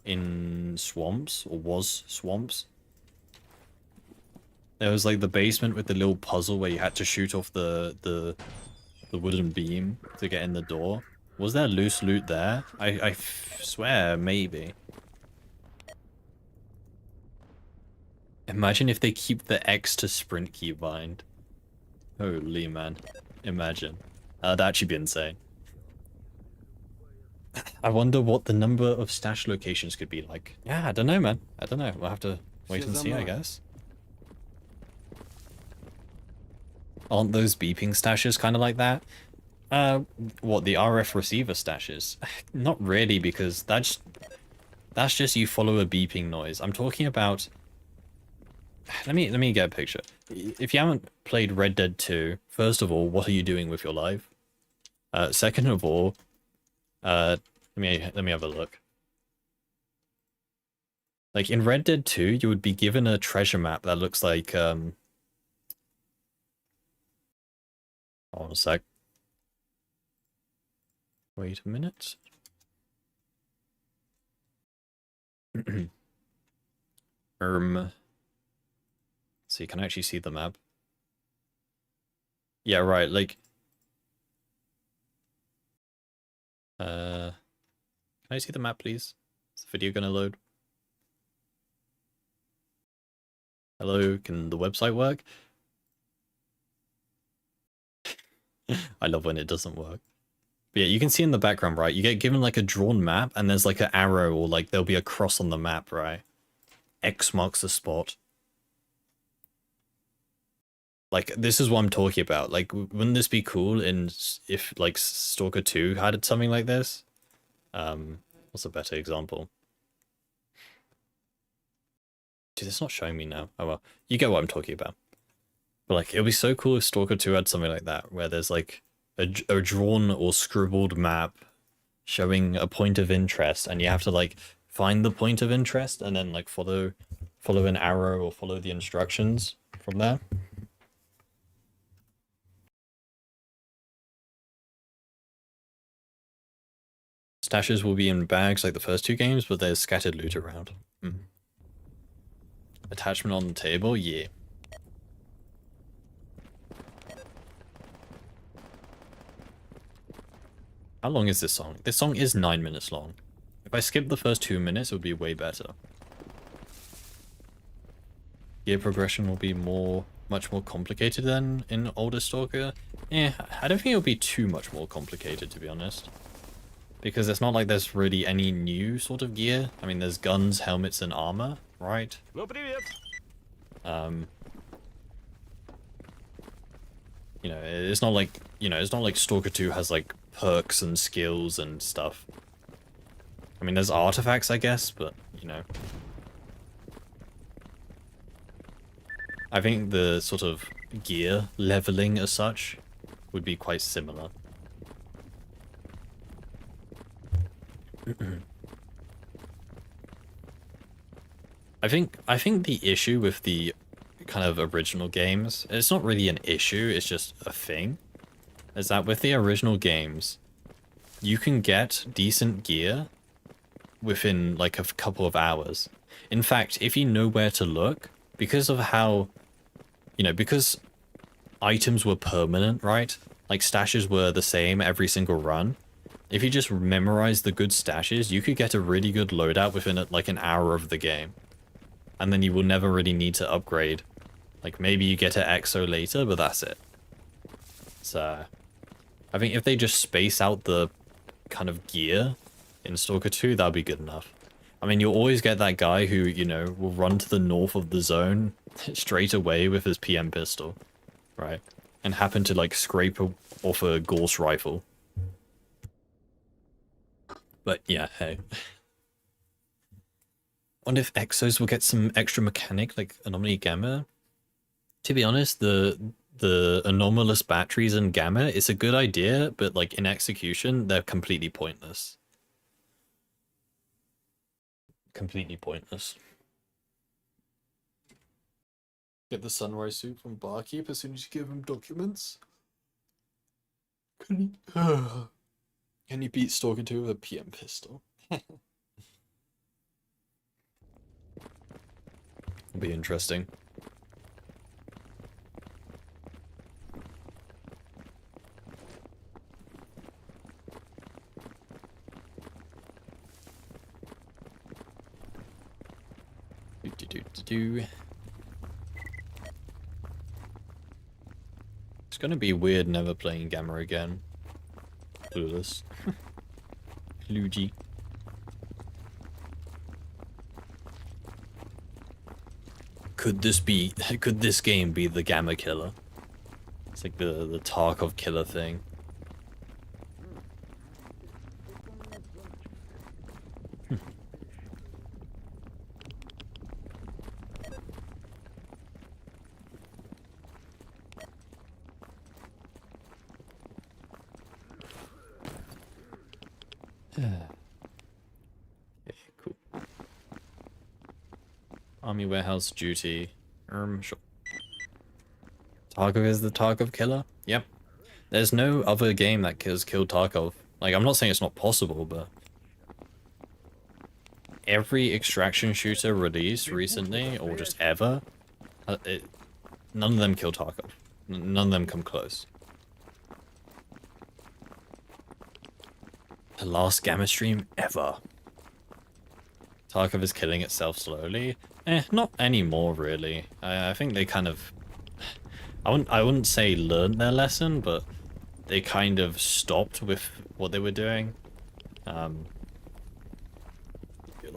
Speaker 1: in swamps, or was swamps? There was like the basement with the little puzzle where you had to shoot off the wooden beam to get in the door. Was there loose loot there? I swear, maybe. Imagine if they keep the X to sprint keybind. Holy man. Imagine. That'd actually be insane. I wonder what the number of stash locations could be like. Yeah, I don't know, man. I don't know. We'll have to wait and see, I guess. Aren't those beeping stashes kind of like that? What, the RF receiver stashes? Not really, because that's just you follow a beeping noise. I'm talking about... Let me get a picture. If you haven't played Red Dead 2, first of all, what are you doing with your life? Second of all, let me have a look. Like in Red Dead 2, you would be given a treasure map that looks like hold on a sec. Wait a minute. So you can actually see the map. Yeah, right, like can I see the map, please? Is the video gonna load? Hello, can the website work? I love when it doesn't work. But yeah, you can see in the background, right? You get given like a drawn map and there's like an arrow or like there'll be a cross on the map, right? X marks the spot. Like, this is what I'm talking about. Like, wouldn't this be cool if, like, Stalker 2 had something like this? What's a better example? Dude, it's not showing me now. Oh well, you get what I'm talking about. But, like, it would be so cool if Stalker 2 had something like that, where there's, like, a drawn or scribbled map showing a point of interest, and you have to, like, find the point of interest and then, like, follow an arrow or follow the instructions from there. Stashes will be in bags like the first two games, but there's scattered loot around. Attachment on the table? Yeah. How long is this song? This song is 9 minutes long. If I skip the first 2 minutes, it would be way better. Gear progression will be much more complicated than in older Stalker. Yeah, I don't think it'll be too much more complicated, to be honest. Because it's not like there's really any new sort of gear. I mean, there's guns, helmets, and armor, right? You know, it's not like, it's not like Stalker 2 has, like, perks and skills and stuff. I mean, there's artifacts, I guess, but, I think the sort of gear leveling as such would be quite similar. I think the issue with the kind of original games, it's not really an issue, it's just a thing, is that with the original games, you can get decent gear within like a couple of hours. In fact, if you know where to look, because of how, because items were permanent, right? Like stashes were the same every single run. If you just memorize the good stashes, you could get a really good loadout within like an hour of the game. And then you will never really need to upgrade. Like maybe you get an EXO later, but that's it. So I think if they just space out the kind of gear in Stalker 2, that'd be good enough. I mean, you'll always get that guy who, will run to the north of the zone straight away with his PM pistol, right? And happen to like scrape off a Gauss rifle. But yeah, hey. Wonder if Exos will get some extra mechanic like Anomaly Gamma. To be honest, the anomalous batteries in Gamma is a good idea, but like in execution, they're completely pointless. Completely pointless. Get the sunrise suit from Barkeep as soon as you give him documents. Can you beat Stalker 2 with a PM pistol? It'll be interesting. It's gonna be weird never playing Gamma again. Clueless. Luigi. Could this game be the Gamma killer? It's like the Tarkov killer thing. Okay, cool. Army warehouse duty. Sure. Tarkov is the Tarkov killer? Yep. There's no other game that has killed Tarkov. Like, I'm not saying it's not possible, but every extraction shooter released recently, or just ever, none of them kill Tarkov. None of them come close. The last Gamma stream ever. Tarkov is killing itself slowly. Not anymore, really. I think they kind of... I wouldn't say learned their lesson, but they kind of stopped with what they were doing.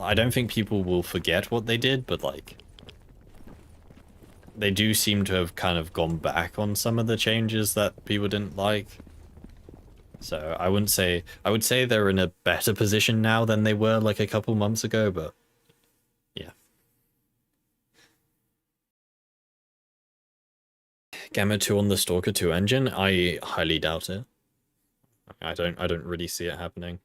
Speaker 1: I don't think people will forget what they did, but like they do seem to have kind of gone back on some of the changes that people didn't like. So I would say they're in a better position now than they were like a couple months ago, but yeah. Gamma 2 on the Stalker 2 engine? I highly doubt it. I don't really see it happening.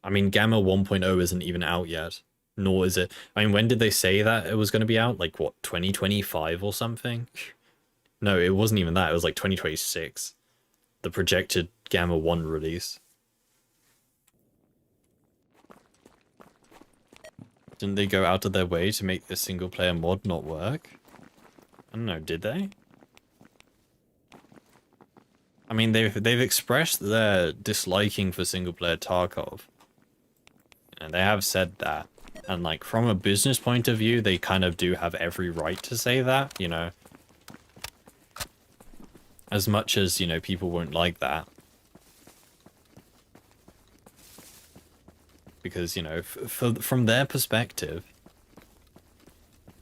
Speaker 1: I mean, Gamma 1.0 isn't even out yet, nor is it. I mean, when did they say that it was going to be out? Like, what, 2025 or something? No, it wasn't even that. It was like 2026. The projected Gamma 1 release. Didn't they go out of their way to make the single-player mod not work? I don't know, did they? I mean, they've expressed their disliking for single-player Tarkov. And they have said that. And like, from a business point of view, they kind of do have every right to say that, you know. As much as, you know, people won't like that. Because, you know, from their perspective,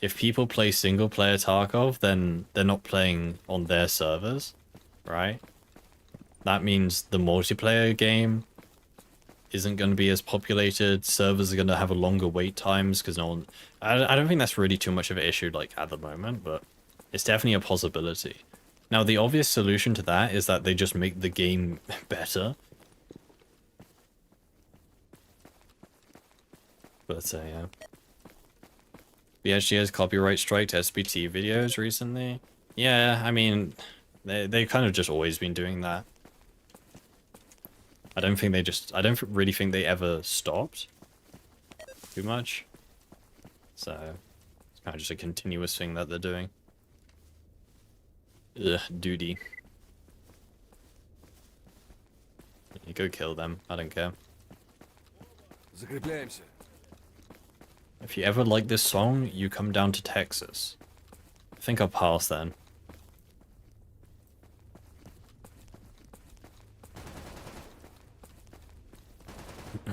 Speaker 1: if people play single-player Tarkov, then they're not playing on their servers, right? That means the multiplayer game isn't going to be as populated, servers are going to have a longer wait times, because no one... I don't think that's really too much of an issue, like, at the moment, but it's definitely a possibility. Now, the obvious solution to that is that they just make the game better. But, yeah. BSG has copyright strike to SBT videos recently. Yeah, I mean, they've kind of just always been doing that. I don't really think they ever stopped too much. So, it's kind of just a continuous thing that they're doing. Ugh, duty. You go kill them, I don't care.
Speaker 2: Закрепляемся.
Speaker 1: If you ever like this song, you come down to Texas. I think I'll pass then. I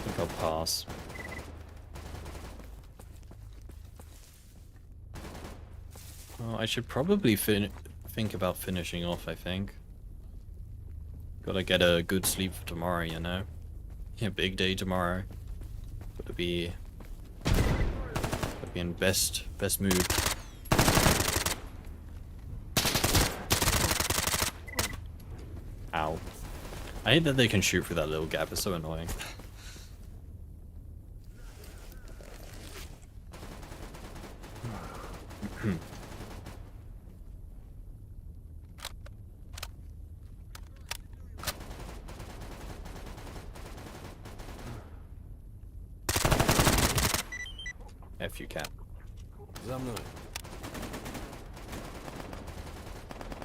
Speaker 1: think I'll pass. Well, I should probably think about finishing off, I think. Gotta get a good sleep for tomorrow, you know? Yeah, big day tomorrow. Gotta be in best mood. Ow. I hate that they can shoot through that little gap, it's so annoying. F you, cat.
Speaker 2: За мной.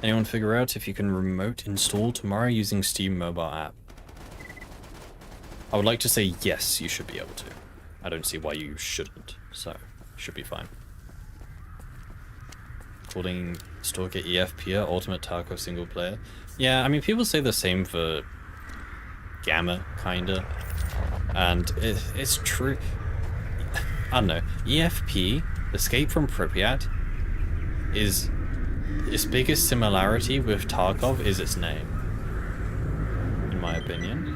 Speaker 1: Anyone figure out if you can remote install tomorrow using Steam mobile app? I would like to say yes, you should be able to. I don't see why you shouldn't, so should be fine. Calling Stalker EFP Ultimate Tarkov single player. Yeah, I mean, people say the same for Gamma, kinda. And it's true. I don't know. EFP, Escape from Pripyat, is... its biggest similarity with Tarkov is its name, in my opinion.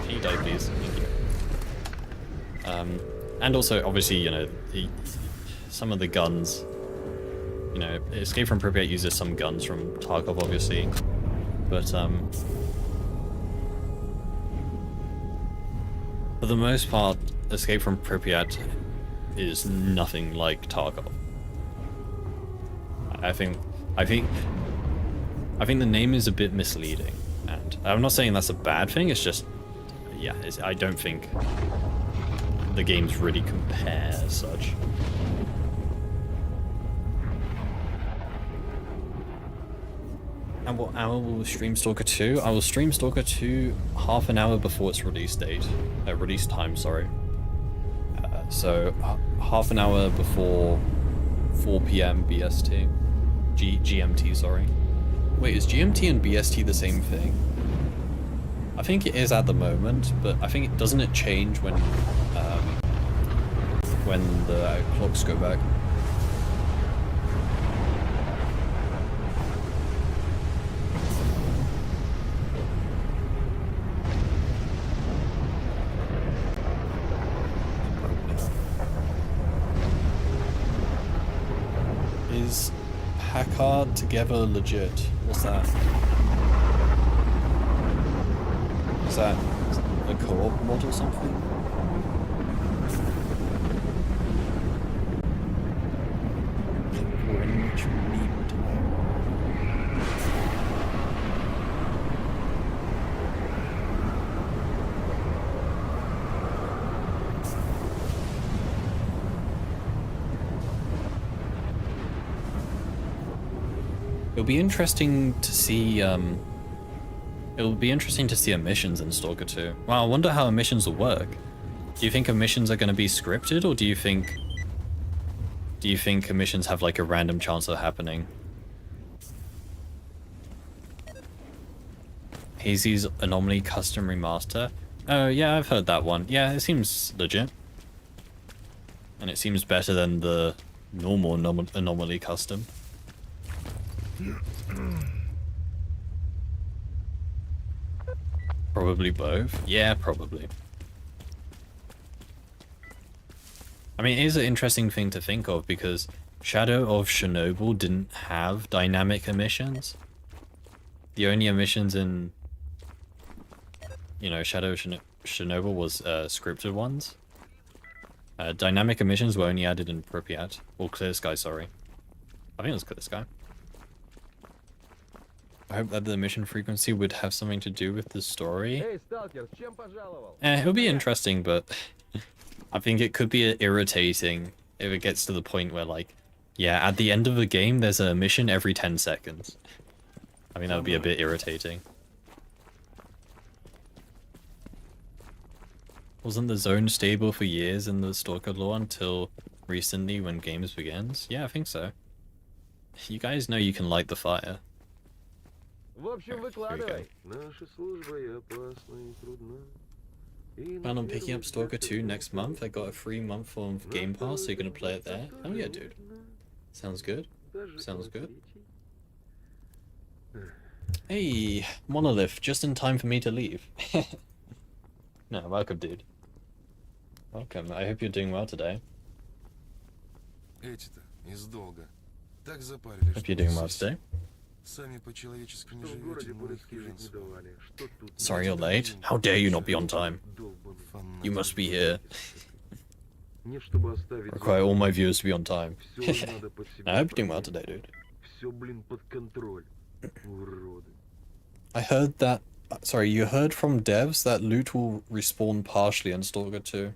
Speaker 1: Can you die, please? Thank you. And also, obviously, you know, some of the guns, you know, Escape from Pripyat uses some guns from Tarkov, obviously, but, for the most part, Escape from Pripyat is nothing like Tarkov. I think the name is a bit misleading, and I'm not saying that's a bad thing. It's just, yeah, I don't think the games really compare as such. And what hour will we stream Stalker 2? I will stream Stalker 2 half an hour before its release date. Release time, sorry. So, half an hour before 4 p.m. BST. GMT, sorry. Wait, is GMT and BST the same thing? I think it is at the moment, but I think doesn't it change when the clocks go back? Is Packard together legit? What's that? Is that a co-op mod or something? Greenwich Mean Time. It'll be interesting to see emissions in Stalker 2. Wow, I wonder how emissions will work. Do you think emissions are going to be scripted, or do you think emissions have like a random chance of happening? Hazy's Anomaly custom remaster. Oh yeah, I've heard that one. Yeah, it seems legit. And it seems better than the normal Anomaly custom. Probably both. Yeah, probably. I mean, it is an interesting thing to think of because Shadow of Chernobyl didn't have dynamic emissions. The only emissions in, you know, Shadow of Chernobyl was scripted ones. Dynamic emissions were only added in Pripyat. Or Clear Sky, sorry. I think it was Clear Sky. I hope that the mission frequency would have something to do with the story.
Speaker 2: Эй, Stalker, чем пожаловал?
Speaker 1: It would be interesting, but I think it could be irritating if it gets to the point where, like, yeah, at the end of the game, there's a mission every 10 seconds. I mean, that would be a bit irritating. Wasn't the zone stable for years in the Stalker lore until recently when games begins? Yeah, I think so. You guys know you can light the fire.
Speaker 2: В общем, выкладывай.
Speaker 1: Plan on picking up Stalker 2 next month. I got a free month of Game Pass, so you're gonna play it there? Oh yeah, dude. Sounds good. Sounds good. Hey, Monolith, just in time for me to leave. No, welcome, dude. Welcome. I hope you're doing well today.
Speaker 3: Эти-то из долга. Так запарились.
Speaker 1: Hope you're doing well today.
Speaker 3: Сами по-человечески не живете, мы их фрилансов.
Speaker 1: Sorry you're late. How dare you not be on time? You must be here. Require all my viewers to be on time. I hope you're doing well today, dude. I heard that... Sorry, you heard from devs that loot will respawn partially in Stalker 2.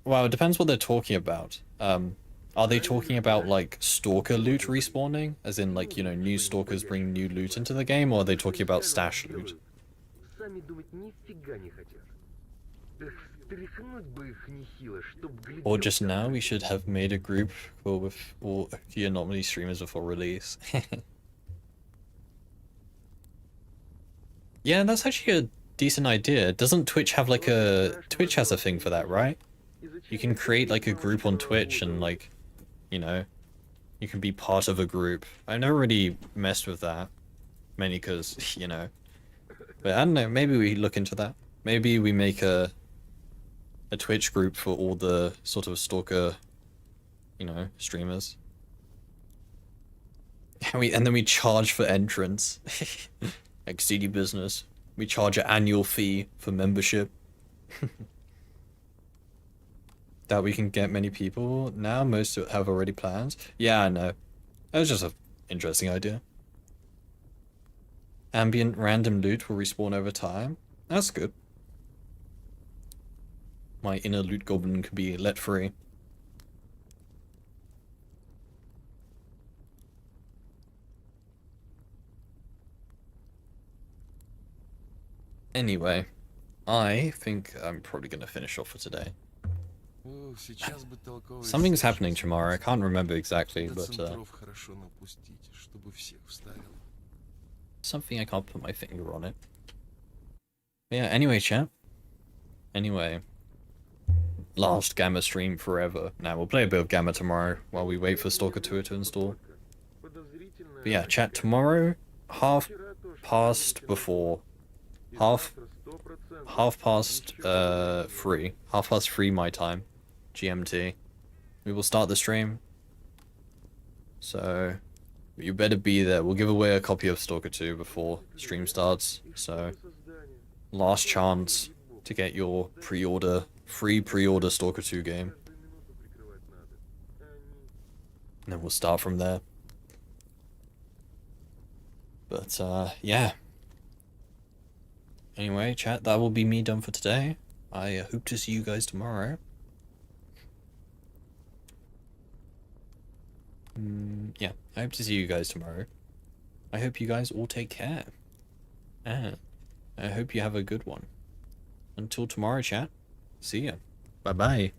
Speaker 1: Well, it depends what they're talking about. Are they talking about, like, Stalker loot respawning? As in, like, you know, new Stalkers bring new loot into the game? Or are they talking about stash loot? Or just now, we should have made a group with all the Anomaly streamers before release. Yeah, that's actually a decent idea. Doesn't Twitch have, like, a... Twitch has a thing for that, right? You can create, like, a group on Twitch and, like... You know, you can be part of a group. I've never really messed with that. Mainly because, you know. But I don't know, maybe we look into that. Maybe we make a Twitch group for all the sort of Stalker, you know, streamers. And then we charge for entrance. Like CD business. We charge an annual fee for membership. That we can get many people now. Most have already planned. Yeah, I know. That was just an interesting idea. Ambient random loot will respawn over time. That's good. My inner loot goblin can be let free. Anyway, I think I'm probably going to finish off for today.
Speaker 3: О, сейчас бы толковый
Speaker 1: Something's
Speaker 3: сет,
Speaker 1: happening
Speaker 3: что
Speaker 1: tomorrow. I can't remember exactly,
Speaker 3: до
Speaker 1: but
Speaker 3: центров хорошо напустить, чтобы всех вставил.
Speaker 1: something I can't put my finger on it. But yeah, anyway, chat. Anyway. Last Gamma stream forever. Now, we'll play a bit of Gamma tomorrow while we wait for Stalker 2 to install. But yeah, chat, tomorrow, half past 3 my time, GMT. We will start the stream. So, you better be there. We'll give away a copy of Stalker 2 before stream starts. So, last chance to get your free pre-order Stalker 2 game. And then we'll start from there. But, yeah. Anyway, chat, that will be me done for today. I hope to see you guys tomorrow. Yeah, I hope to see you guys tomorrow. I hope you guys all take care. And I hope you have a good one. Until tomorrow, chat. See ya. Bye-bye.